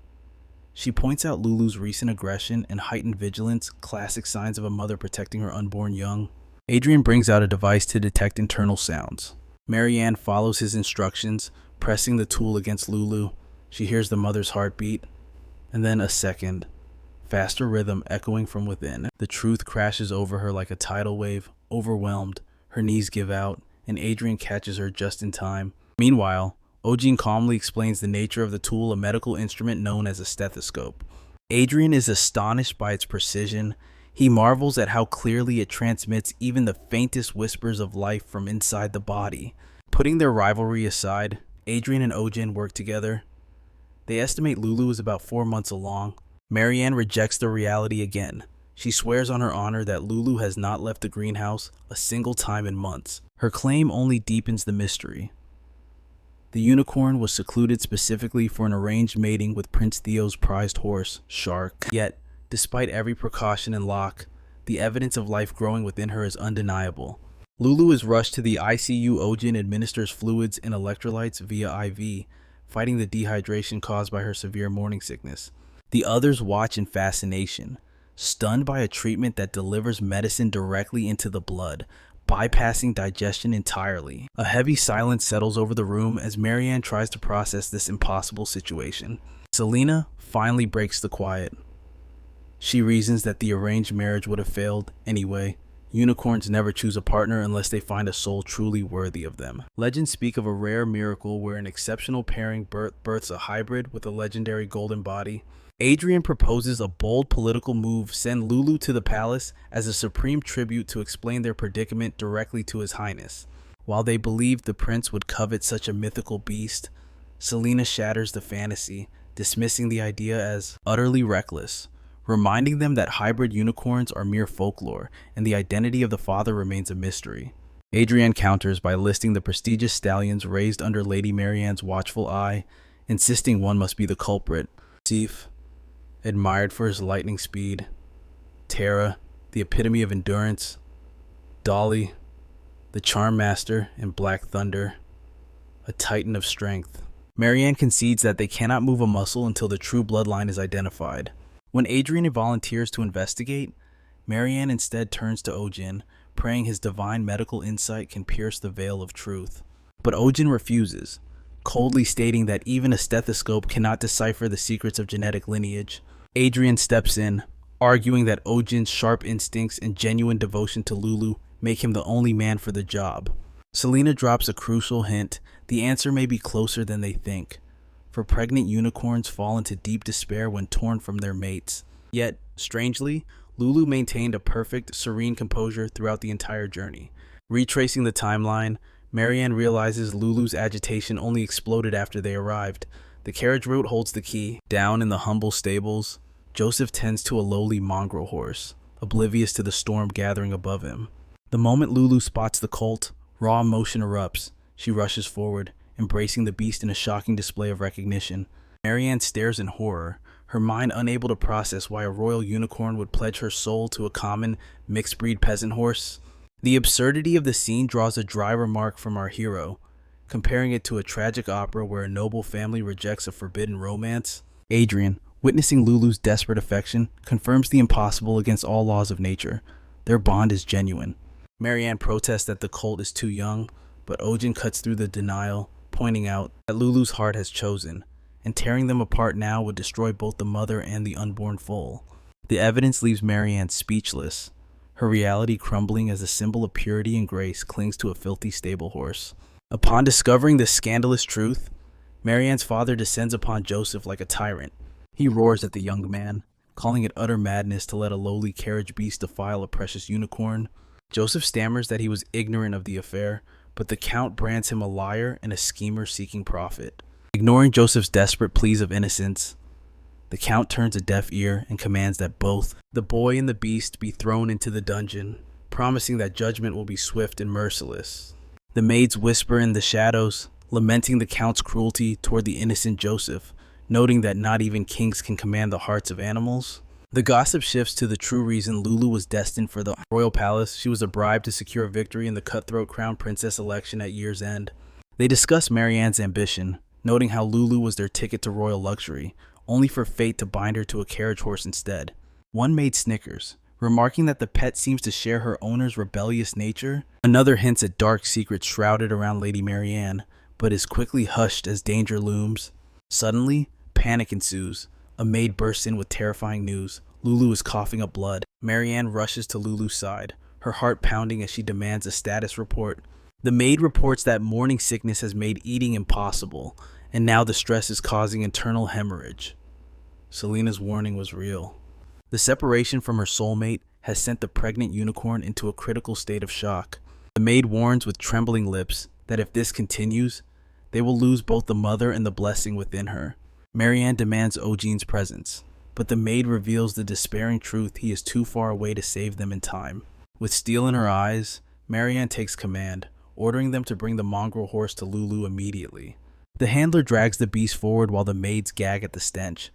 She points out Lulu's recent aggression and heightened vigilance, classic signs of a mother protecting her unborn young. Adrian brings out a device to detect internal sounds. Marianne follows his instructions, pressing the tool against Lulu. She hears the mother's heartbeat, and then a second, faster rhythm echoing from within. The truth crashes over her like a tidal wave. Overwhelmed, her knees give out, and Adrian catches her just in time. Meanwhile, Ojin calmly explains the nature of the tool, a medical instrument known as a stethoscope. Adrian is astonished by its precision. He marvels at how clearly it transmits even the faintest whispers of life from inside the body. Putting their rivalry aside, Adrian and Ojin work together. They estimate Lulu is about 4 months along. Marianne rejects the reality again. She swears on her honor that Lulu has not left the greenhouse a single time in months. Her claim only deepens the mystery. The unicorn was secluded specifically for an arranged mating with Prince Theo's prized horse, Shark. Yet, despite every precaution and lock, the evidence of life growing within her is undeniable. Lulu is rushed to the ICU. Ojin administers fluids and electrolytes via IV, fighting the dehydration caused by her severe morning sickness. The others watch in fascination, stunned by a treatment that delivers medicine directly into the blood, bypassing digestion entirely. A heavy silence settles over the room as Marianne tries to process this impossible situation. Selena finally breaks the quiet. She reasons that the arranged marriage would have failed anyway. Unicorns never choose a partner unless they find a soul truly worthy of them. Legends speak of a rare miracle where an exceptional pairing births a hybrid with a legendary golden body. Adrian proposes a bold political move: send Lulu to the palace as a supreme tribute to explain their predicament directly to His Highness. While they believed the prince would covet such a mythical beast, Selena shatters the fantasy, dismissing the idea as utterly reckless, reminding them that hybrid unicorns are mere folklore and the identity of the father remains a mystery. Adrian counters by listing the prestigious stallions raised under Lady Marianne's watchful eye, insisting one must be the culprit. Sif, admired for his lightning speed; Tara, the epitome of endurance; Dolly, the charm master and Black Thunder, a titan of strength. Marianne concedes that they cannot move a muscle until the true bloodline is identified. When Adrian volunteers to investigate, Marianne instead turns to Ojin, praying his divine medical insight can pierce the veil of truth. But Ojin refuses, coldly stating that even a stethoscope cannot decipher the secrets of genetic lineage. Adrian steps in, arguing that Ojin's sharp instincts and genuine devotion to Lulu make him the only man for the job. Selena drops a crucial hint: the answer may be closer than they think, for pregnant unicorns fall into deep despair when torn from their mates. Yet, strangely, Lulu maintained a perfect, serene composure throughout the entire journey. Retracing the timeline, Marianne realizes Lulu's agitation only exploded after they arrived. The carriage route holds the key. Down in the humble stables, Joseph tends to a lowly mongrel horse, oblivious to the storm gathering above him. The moment Lulu spots the colt, raw emotion erupts. She rushes forward, embracing the beast in a shocking display of recognition. Marianne stares in horror, her mind unable to process why a royal unicorn would pledge her soul to a common, mixed-breed peasant horse. The absurdity of the scene draws a dry remark from our hero, comparing it to a tragic opera where a noble family rejects a forbidden romance. Adrian, witnessing Lulu's desperate affection, confirms the impossible against all laws of nature. Their bond is genuine. Marianne protests that the colt is too young, but Ojin cuts through the denial, pointing out that Lulu's heart has chosen, and tearing them apart now would destroy both the mother and the unborn foal. The evidence leaves Marianne speechless, her reality crumbling as a symbol of purity and grace clings to a filthy stable horse. Upon discovering this scandalous truth, Marianne's father descends upon Joseph like a tyrant. He roars at the young man, calling it utter madness to let a lowly carriage beast defile a precious unicorn. Joseph stammers that he was ignorant of the affair, but the Count brands him a liar and a schemer seeking profit. Ignoring Joseph's desperate pleas of innocence, the Count turns a deaf ear and commands that both the boy and the beast be thrown into the dungeon, promising that judgment will be swift and merciless. The maids whisper in the shadows, lamenting the Count's cruelty toward the innocent Joseph, noting that not even kings can command the hearts of animals. The gossip shifts to the true reason Lulu was destined for the royal palace. She was a bribe to secure a victory in the cutthroat crown princess election at year's end. They discuss Marianne's ambition, noting how Lulu was their ticket to royal luxury, only for fate to bind her to a carriage horse instead. One maid snickers, remarking that the pet seems to share her owner's rebellious nature. Another hints at dark secrets shrouded around Lady Marianne, but is quickly hushed as danger looms. Suddenly, panic ensues. A maid bursts in with terrifying news. Lulu is coughing up blood. Marianne rushes to Lulu's side, her heart pounding as she demands a status report. The maid reports that morning sickness has made eating impossible, and now the stress is causing internal hemorrhage. Selena's warning was real. The separation from her soulmate has sent the pregnant unicorn into a critical state of shock. The maid warns with trembling lips that if this continues, they will lose both the mother and the blessing within her. Marianne demands Ojin's presence, but the maid reveals the despairing truth: he is too far away to save them in time. With steel in her eyes, Marianne takes command, ordering them to bring the mongrel horse to Lulu immediately. The handler drags the beast forward while the maids gag at the stench,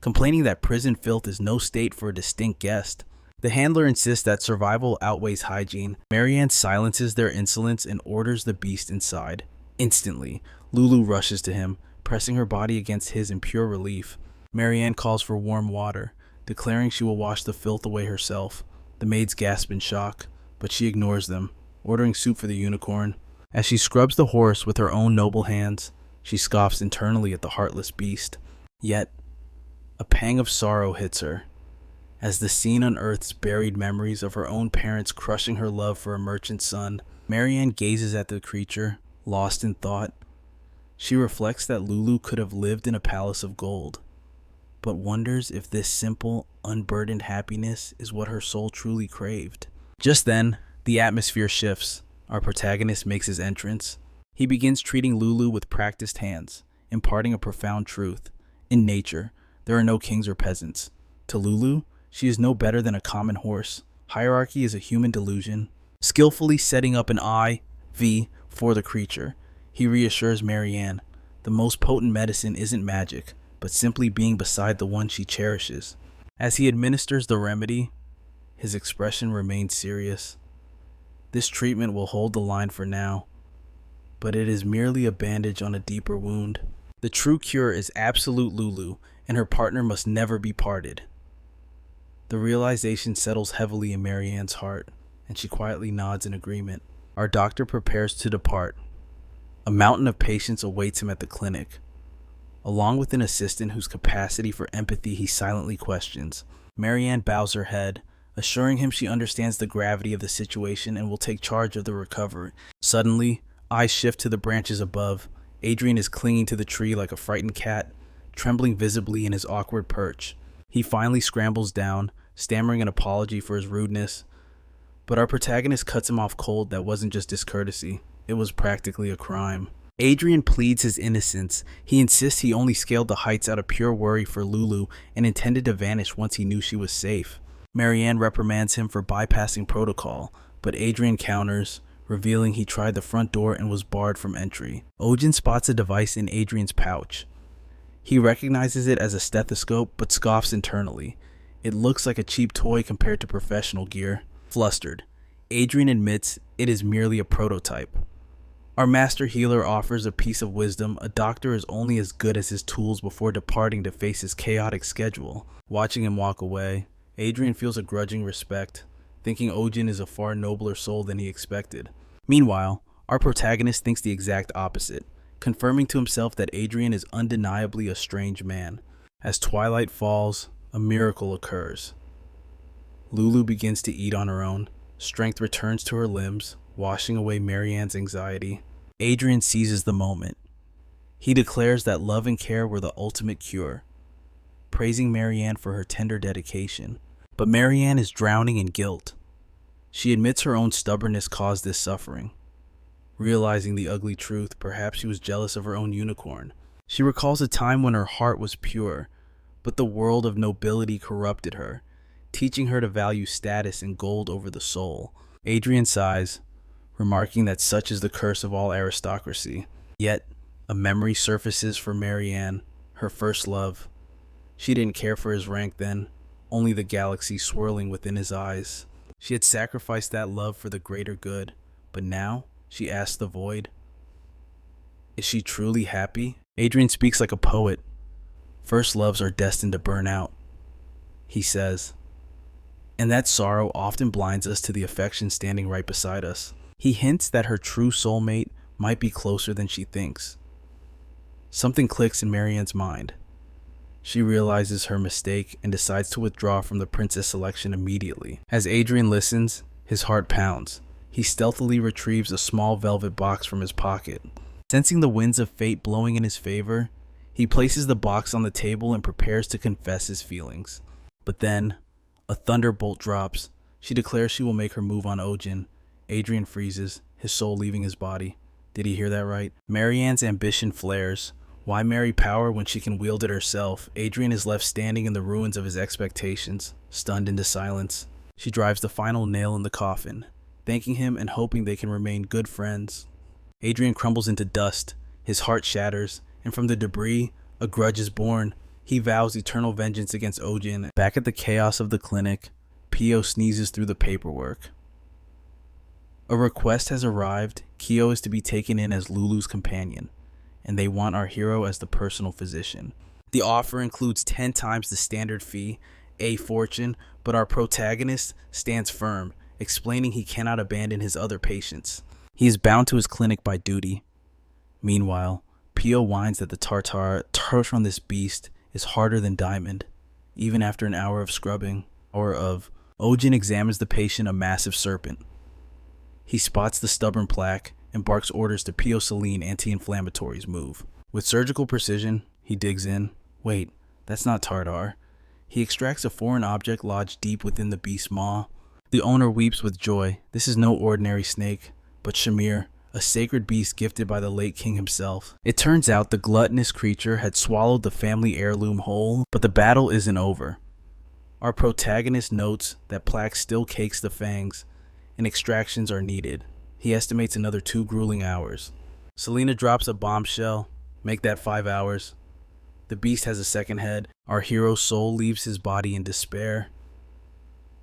complaining that prison filth is no state for a distinct guest. The handler insists that survival outweighs hygiene. Marianne silences their insolence and orders the beast inside. Instantly, Lulu rushes to him, pressing her body against his in pure relief. Marianne calls for warm water, declaring she will wash the filth away herself. The maids gasp in shock, but she ignores them, ordering soup for the unicorn. As she scrubs the horse with her own noble hands, she scoffs internally at the heartless beast. Yet, a pang of sorrow hits her, as the scene unearths buried memories of her own parents crushing her love for a merchant son. Marianne gazes at the creature, lost in thought. She reflects that Lulu could have lived in a palace of gold, but wonders if this simple, unburdened happiness is what her soul truly craved. Just then, the atmosphere shifts. Our protagonist makes his entrance. He begins treating Lulu with practiced hands, imparting a profound truth. In nature, there are no kings or peasants. To Lulu, she is no better than a common horse. Hierarchy is a human delusion. Skillfully setting up an IV for the creature, he reassures Marianne, the most potent medicine isn't magic, but simply being beside the one she cherishes. As he administers the remedy, his expression remains serious. This treatment will hold the line for now, but it is merely a bandage on a deeper wound. The true cure is absolute Lulu, and her partner must never be parted. The realization settles heavily in Marianne's heart, and she quietly nods in agreement. Our doctor prepares to depart. A mountain of patients awaits him at the clinic, along with an assistant whose capacity for empathy he silently questions. Marianne bows her head, assuring him she understands the gravity of the situation and will take charge of the recovery. Suddenly, eyes shift to the branches above. Adrian is clinging to the tree like a frightened cat, trembling visibly in his awkward perch. He finally scrambles down, stammering an apology for his rudeness. But our protagonist cuts him off cold. That wasn't just discourtesy, it was practically a crime. Adrian pleads his innocence. He insists he only scaled the heights out of pure worry for Lulu and intended to vanish once he knew she was safe. Marianne reprimands him for bypassing protocol, but Adrian counters, revealing he tried the front door and was barred from entry. Ojin spots a device in Adrian's pouch. He recognizes it as a stethoscope, but scoffs internally. It looks like a cheap toy compared to professional gear. Flustered, Adrian admits it is merely a prototype. Our master healer offers a piece of wisdom: a doctor is only as good as his tools before departing to face his chaotic schedule. Watching him walk away, Adrian feels a grudging respect, thinking Ojin is a far nobler soul than he expected. Meanwhile, our protagonist thinks the exact opposite, confirming to himself that Adrian is undeniably a strange man. As twilight falls, a miracle occurs. Lulu begins to eat on her own. Strength returns to her limbs, washing away Marianne's anxiety. Adrian seizes the moment. He declares that love and care were the ultimate cure, praising Marianne for her tender dedication. But Marianne is drowning in guilt. She admits her own stubbornness caused this suffering. Realizing the ugly truth, perhaps she was jealous of her own unicorn. She recalls a time when her heart was pure, but the world of nobility corrupted her, teaching her to value status and gold over the soul. Adrian sighs, remarking that such is the curse of all aristocracy. Yet, a memory surfaces for Marianne, her first love. She didn't care for his rank then, only the galaxy swirling within his eyes. She had sacrificed that love for the greater good, but now she asks the void, is she truly happy? Adrian speaks like a poet. First loves are destined to burn out, he says, and that sorrow often blinds us to the affection standing right beside us. He hints that her true soulmate might be closer than she thinks. Something clicks in Marianne's mind. She realizes her mistake and decides to withdraw from the princess selection immediately. As Adrian listens, his heart pounds. He stealthily retrieves a small velvet box from his pocket. Sensing the winds of fate blowing in his favor, he places the box on the table and prepares to confess his feelings. But then, a thunderbolt drops. She declares she will make her move on Ojin. Adrian freezes, his soul leaving his body. Did he hear that right? Marianne's ambition flares. Why marry power when she can wield it herself? Adrian is left standing in the ruins of his expectations, stunned into silence. She drives the final nail in the coffin, thanking him and hoping they can remain good friends. Adrian crumbles into dust, his heart shatters, and from the debris, a grudge is born. He vows eternal vengeance against Ojin. Back at the chaos of the clinic, Pio sneezes through the paperwork. A request has arrived. Kyo is to be taken in as Lulu's companion, and they want our hero as the personal physician. The offer includes 10 times the standard fee, a fortune, but our protagonist stands firm, explaining he cannot abandon his other patients. He is bound to his clinic by duty. Meanwhile, Pio whines that the tartar on this beast is harder than diamond, even after an hour of scrubbing. Ojin examines the patient, a massive serpent. He spots the stubborn plaque and barks orders to Pio Celine anti-inflammatories move. With surgical precision, he digs in. Wait, that's not tartar. He extracts a foreign object lodged deep within the beast's maw. The owner weeps with joy. This is no ordinary snake, but Shamir, a sacred beast gifted by the late king himself. It turns out the gluttonous creature had swallowed the family heirloom whole, but the battle isn't over. Our protagonist notes that plaque still cakes the fangs, and extractions are needed. He estimates another 2 grueling hours. Selena drops a bombshell. Make that 5 hours. The beast has a second head. Our hero's soul leaves his body in despair.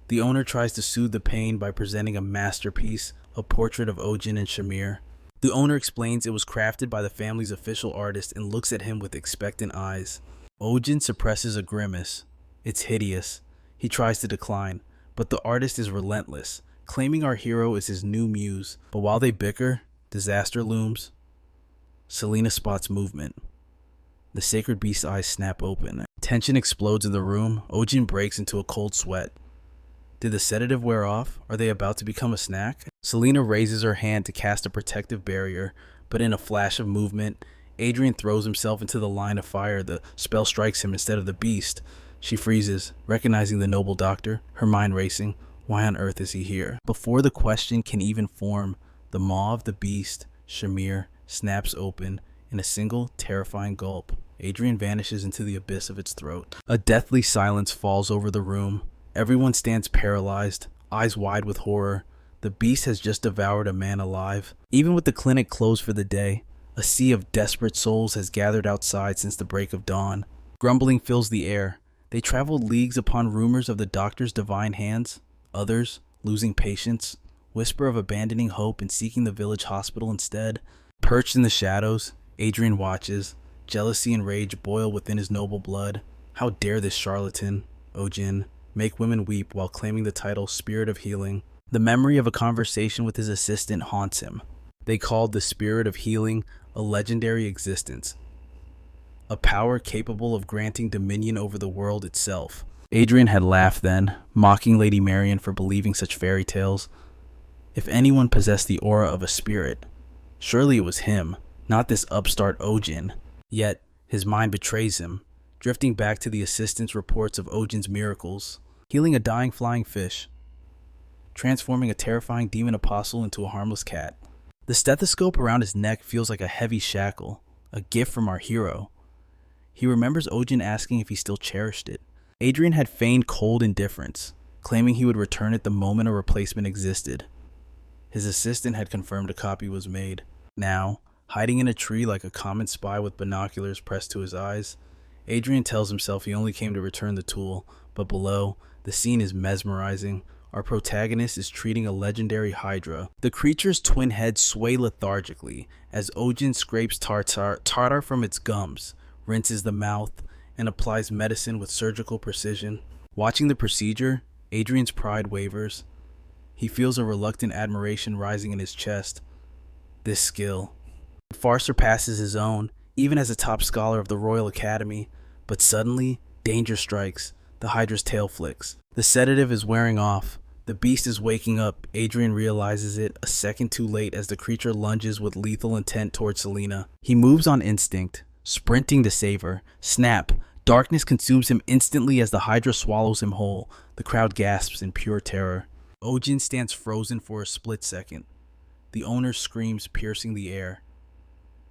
The owner tries to soothe the pain by presenting a masterpiece, a portrait of Ojin and Shamir. The owner explains it was crafted by the family's official artist and looks at him with expectant eyes. Ojin suppresses a grimace. It's hideous. He tries to decline, but the artist is relentless, claiming our hero is his new muse. But while they bicker, disaster looms. Selena spots movement. The sacred beast's eyes snap open. Tension explodes in the room. Ojin breaks into a cold sweat. Did the sedative wear off? Are they about to become a snack? Selena raises her hand to cast a protective barrier, but in a flash of movement, Adrian throws himself into the line of fire. The spell strikes him instead of the beast. She freezes, recognizing the noble doctor, her mind racing. Why on earth is he here? Before the question can even form, the maw of the beast, Shamir, snaps open in a single terrifying gulp. Adrian vanishes into the abyss of its throat. A deathly silence falls over the room. Everyone stands paralyzed, eyes wide with horror. The beast has just devoured a man alive. Even with the clinic closed for the day, a sea of desperate souls has gathered outside since the break of dawn. Grumbling fills the air. They traveled leagues upon rumors of the doctor's divine hands. Others, losing patience, whisper of abandoning hope and seeking the village hospital instead. Perched in the shadows, Adrian watches. Jealousy and rage boil within his noble blood. How dare this charlatan, Ojin, make women weep while claiming the title Spirit of Healing. The memory of a conversation with his assistant haunts him. They called the Spirit of Healing a legendary existence, a power capable of granting dominion over the world itself. Adrian had laughed then, mocking Lady Marian for believing such fairy tales. If anyone possessed the aura of a spirit, surely it was him, not this upstart Ojin. Yet, his mind betrays him, drifting back to the assistant's reports of Ojin's miracles, healing a dying flying fish, transforming a terrifying demon apostle into a harmless cat. The stethoscope around his neck feels like a heavy shackle, a gift from our hero. He remembers Ojin asking if he still cherished it. Adrian had feigned cold indifference, claiming he would return it the moment a replacement existed. His assistant had confirmed a copy was made. Now, hiding in a tree like a common spy with binoculars pressed to his eyes, Adrian tells himself he only came to return the tool, but below, the scene is mesmerizing. Our protagonist is treating a legendary hydra. The creature's twin heads sway lethargically as Ojin scrapes tartar from its gums, rinses the mouth, and applies medicine with surgical precision. Watching the procedure, Adrian's pride wavers. He feels a reluctant admiration rising in his chest. This skill far surpasses his own, even as a top scholar of the Royal Academy. But suddenly, danger strikes. The hydra's tail flicks. The sedative is wearing off. The beast is waking up. Adrian realizes it a second too late as the creature lunges with lethal intent towards Selena. He moves on instinct, sprinting to save her. Snap! Darkness consumes him instantly as the hydra swallows him whole. The crowd gasps in pure terror. Ojin stands frozen for a split second. The owner screams, piercing the air.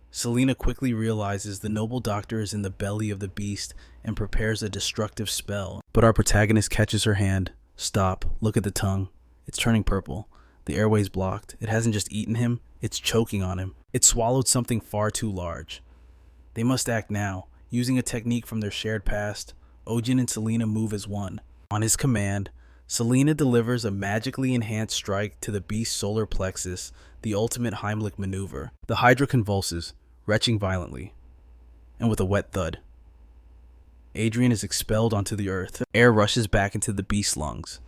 Selena quickly realizes the noble doctor is in the belly of the beast and prepares a destructive spell. But our protagonist catches her hand. Stop. Look at the tongue. It's turning purple. The airway's blocked. It hasn't just eaten him, it's choking on him. It swallowed something far too large. They must act now. Using a technique from their shared past, Ojin and Selena move as one. On his command, Selena delivers a magically enhanced strike to the beast's solar plexus, the ultimate Heimlich maneuver. The hydra convulses, retching violently, and with a wet thud, Adrian is expelled onto the earth. Air rushes back into the beast's lungs.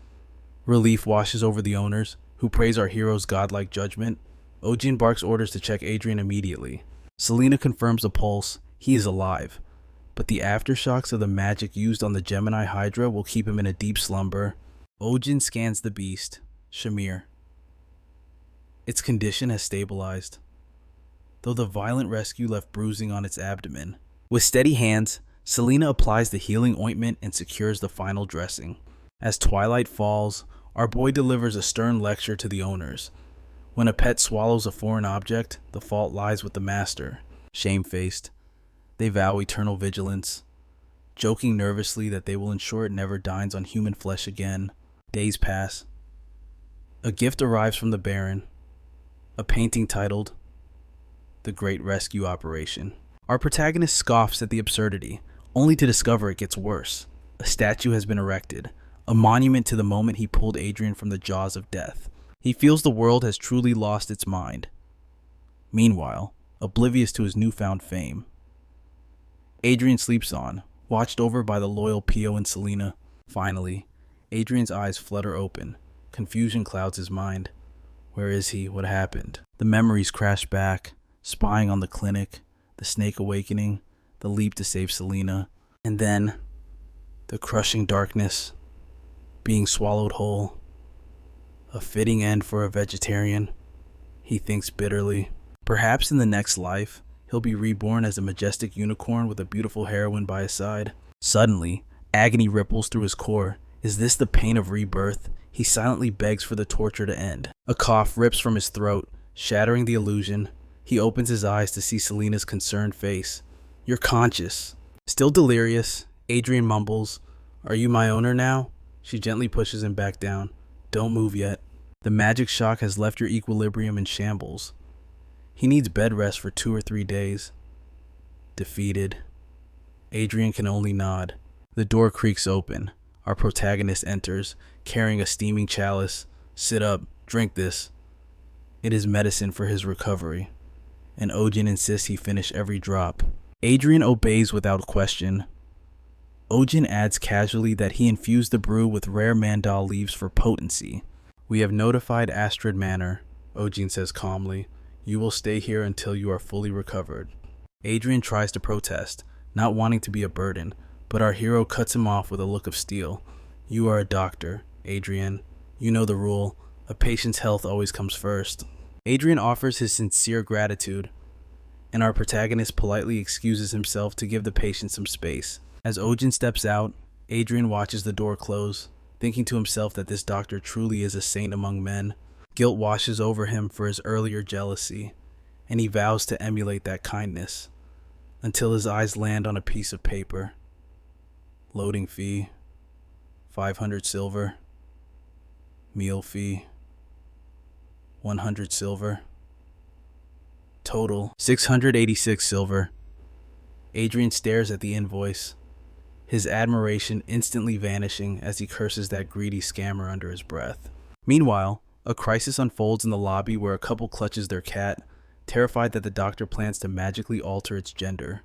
Relief washes over the owners, who praise our hero's godlike judgment. Ojin barks orders to check Adrian immediately. Selena confirms a pulse. He is alive, but the aftershocks of the magic used on the Gemini Hydra will keep him in a deep slumber. Ojin scans the beast, Shamir. Its condition has stabilized, though the violent rescue left bruising on its abdomen. With steady hands, Selena applies the healing ointment and secures the final dressing. As twilight falls, our boy delivers a stern lecture to the owners. When a pet swallows a foreign object, the fault lies with the master. Shamefaced, they vow eternal vigilance, joking nervously that they will ensure it never dines on human flesh again. Days pass. A gift arrives from the Baron, a painting titled The Great Rescue Operation. Our protagonist scoffs at the absurdity, only to discover it gets worse. A statue has been erected, a monument to the moment he pulled Adrian from the jaws of death. He feels the world has truly lost its mind. Meanwhile, oblivious to his newfound fame, Adrian sleeps on, watched over by the loyal Pio and Selena. Finally, Adrian's eyes flutter open. Confusion clouds his mind. Where is he? What happened? The memories crash back, spying on the clinic, the snake awakening, the leap to save Selena, and then the crushing darkness, being swallowed whole. A fitting end for a vegetarian, he thinks bitterly. Perhaps in the next life, he'll be reborn as a majestic unicorn with a beautiful heroine by his side. Suddenly, agony ripples through his core. Is this the pain of rebirth? He silently begs for the torture to end. A cough rips from his throat, shattering the illusion. He opens his eyes to see Selena's concerned face. You're conscious. Still delirious, Adrian mumbles, Are you my owner now? She gently pushes him back down. Don't move yet. The magic shock has left your equilibrium in shambles. He needs bed rest for 2 or 3 days. Defeated, Adrian can only nod. The door creaks open. Our protagonist enters, carrying a steaming chalice. Sit up, drink this. It is medicine for his recovery, and Ojin insists he finish every drop. Adrian obeys without question. Ojin adds casually that he infused the brew with rare mandal leaves for potency. We have notified Astrid Manor, Ojin says calmly. You will stay here until you are fully recovered. Adrian tries to protest, not wanting to be a burden, but our hero cuts him off with a look of steel. You are a doctor, Adrian. You know the rule. A patient's health always comes first. Adrian offers his sincere gratitude, and our protagonist politely excuses himself to give the patient some space. As Ojin steps out, Adrian watches the door close, thinking to himself that this doctor truly is a saint among men. Guilt washes over him for his earlier jealousy, and he vows to emulate that kindness, until his eyes land on a piece of paper. Loading fee, 500 silver. Meal fee, 100 silver. Total, 686 silver. Adrian stares at the invoice, his admiration instantly vanishing as he curses that greedy scammer under his breath. Meanwhile, a crisis unfolds in the lobby where a couple clutches their cat, terrified that the doctor plans to magically alter its gender.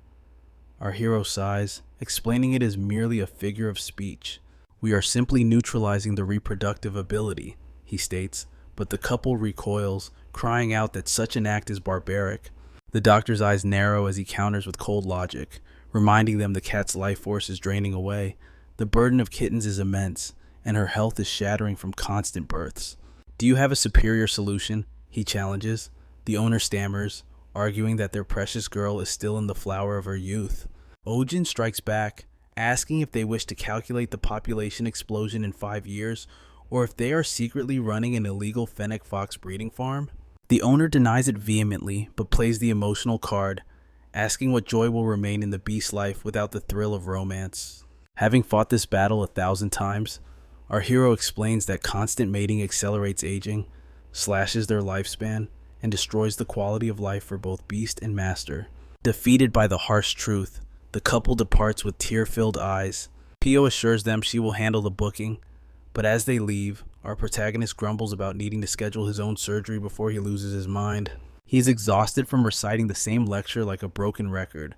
Our hero sighs, explaining it is merely a figure of speech. We are simply neutralizing the reproductive ability, he states, but the couple recoils, crying out that such an act is barbaric. The doctor's eyes narrow as he counters with cold logic, reminding them the cat's life force is draining away. The burden of kittens is immense, and her health is shattering from constant births. Do you have a superior solution? He challenges. The owner stammers, arguing that their precious girl is still in the flower of her youth. Ojin strikes back, asking if they wish to calculate the population explosion in 5 years, or if they are secretly running an illegal fennec fox breeding farm. The owner denies it vehemently, but plays the emotional card, asking what joy will remain in the beast's life without the thrill of romance. Having fought this battle 1,000 times, our hero explains that constant mating accelerates aging, slashes their lifespan, and destroys the quality of life for both beast and master. Defeated by the harsh truth, the couple departs with tear-filled eyes. Pio assures them she will handle the booking, but as they leave, our protagonist grumbles about needing to schedule his own surgery before he loses his mind. He is exhausted from reciting the same lecture like a broken record,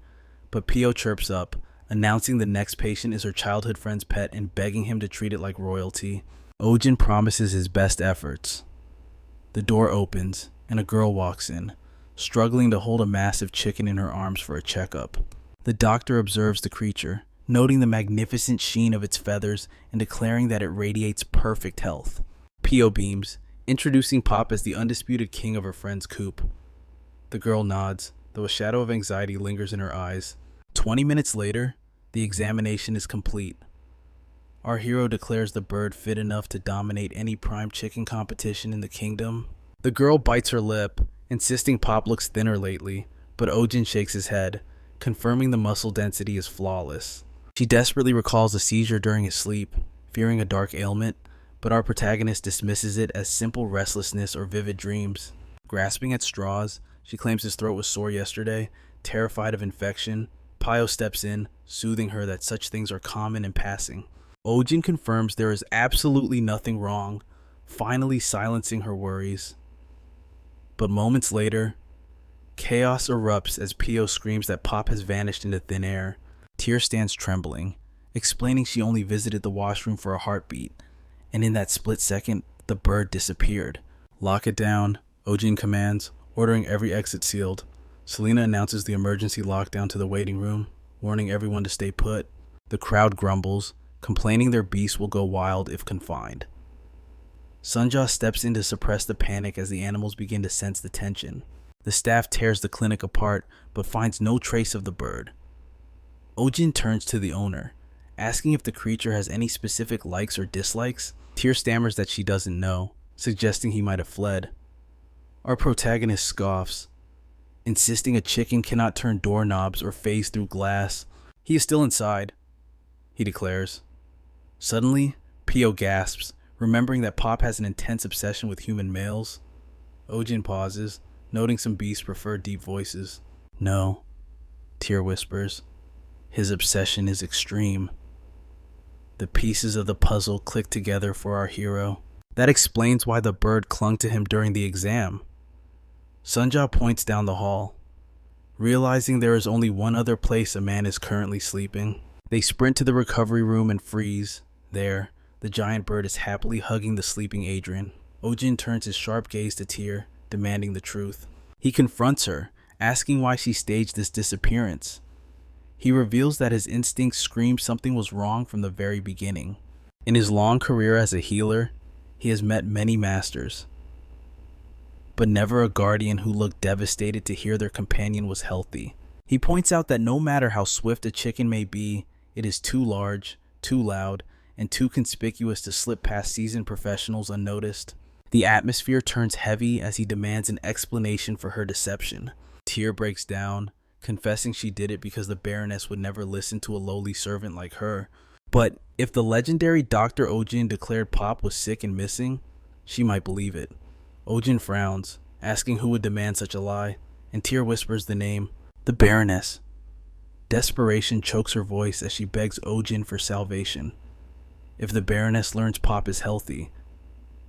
but Pio chirps up, announcing the next patient is her childhood friend's pet and begging him to treat it like royalty. Ojin promises his best efforts. The door opens, and a girl walks in, struggling to hold a massive chicken in her arms for a checkup. The doctor observes the creature, noting the magnificent sheen of its feathers and declaring that it radiates perfect health. Pio beams, introducing Pop as the undisputed king of her friend's coop. The girl nods, though a shadow of anxiety lingers in her eyes. 20 minutes later, the examination is complete. Our hero declares the bird fit enough to dominate any prime chicken competition in the kingdom. The girl bites her lip, insisting Pop looks thinner lately, but Ojin shakes his head, confirming the muscle density is flawless. She desperately recalls a seizure during his sleep, fearing a dark ailment, but our protagonist dismisses it as simple restlessness or vivid dreams. Grasping at straws, she claims his throat was sore yesterday, terrified of infection. Pio steps in, soothing her that such things are common and passing. Ojin confirms there is absolutely nothing wrong, finally silencing her worries. But moments later, Chaos erupts as Pio screams that Pop has vanished into thin air. Tear stands trembling, explaining she only visited the washroom for a heartbeat, and in that split second, the bird disappeared. Lock it down, Ojin commands, ordering every exit sealed. Selena announces the emergency lockdown to the waiting room, warning everyone to stay put. The crowd grumbles, complaining their beast will go wild if confined. Sunja steps in to suppress the panic as the animals begin to sense the tension. The staff tears the clinic apart, but finds no trace of the bird. Ojin turns to the owner, asking if the creature has any specific likes or dislikes. Tear stammers that she doesn't know, suggesting he might have fled. Our protagonist scoffs, insisting a chicken cannot turn doorknobs or phase through glass. He is still inside, he declares. Suddenly, Pio gasps, remembering that Pop has an intense obsession with human males. Ojin pauses, noting some beasts prefer deep voices. No, Tear whispers. His obsession is extreme. The pieces of the puzzle click together for our hero. That explains why the bird clung to him during the exam. Sunja points down the hall, realizing there is only one other place a man is currently sleeping. They sprint to the recovery room and freeze. There, the giant bird is happily hugging the sleeping Adrian. Ojin turns his sharp gaze to Tear, demanding the truth. He confronts her, asking why she staged this disappearance. He reveals that his instincts scream something was wrong from the very beginning. In his long career as a healer, he has met many masters, but never a guardian who looked devastated to hear their companion was healthy. He points out that no matter how swift a chicken may be, it is too large, too loud, and too conspicuous to slip past seasoned professionals unnoticed. The atmosphere turns heavy as he demands an explanation for her deception. Tear breaks down, confessing she did it because the Baroness would never listen to a lowly servant like her. But if the legendary Dr. Ojin declared Pop was sick and missing, she might believe it. Ojin frowns, asking who would demand such a lie, and Tear whispers the name, the Baroness. Desperation chokes her voice as she begs Ojin for salvation. If the Baroness learns Pop is healthy,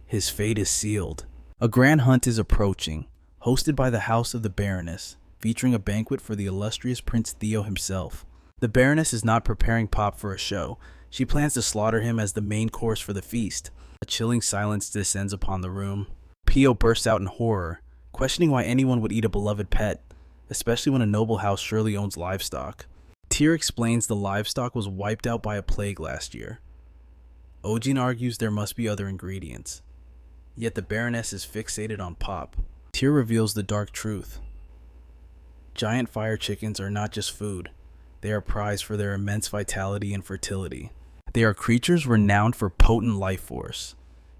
his fate is sealed. A grand hunt is approaching, hosted by the House of the Baroness, featuring a banquet for the illustrious Prince Theo himself. The Baroness is not preparing Pop for a show. She plans to slaughter him as the main course for the feast. A chilling silence descends upon the room. Pio bursts out in horror, questioning why anyone would eat a beloved pet, especially when a noble house surely owns livestock. Tear explains the livestock was wiped out by a plague last year. Ojin argues there must be other ingredients. Yet the Baroness is fixated on Pop. Tear reveals the dark truth. Giant fire chickens are not just food. They are prized for their immense vitality and fertility. They are creatures renowned for potent life force.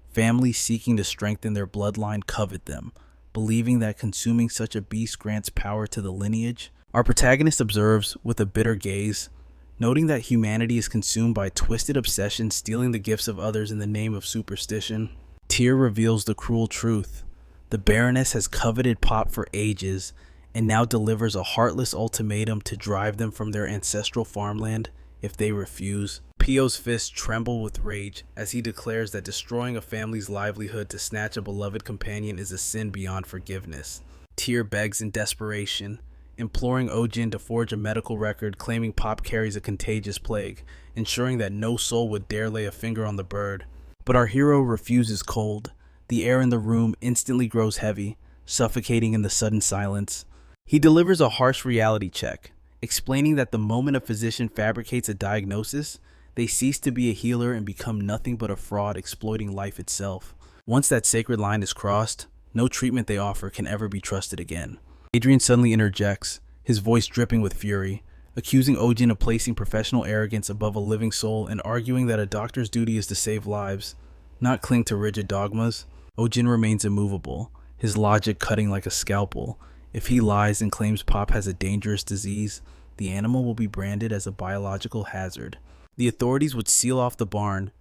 Families seeking to strengthen their bloodline covet them, believing that consuming such a beast grants power to the lineage. Our protagonist observes with a bitter gaze, noting that humanity is consumed by twisted obsession stealing the gifts of others in the name of superstition. Tear reveals the cruel truth. The Baroness has coveted Pop for ages, and now delivers a heartless ultimatum to drive them from their ancestral farmland if they refuse. Pio's fists tremble with rage as he declares that destroying a family's livelihood to snatch a beloved companion is a sin beyond forgiveness. Tear begs in desperation, imploring Ojin to forge a medical record claiming Pop carries a contagious plague, ensuring that no soul would dare lay a finger on the bird. But our hero refuses cold. The air in the room instantly grows heavy, suffocating in the sudden silence. He delivers a harsh reality check, explaining that the moment a physician fabricates a diagnosis, they cease to be a healer and become nothing but a fraud exploiting life itself. Once that sacred line is crossed, no treatment they offer can ever be trusted again. Adrian suddenly interjects, his voice dripping with fury, accusing Ojin of placing professional arrogance above a living soul and arguing that a doctor's duty is to save lives, not cling to rigid dogmas. Ojin remains immovable, his logic cutting like a scalpel. If he lies and claims Pop has a dangerous disease, the animal will be branded as a biological hazard. The authorities would seal off the barn,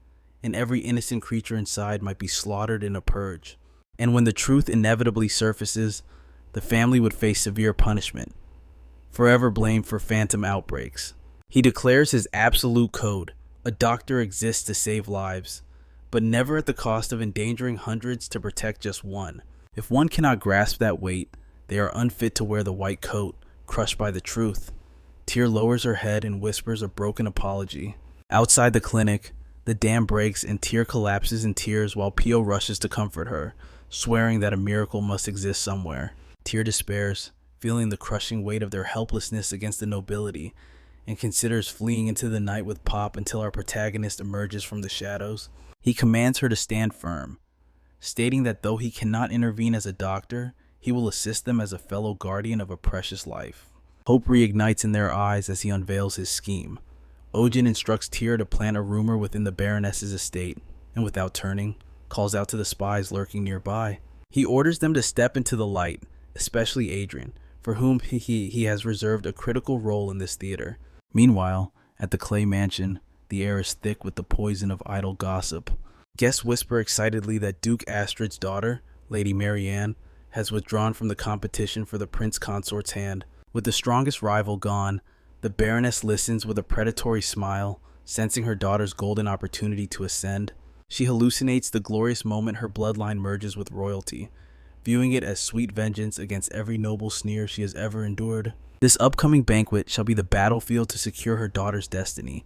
and every innocent creature inside might be slaughtered in a purge. And when the truth inevitably surfaces, the family would face severe punishment, forever blamed for phantom outbreaks. He declares his absolute code: a doctor exists to save lives, but never at the cost of endangering hundreds to protect just one. If one cannot grasp that weight, They are unfit to wear the white coat, crushed by the truth. Tyr lowers her head and whispers a broken apology. Outside the clinic, the dam breaks and Tyr collapses in tears while Pio rushes to comfort her, swearing that a miracle must exist somewhere. Tyr despairs, feeling the crushing weight of their helplessness against the nobility, and considers fleeing into the night with Pop until our protagonist emerges from the shadows. He commands her to stand firm, stating that though he cannot intervene as a doctor, he will assist them as a fellow guardian of a precious life. Hope reignites in their eyes as he unveils his scheme. Ojin instructs Tyr to plant a rumor within the Baroness's estate, and without turning, calls out to the spies lurking nearby. He orders them to step into the light, especially Adrian, for whom he has reserved a critical role in this theater. Meanwhile, at the Clay Mansion, the air is thick with the poison of idle gossip. Guests whisper excitedly that Duke Astrid's daughter, Lady Marianne, has withdrawn from the competition for the prince consort's hand. With the strongest rival gone, the Baroness listens with a predatory smile, sensing her daughter's golden opportunity to ascend. She hallucinates the glorious moment her bloodline merges with royalty, viewing it as sweet vengeance against every noble sneer she has ever endured. This upcoming banquet shall be the battlefield to secure her daughter's destiny,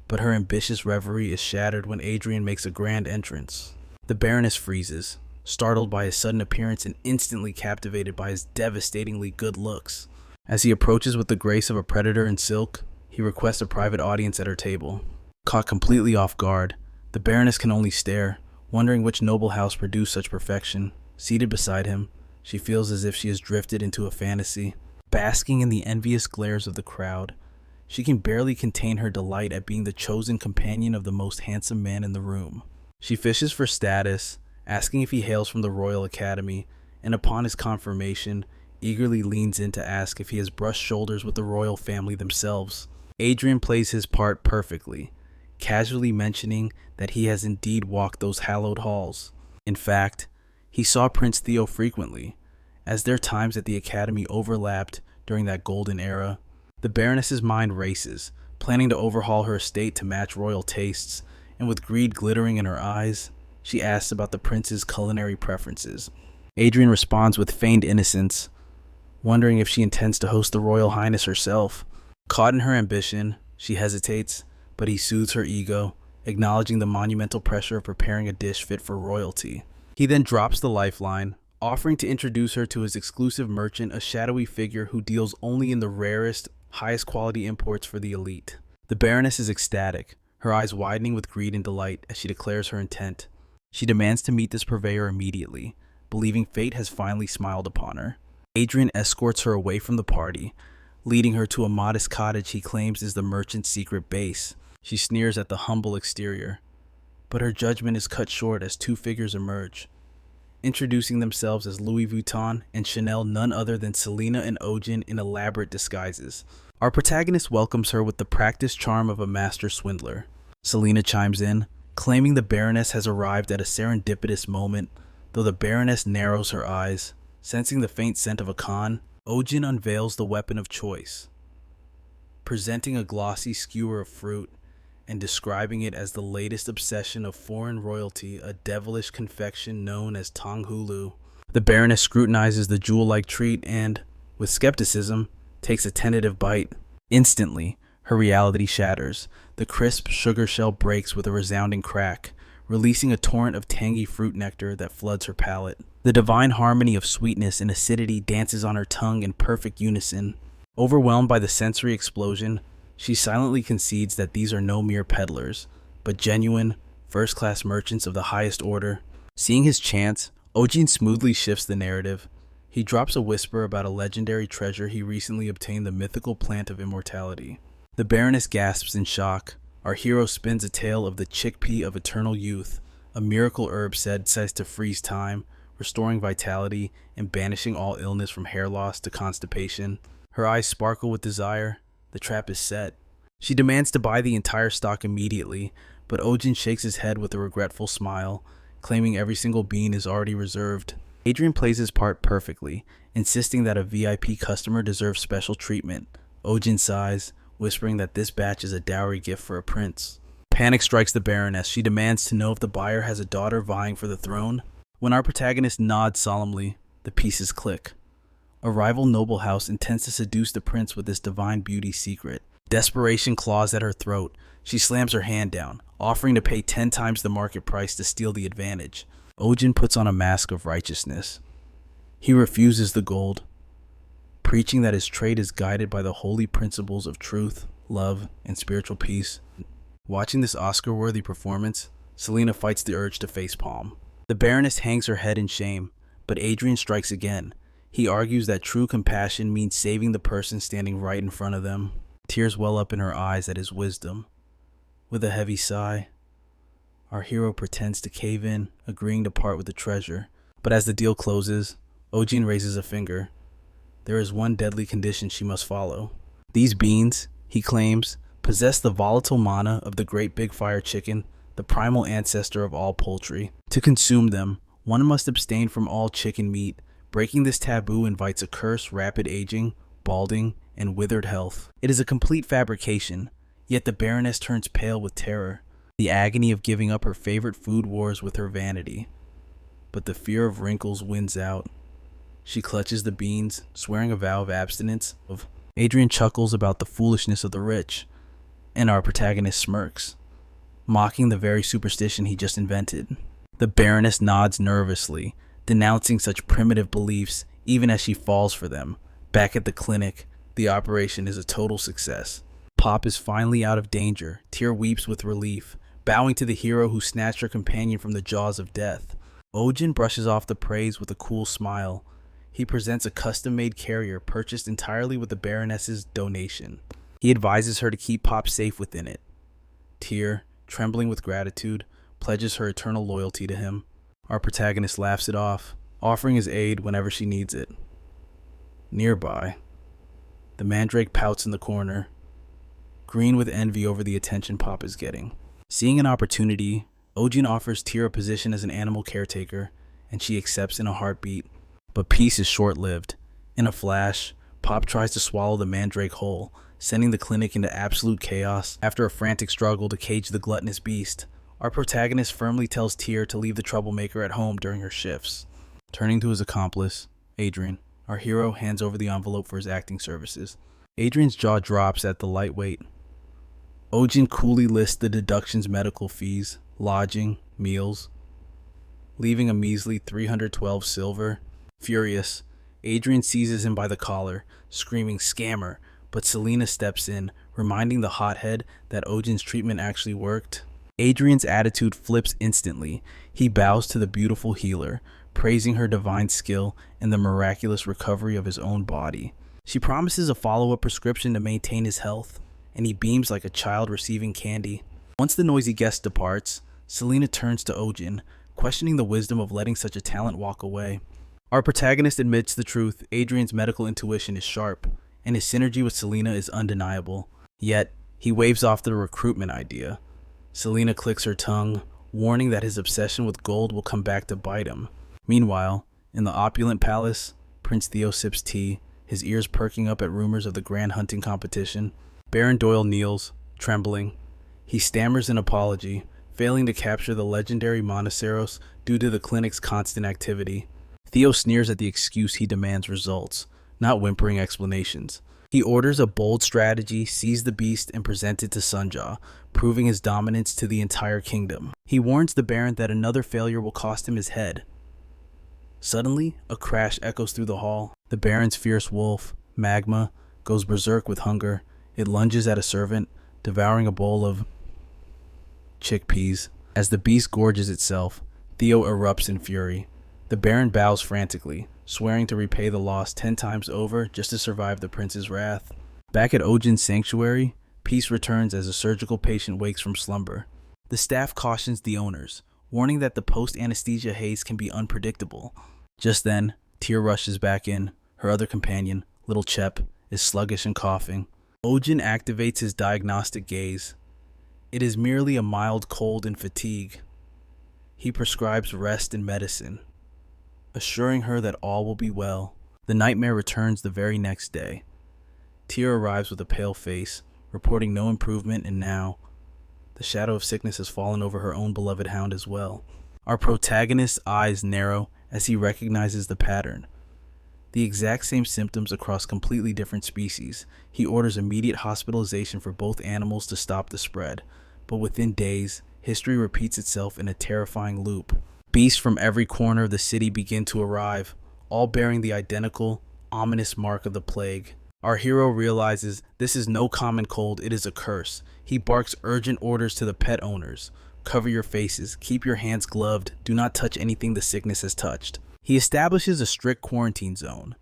but her ambitious reverie is shattered when Adrian makes a grand entrance. The Baroness freezes, startled by his sudden appearance and instantly captivated by his devastatingly good looks. As he approaches with the grace of a predator in silk, he requests a private audience at her table. Caught completely off guard, the Baroness can only stare, wondering which noble house produced such perfection. Seated beside him, she feels as if she has drifted into a fantasy. Basking in the envious glares of the crowd, she can barely contain her delight at being the chosen companion of the most handsome man in the room. She fishes for status, asking if he hails from the Royal Academy, and upon his confirmation, eagerly leans in to ask if he has brushed shoulders with the royal family themselves. Adrian plays his part perfectly, casually mentioning that he has indeed walked those hallowed halls. In fact, he saw Prince Theo frequently, as their times at the academy overlapped during that golden era. The Baroness's mind races, planning to overhaul her estate to match royal tastes, and with greed glittering in her eyes, she asks about the prince's culinary preferences. Adrian responds with feigned innocence, wondering if she intends to host the Royal Highness herself. Caught in her ambition, she hesitates, but he soothes her ego, acknowledging the monumental pressure of preparing a dish fit for royalty. He then drops the lifeline, offering to introduce her to his exclusive merchant, a shadowy figure who deals only in the rarest, highest quality imports for the elite. The Baroness is ecstatic, her eyes widening with greed and delight as she declares her intent. She demands to meet this purveyor immediately, believing fate has finally smiled upon her. Adrian escorts her away from the party, leading her to a modest cottage he claims is the merchant's secret base. She sneers at the humble exterior, but her judgment is cut short as two figures emerge, introducing themselves as Louis Vuitton and Chanel, none other than Selena and Ojin in elaborate disguises. Our protagonist welcomes her with the practiced charm of a master swindler. Selena chimes in, claiming the Baroness has arrived at a serendipitous moment, though the Baroness narrows her eyes. Sensing the faint scent of a con, Ojin unveils the weapon of choice, presenting a glossy skewer of fruit and describing it as the latest obsession of foreign royalty, a devilish confection known as Tonghulu. The Baroness scrutinizes the jewel-like treat and, with skepticism, takes a tentative bite. Instantly, her reality shatters. The crisp sugar shell breaks with a resounding crack, releasing a torrent of tangy fruit nectar that floods her palate. The divine harmony of sweetness and acidity dances on her tongue in perfect unison. Overwhelmed by the sensory explosion, she silently concedes that these are no mere peddlers, but genuine, first-class merchants of the highest order. Seeing his chance, Ojin smoothly shifts the narrative. He drops a whisper about a legendary treasure he recently obtained, the mythical plant of immortality. The Baroness gasps in shock. Our hero spins a tale of the chickpea of eternal youth, a miracle herb said to freeze time, restoring vitality, and banishing all illness from hair loss to constipation. Her eyes sparkle with desire. The trap is set. She demands to buy the entire stock immediately, but Ojin shakes his head with a regretful smile, claiming every single bean is already reserved. Adrian plays his part perfectly, insisting that a VIP customer deserves special treatment. Ojin sighs, whispering that this batch is a dowry gift for a prince. Panic strikes the Baroness. She demands to know if the buyer has a daughter vying for the throne. When our protagonist nods solemnly, the pieces click. A rival noble house intends to seduce the prince with this divine beauty secret. Desperation claws at her throat. She slams her hand down, offering to pay 10 times the market price to steal the advantage. Ojin puts on a mask of righteousness. He refuses the gold, preaching that his trade is guided by the holy principles of truth, love, and spiritual peace. Watching this Oscar-worthy performance, Selena fights the urge to facepalm. The Baroness hangs her head in shame, but Adrian strikes again. He argues that true compassion means saving the person standing right in front of them. Tears well up in her eyes at his wisdom. With a heavy sigh, our hero pretends to cave in, agreeing to part with the treasure. But as the deal closes, Ojin raises a finger. There is one deadly condition she must follow. These beans, he claims, possess the volatile mana of the great big fire chicken, the primal ancestor of all poultry. To consume them, one must abstain from all chicken meat. Breaking this taboo invites a curse, rapid aging, balding, and withered health. It is a complete fabrication, yet the Baroness turns pale with terror, the agony of giving up her favorite food wars with her vanity. But the fear of wrinkles wins out. She clutches the beans, swearing a vow of abstinence. Adrian chuckles about the foolishness of the rich, and our protagonist smirks, mocking the very superstition he just invented. The Baroness nods nervously, denouncing such primitive beliefs even as she falls for them. Back at the clinic, the operation is a total success. Pop is finally out of danger. Tear weeps with relief, bowing to the hero who snatched her companion from the jaws of death. Ojin brushes off the praise with a cool smile. He presents a custom-made carrier purchased entirely with the Baroness's donation. He advises her to keep Pop safe within it. Tear, trembling with gratitude, pledges her eternal loyalty to him. Our protagonist laughs it off, offering his aid whenever she needs it. Nearby, the mandrake pouts in the corner, green with envy over the attention Pop is getting. Seeing an opportunity, Ojin offers Tear a position as an animal caretaker, and she accepts in a heartbeat. But peace is short-lived. In a flash, Pop tries to swallow the mandrake whole, sending the clinic into absolute chaos. After a frantic struggle to cage the gluttonous beast, our protagonist firmly tells Tear to leave the troublemaker at home during her shifts. Turning to his accomplice, Adrian, our hero hands over the envelope for his acting services. Adrian's jaw drops at the light weight. Ojin coolly lists the deductions: medical fees, lodging, meals, leaving a measly 312 silver. Furious, Adrian seizes him by the collar, screaming "scammer," but Selena steps in, reminding the hothead that Ojin's treatment actually worked. Adrian's attitude flips instantly. He bows to the beautiful healer, praising her divine skill and the miraculous recovery of his own body. She promises a follow-up prescription to maintain his health, and he beams like a child receiving candy. Once the noisy guest departs, Selena turns to Ojin, questioning the wisdom of letting such a talent walk away. Our protagonist admits the truth. Adrian's medical intuition is sharp, and his synergy with Selena is undeniable. Yet, he waves off the recruitment idea. Selena clicks her tongue, warning that his obsession with gold will come back to bite him. Meanwhile, in the opulent palace, Prince Theo sips tea, his ears perking up at rumors of the grand hunting competition. Baron Doyle kneels, trembling. He stammers an apology, failing to capture the legendary Monoceros due to the clinic's constant activity. Theo sneers at the excuse. He demands results, not whimpering explanations. He orders a bold strategy, seize the beast, and present it to Sunjaw, proving his dominance to the entire kingdom. He warns the Baron that another failure will cost him his head. Suddenly, a crash echoes through the hall. The Baron's fierce wolf, Magma, goes berserk with hunger. It lunges at a servant, devouring a bowl of chickpeas. As the beast gorges itself, Theo erupts in fury. The Baron bows frantically, swearing to repay the loss 10 times over just to survive the prince's wrath. Back at Ojin's sanctuary, peace returns as a surgical patient wakes from slumber. The staff cautions the owners, warning that the post-anesthesia haze can be unpredictable. Just then, Tear rushes back in. Her other companion, Little Chep, is sluggish and coughing. Ojin activates his diagnostic gaze. It is merely a mild cold and fatigue. He prescribes rest and medicine, assuring her that all will be well. The nightmare returns the very next day. Tear arrives with a pale face, reporting no improvement, and now the shadow of sickness has fallen over her own beloved hound as well. Our protagonist's eyes narrow as he recognizes the pattern. The exact same symptoms across completely different species. He orders immediate hospitalization for both animals to stop the spread. But within days, history repeats itself in a terrifying loop. Beasts from every corner of the city begin to arrive, all bearing the identical, ominous mark of the plague. Our hero realizes this is no common cold, it is a curse. He barks urgent orders to the pet owners. Cover your faces, keep your hands gloved, do not touch anything the sickness has touched. He establishes a strict quarantine zone,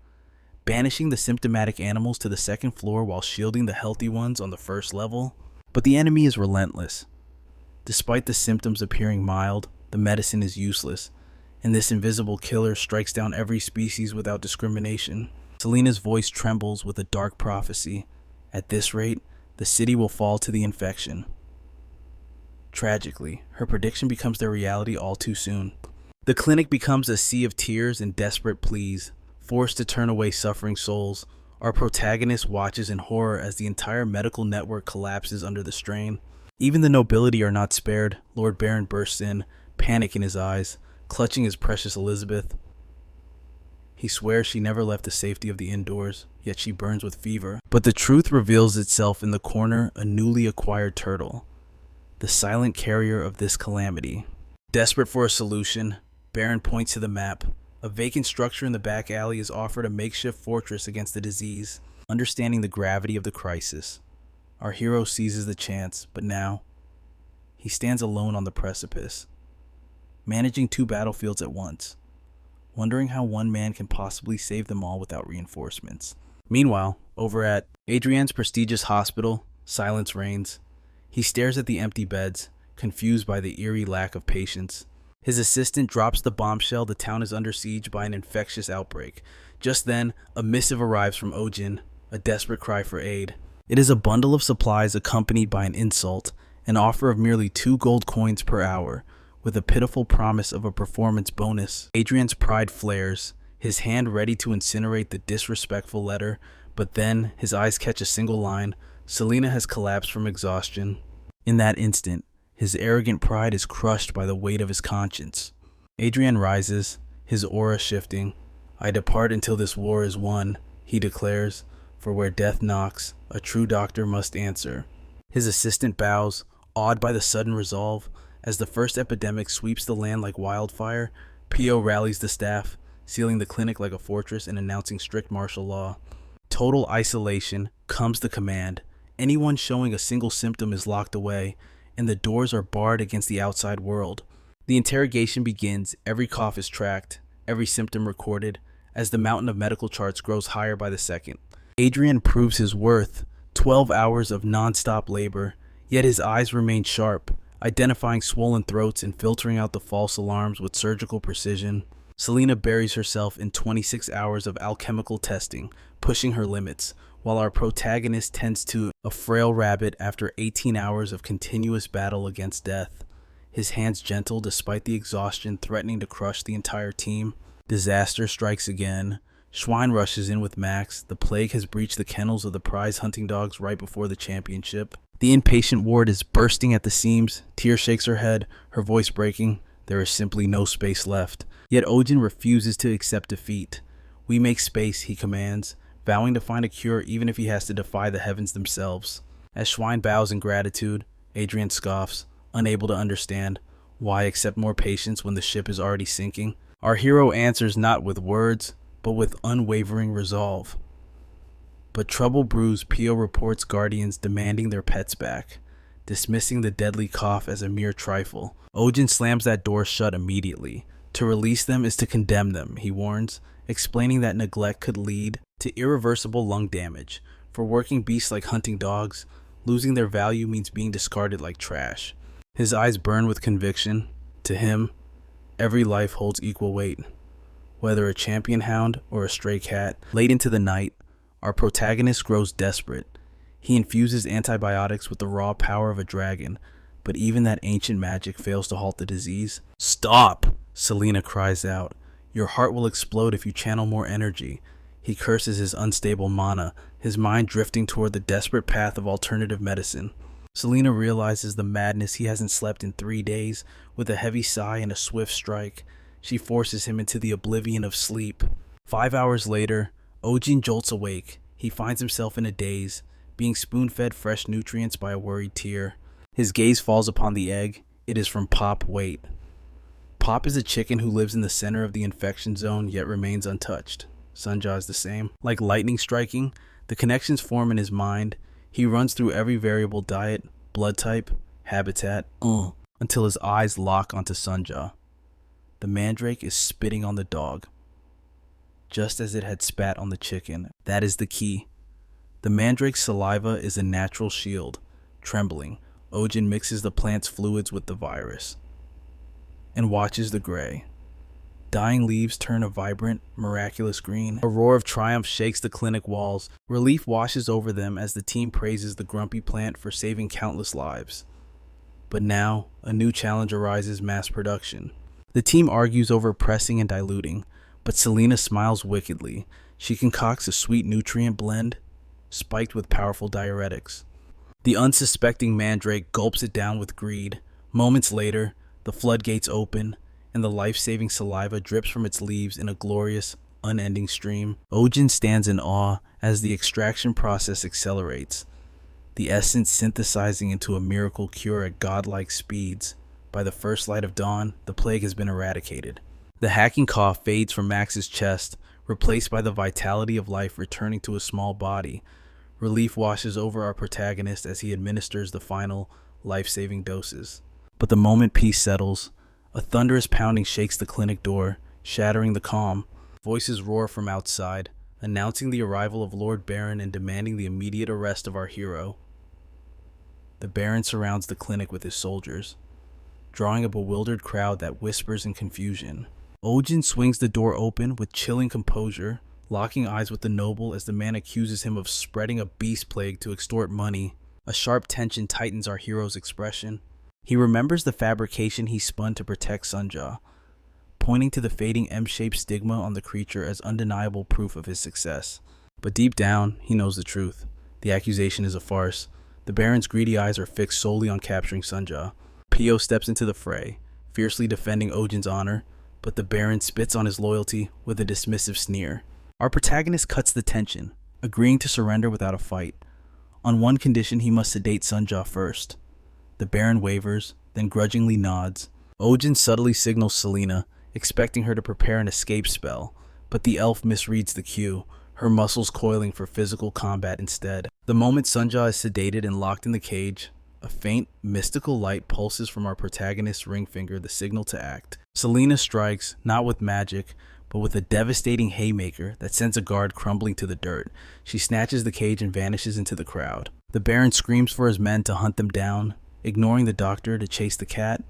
banishing the symptomatic animals to the second floor while shielding the healthy ones on the first level. But the enemy is relentless. Despite the symptoms appearing mild, the medicine is useless, and this invisible killer strikes down every species without discrimination. Selena's voice trembles with a dark prophecy. At this rate, the city will fall to the infection. Tragically, her prediction becomes their reality all too soon. The clinic becomes a sea of tears and desperate pleas, forced to turn away suffering souls. Our protagonist watches in horror as the entire medical network collapses under the strain. Even the nobility are not spared. Lord Baron bursts in, panic in his eyes, clutching his precious Elizabeth. He swears she never left the safety of the indoors, yet she burns with fever. But the truth reveals itself in the corner, a newly acquired turtle, the silent carrier of this calamity. Desperate for a solution, Baron points to the map. A vacant structure in the back alley is offered a makeshift fortress against the disease. Understanding the gravity of the crisis, our hero seizes the chance, but now, he stands alone on the precipice, managing two battlefields at once, wondering how one man can possibly save them all without reinforcements. Meanwhile, over at Adrian's prestigious hospital, silence reigns. He stares at the empty beds, confused by the eerie lack of patients. His assistant drops the bombshell the town is under siege by an infectious outbreak. Just then, a missive arrives from Ojin, a desperate cry for aid. It is a bundle of supplies accompanied by an insult, an offer of merely 2 gold coins per hour, with a pitiful promise of a performance bonus. Adrian's pride flares, his hand ready to incinerate the disrespectful letter, but then his eyes catch a single line. Selena has collapsed from exhaustion. In that instant, his arrogant pride is crushed by the weight of his conscience. Adrian rises, his aura shifting. I depart until this war is won, he declares, for where death knocks, a true doctor must answer. His assistant bows, awed by the sudden resolve. As the first epidemic sweeps the land like wildfire, Pio rallies the staff, sealing the clinic like a fortress and announcing strict martial law. Total isolation, comes the command. Anyone showing a single symptom is locked away, and the doors are barred against the outside world. The interrogation begins, every cough is tracked, every symptom recorded, as the mountain of medical charts grows higher by the second. Adrian proves his worth, 12 hours of non-stop labor, yet his eyes remain sharp, identifying swollen throats and filtering out the false alarms with surgical precision. Selena buries herself in 26 hours of alchemical testing, pushing her limits, while our protagonist tends to a frail rabbit after 18 hours of continuous battle against death. His hands gentle despite the exhaustion threatening to crush the entire team. Disaster strikes again. Schwein rushes in with Max. The plague has breached the kennels of the prize hunting dogs right before the championship. The inpatient ward is bursting at the seams. Tear shakes her head, her voice breaking. There is simply no space left. Yet Ojin refuses to accept defeat. We make space, he commands, vowing to find a cure even if he has to defy the heavens themselves. As Schwein bows in gratitude, Adrian scoffs, unable to understand why accept more patience when the ship is already sinking. Our hero answers not with words, but with unwavering resolve. But trouble brews. Pio reports guardians demanding their pets back, dismissing the deadly cough as a mere trifle. Ojin slams that door shut immediately. To release them is to condemn them, he warns, explaining that neglect could lead to irreversible lung damage. For working beasts like hunting dogs, losing their value means being discarded like trash. His eyes burn with conviction. To him, every life holds equal weight, whether a champion hound or a stray cat. Late into the night, our protagonist grows desperate. He infuses antibiotics with the raw power of a dragon, but even that ancient magic fails to halt the disease. "Stop!" Selena cries out. "Your heart will explode if you channel more energy." He curses his unstable mana, his mind drifting toward the desperate path of alternative medicine. Selena realizes the madness. He hasn't slept in 3 days. With a heavy sigh and a swift strike, she forces him into the oblivion of sleep. 5 hours later, Ojin jolts awake. He finds himself in a daze, being spoon-fed fresh nutrients by a worried tear. His gaze falls upon the egg. It is from Pop Wait. Pop is a chicken who lives in the center of the infection zone yet remains untouched. Sunja is the same. Like lightning striking, the connections form in his mind. He runs through every variable: diet, blood type, habitat, until his eyes lock onto Sunja. The mandrake is spitting on the dog, just as it had spat on the chicken. That is the key. The mandrake's saliva is a natural shield. Trembling, Ojin mixes the plant's fluids with the virus and watches the gray. Dying leaves turn a vibrant, miraculous green. A roar of triumph shakes the clinic walls. Relief washes over them as the team praises the grumpy plant for saving countless lives. But now, a new challenge arises: mass production. The team argues over pressing and diluting, but Selena smiles wickedly. She concocts a sweet nutrient blend, spiked with powerful diuretics. The unsuspecting mandrake gulps it down with greed. Moments later, the floodgates open, and the life-saving saliva drips from its leaves in a glorious, unending stream. Ojin stands in awe as the extraction process accelerates, the essence synthesizing into a miracle cure at godlike speeds. By the first light of dawn, the plague has been eradicated. The hacking cough fades from Max's chest, replaced by the vitality of life returning to his small body. Relief washes over our protagonist as he administers the final, life-saving doses. But the moment peace settles, a thunderous pounding shakes the clinic door, shattering the calm. Voices roar from outside, announcing the arrival of Lord Baron and demanding the immediate arrest of our hero. The Baron surrounds the clinic with his soldiers, drawing a bewildered crowd that whispers in confusion. Ojin swings the door open with chilling composure, locking eyes with the noble as the man accuses him of spreading a beast plague to extort money. A sharp tension tightens our hero's expression. He remembers the fabrication he spun to protect Sunja, pointing to the fading M-shaped stigma on the creature as undeniable proof of his success. But deep down, he knows the truth. The accusation is a farce. The Baron's greedy eyes are fixed solely on capturing Sunja. Pio steps into the fray, fiercely defending Ojin's honor, but the Baron spits on his loyalty with a dismissive sneer. Our protagonist cuts the tension, agreeing to surrender without a fight. On one condition, he must sedate Sunja first. The Baron wavers, then grudgingly nods. Ojin subtly signals Selena, expecting her to prepare an escape spell, but the elf misreads the cue, her muscles coiling for physical combat instead. The moment Sunja is sedated and locked in the cage, a faint, mystical light pulses from our protagonist's ring finger, the signal to act. Selena strikes, not with magic, but with a devastating haymaker that sends a guard crumbling to the dirt. She snatches the cage and vanishes into the crowd. The Baron screams for his men to hunt them down, ignoring the doctor to chase the cat.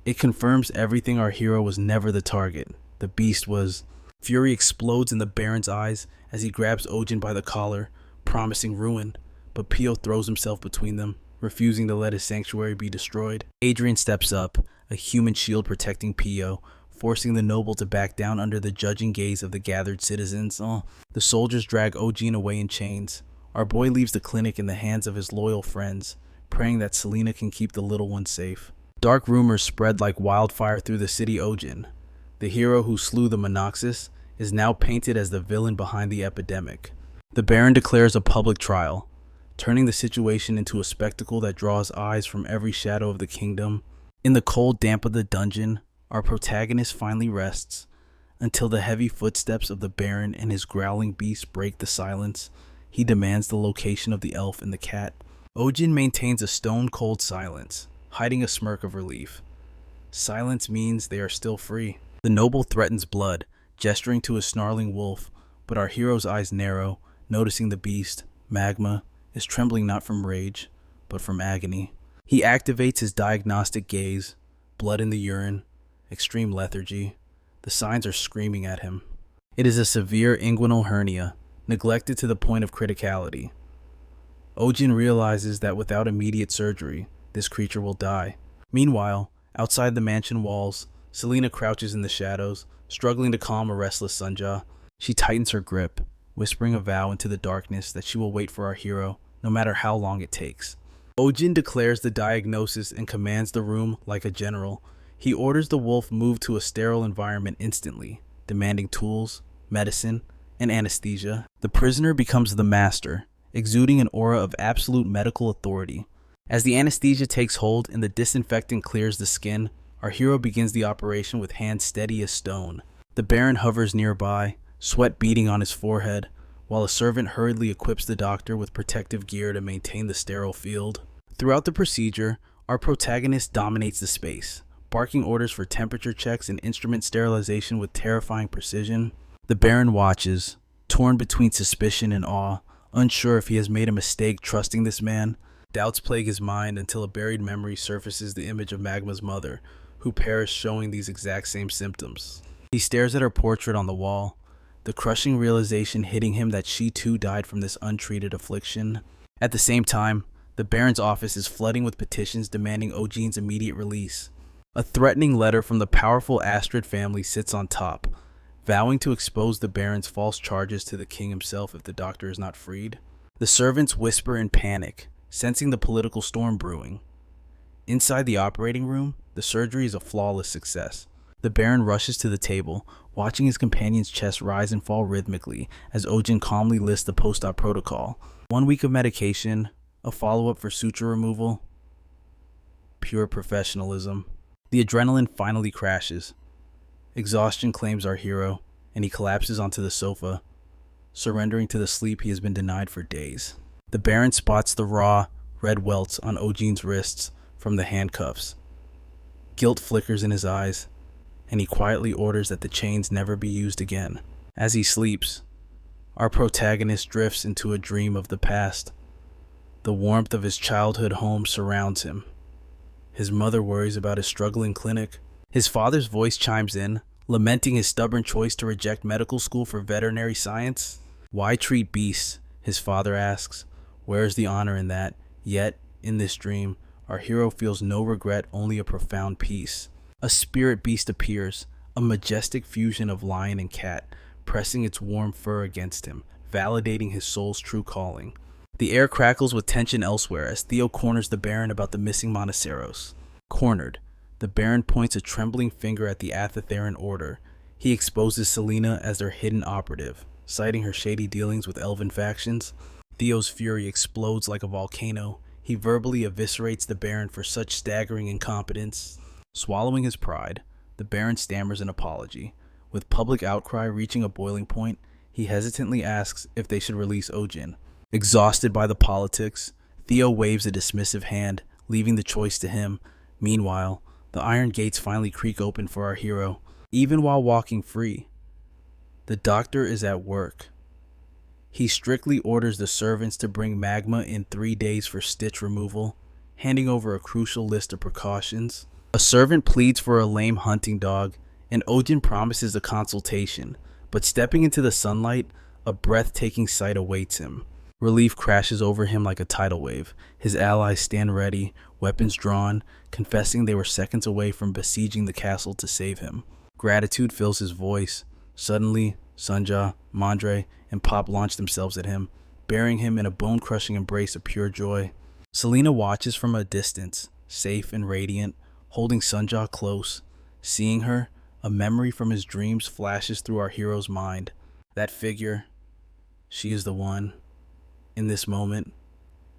It confirms everything: our hero was never the target. The beast was. Fury explodes in the Baron's eyes as he grabs Ojin by the collar, promising ruin, but Pio throws himself between them, refusing to let his sanctuary be destroyed. Adrian steps up, a human shield protecting Pio, forcing the noble to back down under the judging gaze of the gathered citizens. The soldiers drag Ojin away in chains. Our boy leaves the clinic in the hands of his loyal friends, praying that Selena can keep the little one safe. Dark rumors spread like wildfire through the city. Ojin, the hero who slew the Monoxus, is now painted as the villain behind the epidemic. The Baron declares a public trial, turning the situation into a spectacle that draws eyes from every shadow of the kingdom. In the cold damp of the dungeon, our protagonist finally rests, until the heavy footsteps of the Baron and his growling beast break the silence. He demands the location of the elf and the cat. Ojin maintains a stone-cold silence, hiding a smirk of relief. Silence means they are still free. The noble threatens blood, gesturing to a snarling wolf, but our hero's eyes narrow, noticing the beast, Magma, is trembling not from rage, but from agony. He activates his diagnostic gaze, blood in the urine, extreme lethargy. The signs are screaming at him. It is a severe inguinal hernia, neglected to the point of criticality. Ojin realizes that without immediate surgery, this creature will die. Meanwhile, outside the mansion walls, Selena crouches in the shadows, struggling to calm a restless Sunja. She tightens her grip, whispering a vow into the darkness that she will wait for our hero, no matter how long it takes. Ojin declares the diagnosis and commands the room like a general. He orders the wolf moved to a sterile environment instantly, demanding tools, medicine, and anesthesia, the prisoner becomes the master, exuding an aura of absolute medical authority. As the anesthesia takes hold and the disinfectant clears the skin, our hero begins the operation with hands steady as stone. The Baron hovers nearby, sweat beading on his forehead, while a servant hurriedly equips the doctor with protective gear to maintain the sterile field. Throughout the procedure, our protagonist dominates the space, barking orders for temperature checks and instrument sterilization with terrifying precision. The Baron watches, torn between suspicion and awe, unsure if he has made a mistake trusting this man. Doubts plague his mind until a buried memory surfaces the image of Magma's mother, who perished showing these exact same symptoms. He stares at her portrait on the wall, the crushing realization hitting him that she too died from this untreated affliction. At the same time, the Baron's office is flooding with petitions demanding Ojin's immediate release. A threatening letter from the powerful Astrid family sits on top, vowing to expose the Baron's false charges to the king himself if the doctor is not freed. The servants whisper in panic, sensing the political storm brewing. Inside the operating room, the surgery is a flawless success. The Baron rushes to the table, watching his companion's chest rise and fall rhythmically as Ojin calmly lists the post-op protocol. 1 week of medication, a follow-up for suture removal. Pure professionalism. The adrenaline finally crashes. Exhaustion claims our hero, and he collapses onto the sofa, surrendering to the sleep he has been denied for days. The Baron spots the raw, red welts on Ojin's wrists from the handcuffs. Guilt flickers in his eyes, and he quietly orders that the chains never be used again. As he sleeps, our protagonist drifts into a dream of the past. The warmth of his childhood home surrounds him. His mother worries about his struggling clinic. His father's voice chimes in, lamenting his stubborn choice to reject medical school for veterinary science. Why treat beasts? His father asks. Where is the honor in that? Yet, in this dream, our hero feels no regret, only a profound peace. A spirit beast appears, a majestic fusion of lion and cat, pressing its warm fur against him, validating his soul's true calling. The air crackles with tension elsewhere as Theo corners the Baron about the missing Monoceros. Cornered, the Baron points a trembling finger at the Athetheran Order. He exposes Selena as their hidden operative, citing her shady dealings with elven factions. Theo's fury explodes like a volcano. He verbally eviscerates the Baron for such staggering incompetence. Swallowing his pride, the Baron stammers an apology. With public outcry reaching a boiling point, he hesitantly asks if they should release Ojin. Exhausted by the politics, Theo waves a dismissive hand, leaving the choice to him. Meanwhile, the iron gates finally creak open for our hero. Even while walking free, the doctor is at work. He strictly orders the servants to bring Magma in 3 days for stitch removal, handing over a crucial list of precautions. A servant pleads for a lame hunting dog, and Ojin promises a consultation, but stepping into the sunlight, a breathtaking sight awaits him. Relief crashes over him like a tidal wave. His allies stand ready, weapons drawn, confessing they were seconds away from besieging the castle to save him. Gratitude fills his voice. Suddenly, Sunja, Mandre, and Pop launch themselves at him, burying him in a bone-crushing embrace of pure joy. Selena watches from a distance, safe and radiant, holding Sunja close. Seeing her, a memory from his dreams flashes through our hero's mind. That figure, she is the one. In this moment,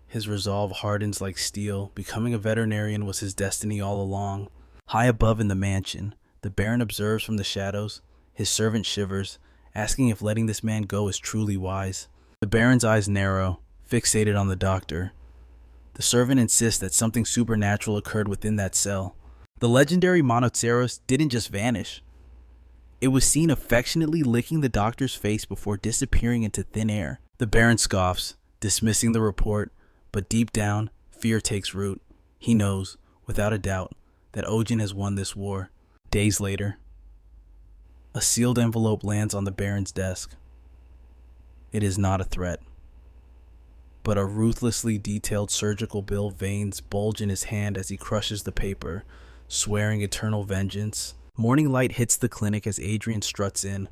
his resolve hardens like steel. Becoming a veterinarian was his destiny all along. High above in the mansion, the Baron observes from the shadows. His servant shivers, asking if letting this man go is truly wise. The Baron's eyes narrow, fixated on the doctor. The servant insists that something supernatural occurred within that cell. The legendary Monoceros didn't just vanish. It was seen affectionately licking the doctor's face before disappearing into thin air. The Baron scoffs, dismissing the report, but deep down, fear takes root. He knows, without a doubt, that Ojin has won this war. Days later, a sealed envelope lands on the Baron's desk. It is not a threat, but a ruthlessly detailed surgical bill. Veins bulge in his hand as he crushes the paper, swearing eternal vengeance. Morning light hits the clinic as Adrian struts in.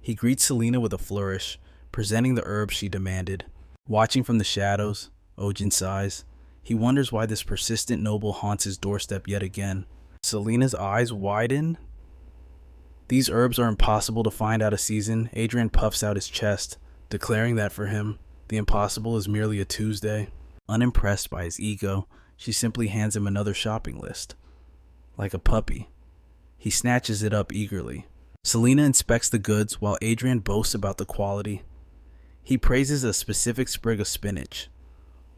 He greets Selena with a flourish, presenting the herbs she demanded. Watching from the shadows, Ojin sighs. He wonders why this persistent noble haunts his doorstep yet again. Selena's eyes widen, These herbs are impossible to find out of season. Adrian puffs out his chest, declaring that for him, the impossible is merely a Tuesday. Unimpressed by his ego, she simply hands him another shopping list. Like a puppy, he snatches it up eagerly. Selena inspects the goods while Adrian boasts about the quality. He praises a specific sprig of spinach,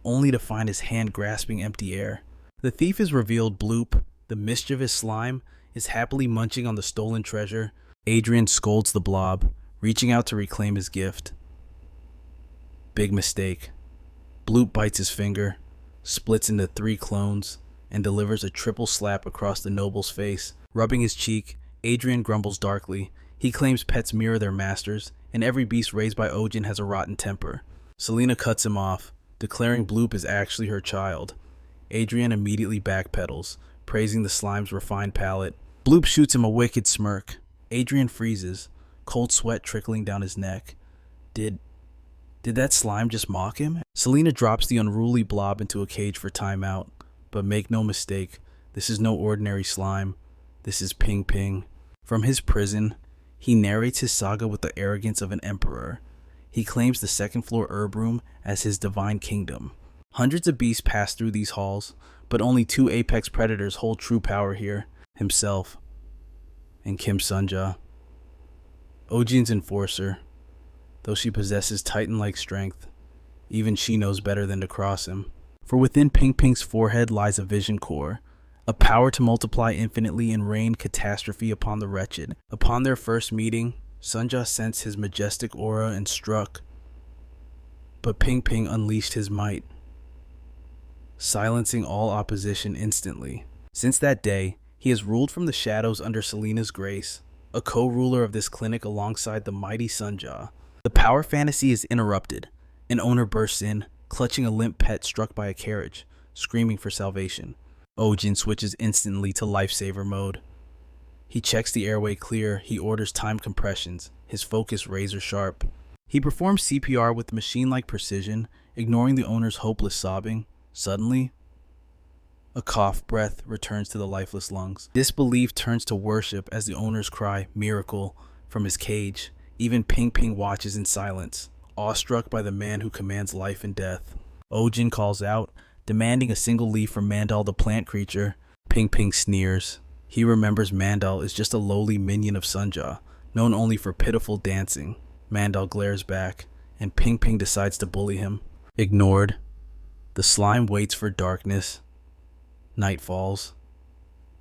only to find his hand grasping empty air. The thief is revealed. Bloop, the mischievous slime, is happily munching on the stolen treasure. Adrian scolds the blob, reaching out to reclaim his gift. Big mistake. Bloop bites his finger, splits into 3 clones, and delivers a triple slap across the noble's face. Rubbing his cheek, Adrian grumbles darkly. He claims pets mirror their masters, and every beast raised by Ojin has a rotten temper. Selena cuts him off, declaring Bloop is actually her child. Adrian immediately backpedals, praising the slime's refined palate. Bloop shoots him a wicked smirk. Adrian freezes, cold sweat trickling down his neck. Did that slime just mock him? Selena drops the unruly blob into a cage for timeout. But make no mistake, this is no ordinary slime. This is Ping Ping. From his prison, he narrates his saga with the arrogance of an emperor. He claims the second-floor herb room as his divine kingdom. Hundreds of beasts pass through these halls, but only 2 apex predators hold true power here, himself and Kim Sunja. Ojin's enforcer. Though she possesses titan-like strength, even she knows better than to cross him. For within Ping Ping's forehead lies a vision core, a power to multiply infinitely and rain catastrophe upon the wretched. Upon their first meeting, Sunja sensed his majestic aura and struck, but Ping Ping unleashed his might, silencing all opposition instantly. Since that day, he has ruled from the shadows under Selena's grace, a co-ruler of this clinic alongside the mighty Sunja. The power fantasy is interrupted. An owner bursts in, clutching a limp pet struck by a carriage, screaming for salvation. Ojin switches instantly to lifesaver mode. He checks the airway clear. He orders time compressions, his focus razor sharp. He performs CPR with machine-like precision, ignoring the owner's hopeless sobbing. Suddenly, a cough breath returns to the lifeless lungs. Disbelief turns to worship as the owners cry, "Miracle," from his cage. Even Ping Ping watches in silence, awestruck by the man who commands life and death. Ojin calls out, demanding a single leaf from Mandal the plant creature. Ping Ping sneers. He remembers Mandal is just a lowly minion of Sunja, known only for pitiful dancing. Mandal glares back, and Ping Ping decides to bully him. Ignored, the slime waits for darkness. Night falls,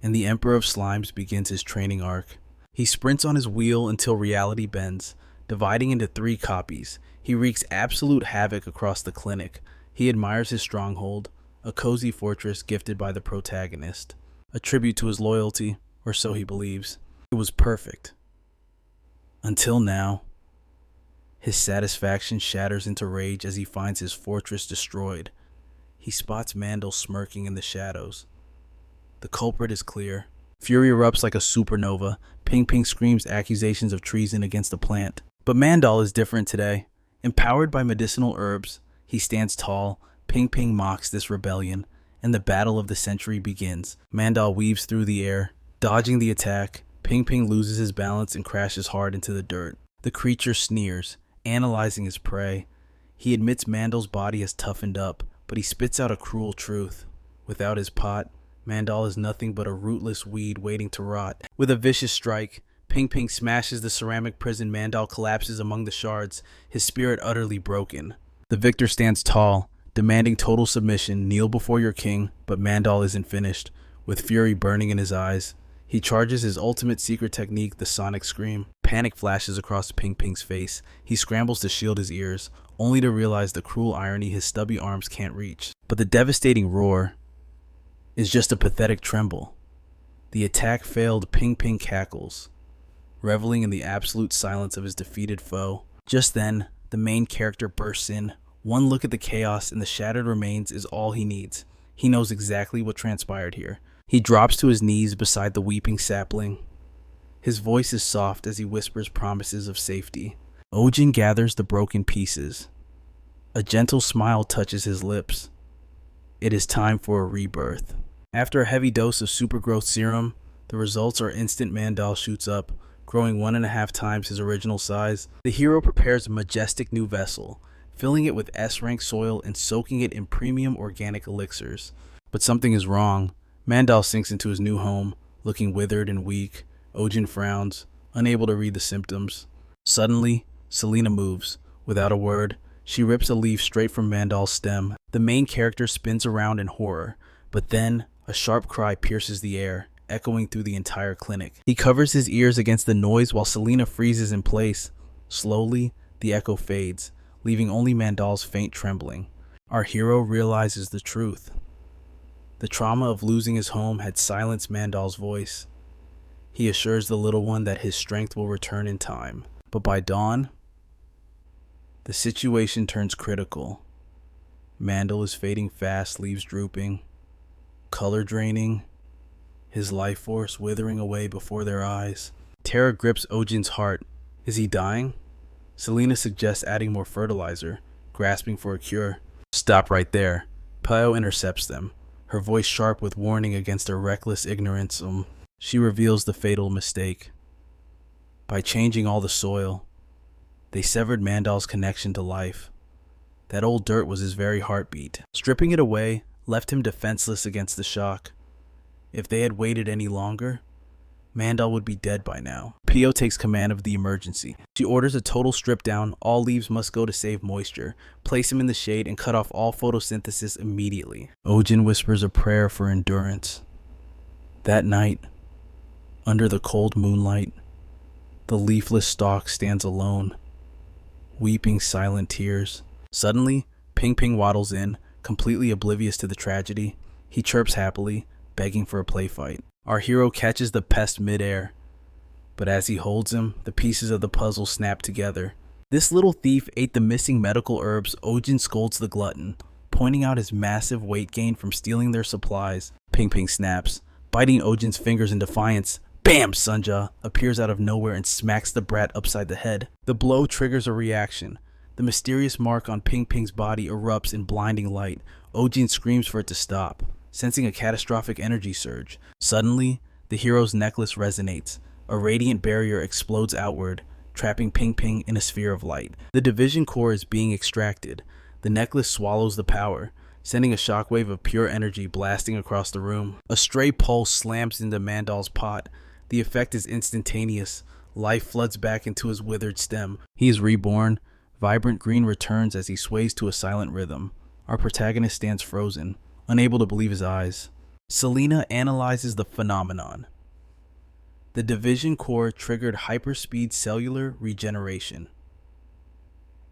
and the Emperor of Slimes begins his training arc. He sprints on his wheel until reality bends, dividing into 3 copies. He wreaks absolute havoc across the clinic. He admires his stronghold, a cozy fortress gifted by the protagonist, a tribute to his loyalty, or so he believes. It was perfect. Until now. His satisfaction shatters into rage as he finds his fortress destroyed. He spots Mandal smirking in the shadows. The culprit is clear. Fury erupts like a supernova. Ping Ping screams accusations of treason against the plant. But Mandal is different today. Empowered by medicinal herbs, he stands tall. Ping Ping mocks this rebellion, and the battle of the century begins. Mandal weaves through the air, dodging the attack. Ping Ping loses his balance and crashes hard into the dirt. The creature sneers, analyzing his prey. He admits Mandal's body has toughened up, but he spits out a cruel truth. Without his pot, Mandal is nothing but a rootless weed waiting to rot. With a vicious strike, Ping Ping smashes the ceramic prison. Mandal collapses among the shards, his spirit utterly broken. The victor stands tall, demanding total submission. Kneel before your king, but Mandal isn't finished. With fury burning in his eyes, he charges his ultimate secret technique, the sonic scream. Panic flashes across Ping Ping's face. He scrambles to shield his ears, only to realize the cruel irony his stubby arms can't reach. But the devastating roar is just a pathetic tremble. The attack failed. Ping Ping cackles, reveling in the absolute silence of his defeated foe. Just then, the main character bursts in. One look at the chaos and the shattered remains is all he needs. He knows exactly what transpired here. He drops to his knees beside the weeping sapling. His voice is soft as he whispers promises of safety. Ojin gathers the broken pieces. A gentle smile touches his lips. It is time for a rebirth. After a heavy dose of super growth serum, the results are instant. Mandal shoots up, growing 1.5 times his original size. The hero prepares a majestic new vessel, filling it with S-rank soil and soaking it in premium organic elixirs. But something is wrong. Mandal sinks into his new home, looking withered and weak. Ojin frowns, unable to read the symptoms. Suddenly, Selena moves. Without a word, she rips a leaf straight from Mandal's stem. The main character spins around in horror, but then a sharp cry pierces the air, echoing through the entire clinic. He covers his ears against the noise while Selena freezes in place. Slowly, the echo fades, leaving only Mandal's faint trembling. Our hero realizes the truth. The trauma of losing his home had silenced Mandal's voice. He assures the little one that his strength will return in time. But by dawn, the situation turns critical. Mandal is fading fast, leaves drooping, color draining, his life force withering away before their eyes. Terror grips Ojin's heart. Is he dying? Selena suggests adding more fertilizer, grasping for a cure. Stop right there. Pio intercepts them, her voice sharp with warning against their reckless ignorance. She reveals the fatal mistake. By changing all the soil, they severed Mandal's connection to life. That old dirt was his very heartbeat. Stripping it away left him defenseless against the shock. If they had waited any longer, Mandal would be dead by now. Pio takes command of the emergency. She orders a total strip down. All leaves must go to save moisture. Place him in the shade and cut off all photosynthesis immediately. Ojin whispers a prayer for endurance. That night, under the cold moonlight, the leafless stalk stands alone, weeping silent tears. Suddenly, Ping Ping waddles in, completely oblivious to the tragedy. He chirps happily, begging for a play fight. Our hero catches the pest midair, but as he holds him, the pieces of the puzzle snap together. This little thief ate the missing medical herbs. Ojin scolds the glutton, pointing out his massive weight gain from stealing their supplies. Ping Ping snaps, biting Ojin's fingers in defiance. Bam! Sunja appears out of nowhere and smacks the brat upside the head. The blow triggers a reaction. The mysterious mark on Ping Ping's body erupts in blinding light. Ojin screams for it to stop, sensing a catastrophic energy surge. Suddenly, the hero's necklace resonates. A radiant barrier explodes outward, trapping Ping Ping in a sphere of light. The division core is being extracted. The necklace swallows the power, sending a shockwave of pure energy blasting across the room. A stray pulse slams into Mandal's pot. The effect is instantaneous. Life floods back into his withered stem. He is reborn. Vibrant green returns as he sways to a silent rhythm. Our protagonist stands frozen, unable to believe his eyes. Selena analyzes the phenomenon. The division core triggered hyperspeed cellular regeneration.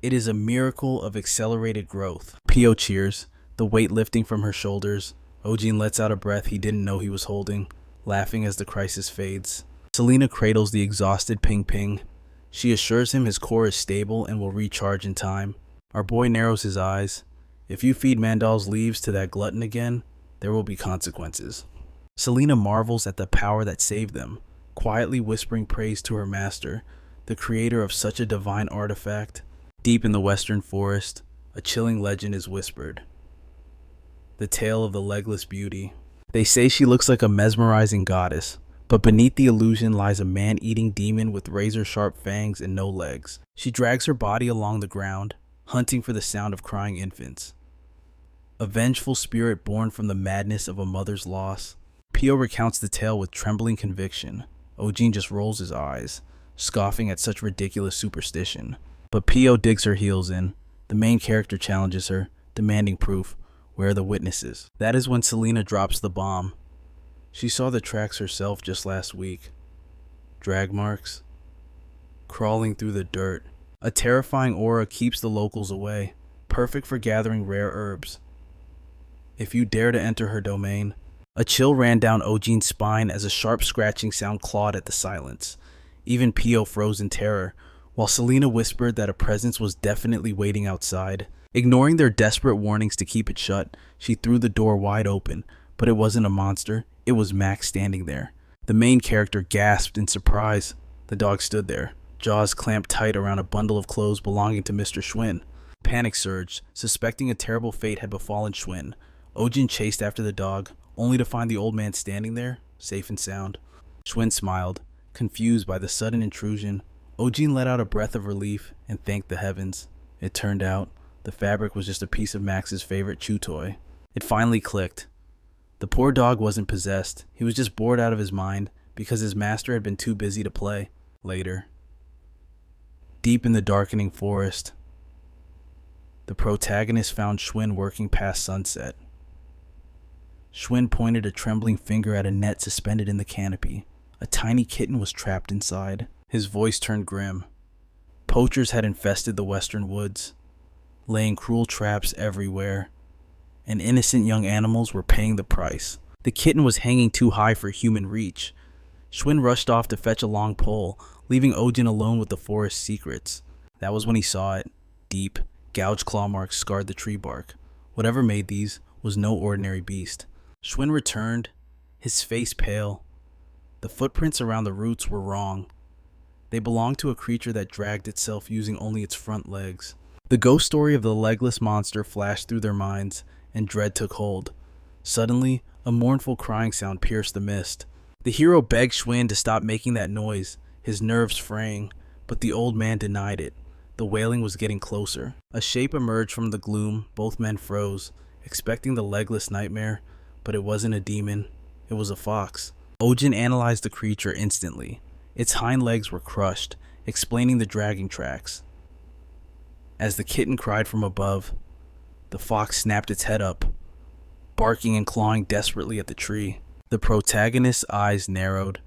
It is a miracle of accelerated growth. Pio cheers, the weight lifting from her shoulders. Ojin lets out a breath he didn't know he was holding, laughing as the crisis fades. Selena cradles the exhausted Ping Ping. She assures him his core is stable and will recharge in time. Our boy narrows his eyes. If you feed Mandal's leaves to that glutton again, there will be consequences. Selena marvels at the power that saved them, quietly whispering praise to her master, the creator of such a divine artifact. Deep in the western forest, a chilling legend is whispered. The tale of the legless beauty. They say she looks like a mesmerizing goddess, but beneath the illusion lies a man-eating demon with razor-sharp fangs and no legs. She drags her body along the ground, hunting for the sound of crying infants. A vengeful spirit born from the madness of a mother's loss. Pio recounts the tale with trembling conviction. Ojin just rolls his eyes, scoffing at such ridiculous superstition. But Pio digs her heels in. The main character challenges her, demanding proof. Where are the witnesses? That is when Selena drops the bomb. She saw the tracks herself just last week. Drag marks, crawling through the dirt. A terrifying aura keeps the locals away, perfect for gathering rare herbs. If you dare to enter her domain. A chill ran down Ojin's spine as a sharp scratching sound clawed at the silence. Even Pio froze in terror, while Selena whispered that a presence was definitely waiting outside. Ignoring their desperate warnings to keep it shut, she threw the door wide open, but it wasn't a monster, it was Max standing there. The main character gasped in surprise. The dog stood there, jaws clamped tight around a bundle of clothes belonging to Mr. Schwinn. Panic surged, suspecting a terrible fate had befallen Schwinn. Ojin chased after the dog, only to find the old man standing there, safe and sound. Schwinn smiled, Confused by the sudden intrusion, Ojin let out a breath of relief and thanked the heavens. It turned out the fabric was just a piece of Max's favorite chew toy. It finally clicked. The poor dog wasn't possessed. He was just bored out of his mind because his master had been too busy to play. Later, deep in the darkening forest, the protagonist found Schwinn working past sunset. Schwinn pointed a trembling finger at a net suspended in the canopy. A tiny kitten was trapped inside. His voice turned grim. Poachers had infested the western woods, laying cruel traps everywhere, and innocent young animals were paying the price. The kitten was hanging too high for human reach. Schwinn rushed off to fetch a long pole, leaving Ojin alone with the forest's secrets. That was when he saw it. Deep, gouged claw marks scarred the tree bark. Whatever made these was no ordinary beast. Schwinn returned, his face pale. The footprints around the roots were wrong. They belonged to a creature that dragged itself using only its front legs. The ghost story of the legless monster flashed through their minds, and dread took hold. Suddenly, a mournful crying sound pierced the mist. The hero begged Schwinn to stop making that noise, his nerves fraying, but the old man denied it. The wailing was getting closer. A shape emerged from the gloom. Both men froze, expecting the legless nightmare, but it wasn't a demon. It was a fox. Ojin analyzed the creature instantly. Its hind legs were crushed, explaining the dragging tracks. As the kitten cried from above, the fox snapped its head up, barking and clawing desperately at the tree. The protagonist's eyes narrowed.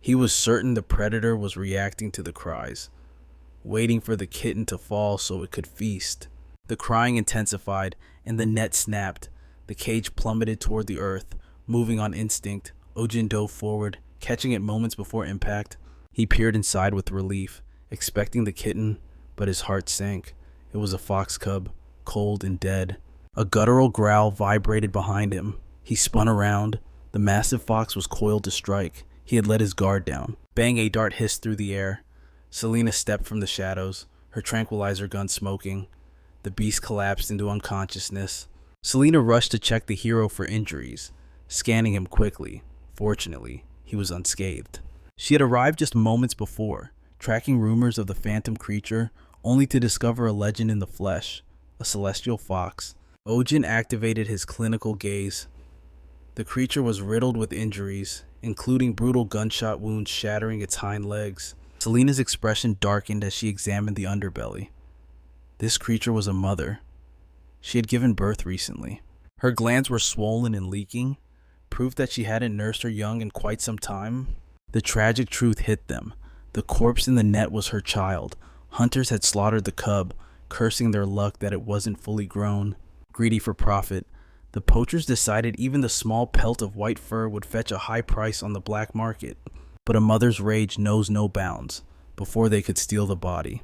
He was certain the predator was reacting to the cries, waiting for the kitten to fall so it could feast. The crying intensified, and the net snapped. The cage plummeted toward the earth. Moving on instinct, Ojin dove forward, catching it moments before impact. He peered inside with relief, expecting the kitten, but his heart sank. It was a fox cub, cold and dead. A guttural growl vibrated behind him. He spun around. The massive fox was coiled to strike. He had let his guard down. Bang, a dart hissed through the air. Selena stepped from the shadows, her tranquilizer gun smoking. The beast collapsed into unconsciousness. Selena rushed to check the hero for injuries, scanning him quickly. Fortunately, he was unscathed. She had arrived just moments before, tracking rumors of the phantom creature, only to discover a legend in the flesh, a celestial fox. Ojin activated his clinical gaze. The creature was riddled with injuries, including brutal gunshot wounds shattering its hind legs. Selena's expression darkened as she examined the underbelly. This creature was a mother. She had given birth recently. Her glands were swollen and leaking, proof that she hadn't nursed her young in quite some time. The tragic truth hit them. The corpse in the net was her child. Hunters had slaughtered the cub, cursing their luck that it wasn't fully grown. Greedy for profit, the poachers decided even the small pelt of white fur would fetch a high price on the black market. But a mother's rage knows no bounds. Before they could steal the body,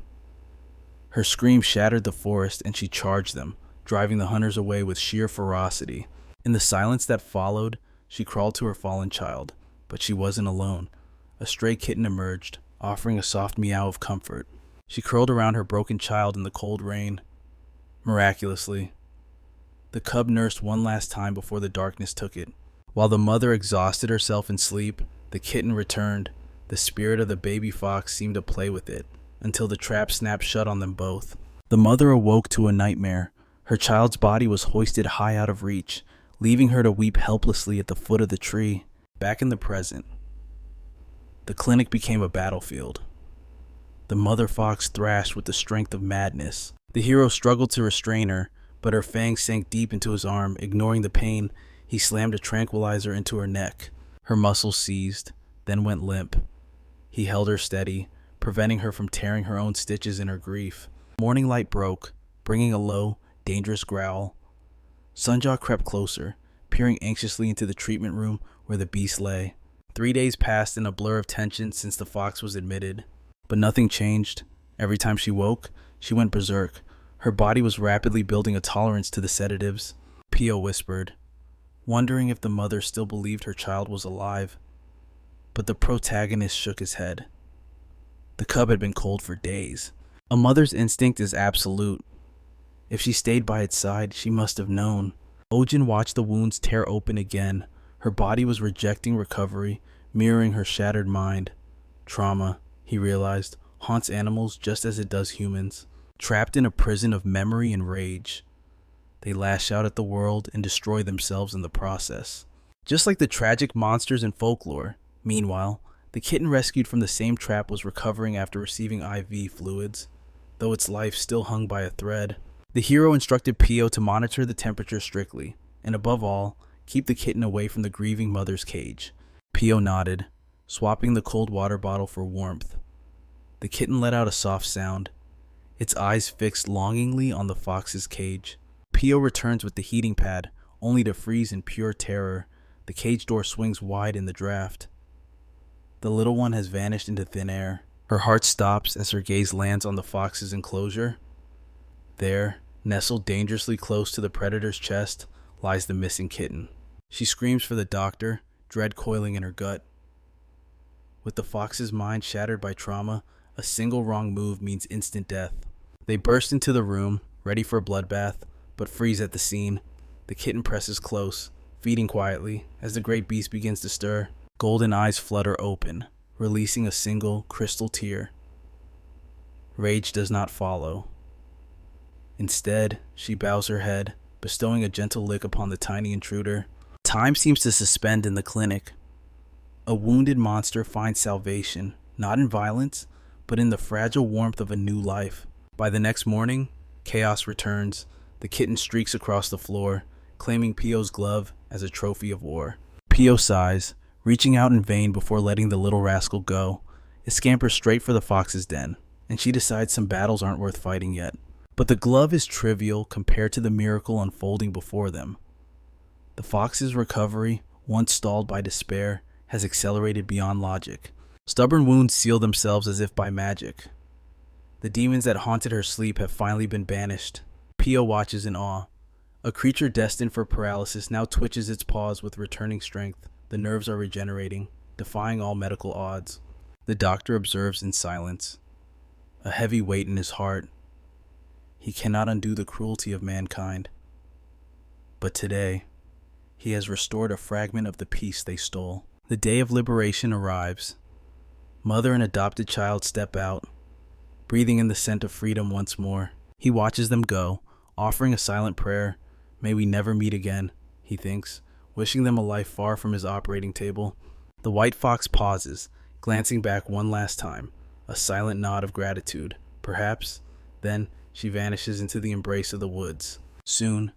her scream shattered the forest and she charged them, driving the hunters away with sheer ferocity. In the silence that followed, she crawled to her fallen child, but she wasn't alone. A stray kitten emerged, offering a soft meow of comfort. She curled around her broken child in the cold rain. Miraculously, the cub nursed one last time before the darkness took it. While the mother exhausted herself in sleep, the kitten returned. The spirit of the baby fox seemed to play with it, until the trap snapped shut on them both. The mother awoke to a nightmare. Her child's body was hoisted high out of reach, leaving her to weep helplessly at the foot of the tree. Back in the present, the clinic became a battlefield. The mother fox thrashed with the strength of madness. The hero struggled to restrain her, but her fangs sank deep into his arm. Ignoring the pain, he slammed a tranquilizer into her neck. Her muscles seized, then went limp. He held her steady, preventing her from tearing her own stitches in her grief. Morning light broke, bringing a low, dangerous growl. Sunjaw crept closer, peering anxiously into the treatment room where the beast lay. 3 days passed in a blur of tension since the fox was admitted, but nothing changed. Every time she woke, she went berserk. Her body was rapidly building a tolerance to the sedatives. Pio whispered, wondering if the mother still believed her child was alive. But the protagonist shook his head. The cub had been cold for days. A mother's instinct is absolute. If she stayed by its side, she must have known. Ojin watched the wounds tear open again. Her body was rejecting recovery, mirroring her shattered mind. Trauma, he realized, haunts animals just as it does humans. Trapped in a prison of memory and rage, they lash out at the world and destroy themselves in the process. Just like the tragic monsters in folklore, meanwhile, the kitten rescued from the same trap was recovering after receiving IV fluids, though its life still hung by a thread. The hero instructed Pio to monitor the temperature strictly, and above all, keep the kitten away from the grieving mother's cage. Pio nodded, swapping the cold water bottle for warmth. The kitten let out a soft sound, its eyes fixed longingly on the fox's cage. Pio returns with the heating pad, only to freeze in pure terror. The cage door swings wide in the draft. The little one has vanished into thin air. Her heart stops as her gaze lands on the fox's enclosure. There, nestled dangerously close to the predator's chest, lies the missing kitten. She screams for the doctor, dread coiling in her gut. With the fox's mind shattered by trauma, a single wrong move means instant death. They burst into the room, ready for a bloodbath, but freeze at the scene. The kitten presses close, feeding quietly, as the great beast begins to stir. Golden eyes flutter open, releasing a single crystal tear. Rage does not follow. Instead, she bows her head, bestowing a gentle lick upon the tiny intruder. Time seems to suspend in the clinic. A wounded monster finds salvation, not in violence, but in the fragile warmth of a new life. By the next morning, chaos returns. The kitten streaks across the floor, claiming Pio's glove as a trophy of war. Pio sighs, reaching out in vain before letting the little rascal go. It scampers straight for the fox's den, and she decides some battles aren't worth fighting yet. But the glove is trivial compared to the miracle unfolding before them. The fox's recovery, once stalled by despair, has accelerated beyond logic. Stubborn wounds seal themselves as if by magic. The demons that haunted her sleep have finally been banished. Pio watches in awe. A creature destined for paralysis now twitches its paws with returning strength. The nerves are regenerating, defying all medical odds. The doctor observes in silence, a heavy weight in his heart. He cannot undo the cruelty of mankind. But today, he has restored a fragment of the peace they stole. The day of liberation arrives. Mother and adopted child step out, breathing in the scent of freedom once more. He watches them go, offering a silent prayer. May we never meet again, he thinks, wishing them a life far from his operating table. The white fox pauses, glancing back one last time, a silent nod of gratitude, perhaps. Then she vanishes into the embrace of the woods. Soon,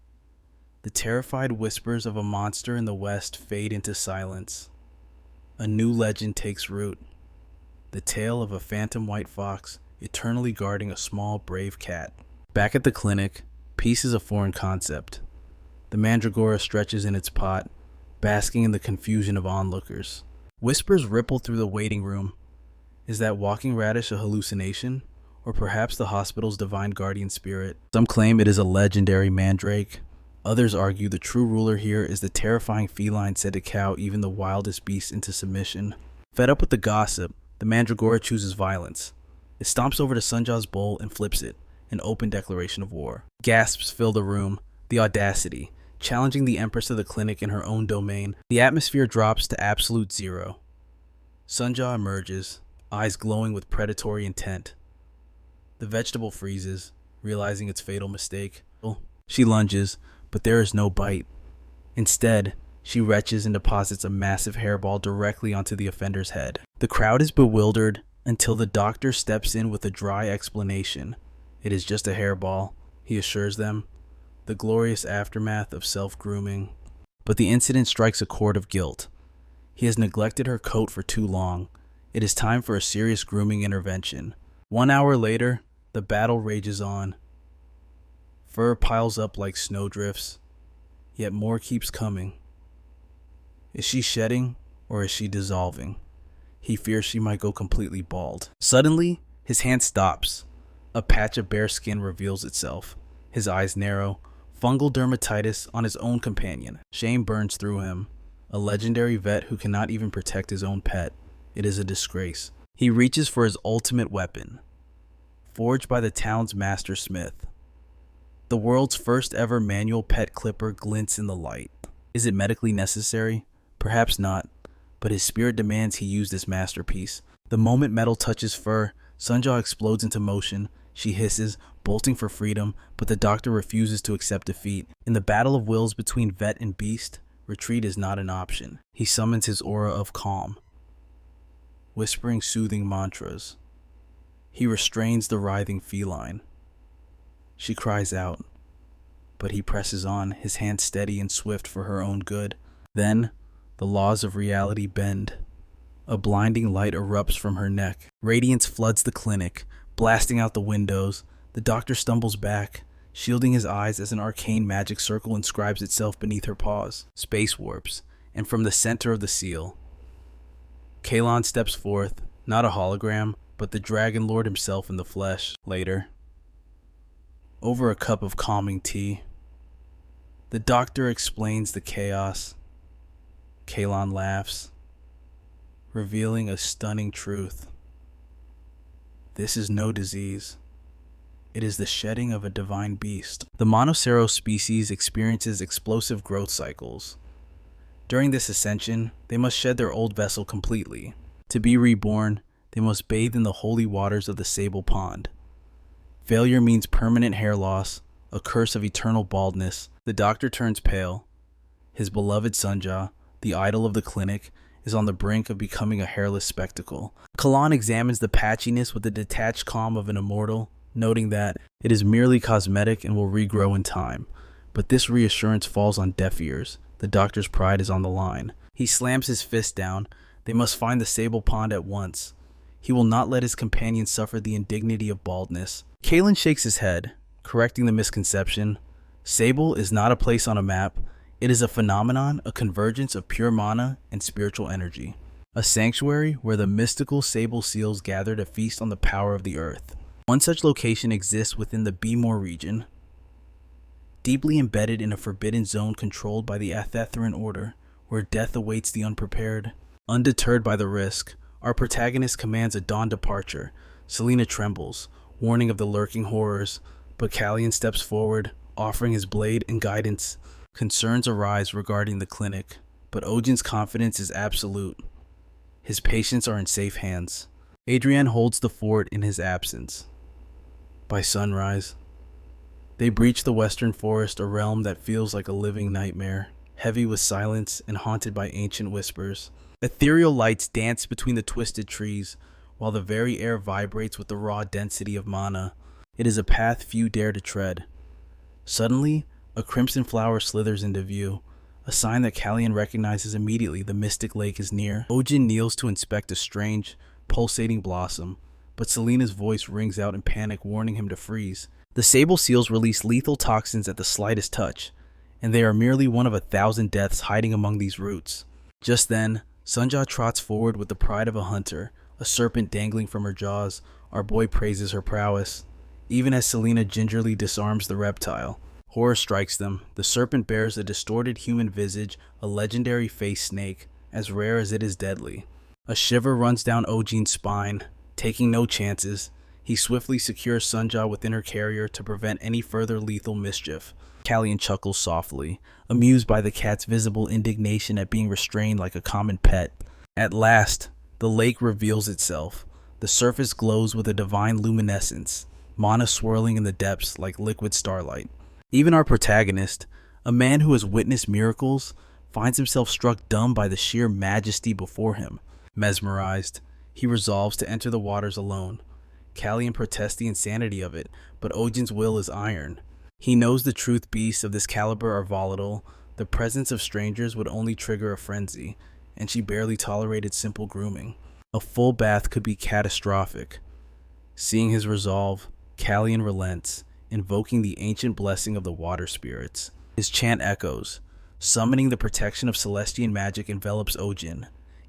the terrified whispers of a monster in the west fade into silence. A new legend takes root. The tale of a phantom white fox eternally guarding a small, brave cat. Back at the clinic, peace is a foreign concept. The mandragora stretches in its pot, basking in the confusion of onlookers. Whispers ripple through the waiting room. Is that walking radish a hallucination? Or perhaps the hospital's divine guardian spirit? Some claim it is a legendary mandrake. Others argue the true ruler here is the terrifying feline said to cow even the wildest beasts into submission. Fed up with the gossip, the mandragora chooses violence. It stomps over to Sunja's bowl and flips it, an open declaration of war. Gasps fill the room, the audacity, challenging the empress of the clinic in her own domain. The atmosphere drops to absolute zero. Sunja emerges, eyes glowing with predatory intent. The vegetable freezes, realizing its fatal mistake. She lunges, but there is no bite. Instead, she retches and deposits a massive hairball directly onto the offender's head. The crowd is bewildered until the doctor steps in with a dry explanation. It is just a hairball, he assures them, the glorious aftermath of self-grooming. But the incident strikes a chord of guilt. He has neglected her coat for too long. It is time for a serious grooming intervention. 1 hour later, the battle rages on. Fur piles up like snowdrifts, yet more keeps coming. Is she shedding, or is she dissolving? He fears she might go completely bald. Suddenly, his hand stops. A patch of bare skin reveals itself. His eyes narrow. Fungal dermatitis on his own companion. Shame burns through him. A legendary vet who cannot even protect his own pet. It is a disgrace. He reaches for his ultimate weapon, forged by the town's master smith. The world's first ever manual pet clipper glints in the light. Is it medically necessary? Perhaps not, but his spirit demands he use this masterpiece. The moment metal touches fur, Sunja explodes into motion. She hisses, bolting for freedom, but the doctor refuses to accept defeat. In the battle of wills between vet and beast, retreat is not an option. He summons his aura of calm, whispering soothing mantras. He restrains the writhing feline. She cries out, but he presses on, his hand steady and swift for her own good. Then, the laws of reality bend. A blinding light erupts from her neck. Radiance floods the clinic, blasting out the windows. The doctor stumbles back, shielding his eyes as an arcane magic circle inscribes itself beneath her paws. Space warps, and from the center of the seal, Kalon steps forth, not a hologram, but the Dragon Lord himself in the flesh. Later, over a cup of calming tea, the doctor explains the chaos. Kalon laughs, revealing a stunning truth. This is no disease. It is the shedding of a divine beast. The Monocero species experiences explosive growth cycles. During this ascension, they must shed their old vessel completely. To be reborn, they must bathe in the holy waters of the Sable Pond. Failure means permanent hair loss, a curse of eternal baldness. The doctor turns pale. His beloved Sunja, the idol of the clinic, is on the brink of becoming a hairless spectacle. Kalon examines the patchiness with the detached calm of an immortal, noting that it is merely cosmetic and will regrow in time. But this reassurance falls on deaf ears. The doctor's pride is on the line. He slams his fist down. They must find the Sable Pond at once. He will not let his companion suffer the indignity of baldness. Kalen shakes his head, correcting the misconception. Sable is not a place on a map. It is a phenomenon, a convergence of pure mana and spiritual energy. A sanctuary where the mystical sable seals gather to feast on the power of the earth. One such location exists within the Bmore region, deeply embedded in a forbidden zone controlled by the Athetheran Order, where death awaits the unprepared. Undeterred by the risk, our protagonist commands a dawn departure. Selena trembles, warning of the lurking horrors, but Callion steps forward, offering his blade and guidance. Concerns arise regarding the clinic, but Ojin's confidence is absolute. His patients are in safe hands. Adrienne holds the fort in his absence. By sunrise, they breach the western forest, a realm that feels like a living nightmare, heavy with silence and haunted by ancient whispers. Ethereal lights dance between the twisted trees, while the very air vibrates with the raw density of mana. It is a path few dare to tread. Suddenly, a crimson flower slithers into view, a sign that Callion recognizes immediately. The mystic lake is near. Ojin kneels to inspect a strange, pulsating blossom, but Selena's voice rings out in panic, warning him to freeze. The sable seals release lethal toxins at the slightest touch, and they are merely one of 1,000 deaths hiding among these roots. Just then, Sunja trots forward with the pride of a hunter, a serpent dangling from her jaws. Our boy praises her prowess, even as Selena gingerly disarms the reptile. Horror strikes them. The serpent bears a distorted human visage, a legendary face snake, as rare as it is deadly. A shiver runs down Ojin's spine. Taking no chances, he swiftly secures Sunja within her carrier to prevent any further lethal mischief. Callion chuckles softly, amused by the cat's visible indignation at being restrained like a common pet. At last, the lake reveals itself. The surface glows with a divine luminescence, mana swirling in the depths like liquid starlight. Even our protagonist, a man who has witnessed miracles, finds himself struck dumb by the sheer majesty before him. Mesmerized, he resolves to enter the waters alone. Callion protests the insanity of it, but Ojin's will is iron. He knows the truth beasts of this caliber are volatile. The presence of strangers would only trigger a frenzy, and she barely tolerated simple grooming. A full bath could be catastrophic. Seeing his resolve, Callion relents, invoking the ancient blessing of the water spirits. His chant echoes. Summoning the protection of Celestian magic envelops Ojin,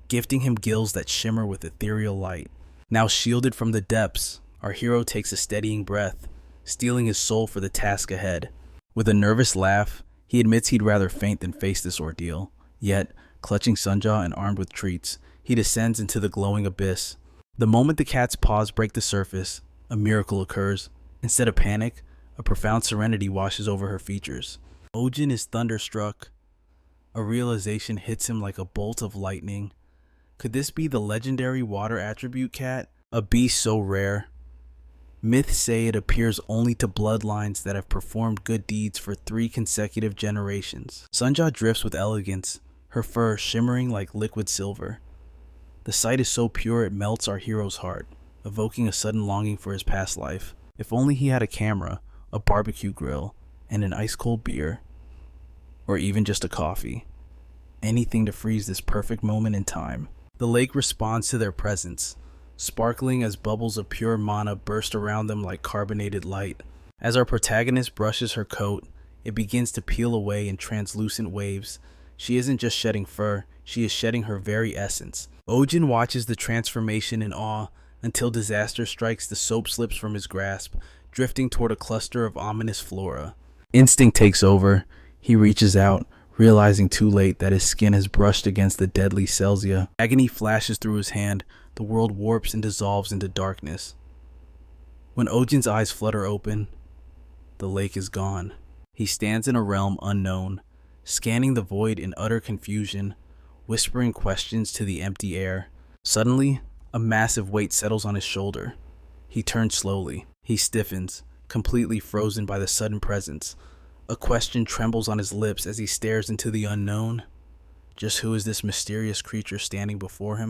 gifting him gills that shimmer with ethereal light. Now shielded from the depths, our hero takes a steadying breath, steeling his soul for the task ahead. With a nervous laugh, he admits he'd rather faint than face this ordeal. Yet, clutching Sunja and armed with treats, he descends into the glowing abyss. The moment the cat's paws break the surface, a miracle occurs. Instead of panic, a profound serenity washes over her features. Ojin is thunderstruck. A realization hits him like a bolt of lightning. Could this be the legendary water attribute cat? A beast so rare. Myths say it appears only to bloodlines that have performed good deeds for 3 consecutive generations. Sunja drifts with elegance, her fur shimmering like liquid silver. The sight is so pure it melts our hero's heart, evoking a sudden longing for his past life. If only he had a camera, a barbecue grill, and an ice-cold beer. Or even just a coffee. Anything to freeze this perfect moment in time. The lake responds to their presence, sparkling as bubbles of pure mana burst around them like carbonated light. As our protagonist brushes her coat, it begins to peel away in translucent waves. She isn't just shedding fur, she is shedding her very essence. Ojin watches the transformation in awe until disaster strikes. The soap slips from his grasp, drifting toward a cluster of ominous flora. Instinct takes over. He reaches out, realizing too late that his skin has brushed against the deadly Celsia. Agony flashes through his hand. The world warps and dissolves into darkness. When Ojin's eyes flutter open, the lake is gone. He stands in a realm unknown, scanning the void in utter confusion, whispering questions to the empty air. Suddenly, a massive weight settles on his shoulder. He turns slowly. He stiffens, completely frozen by the sudden presence. A question trembles on his lips as he stares into the unknown. Just who is this mysterious creature standing before him?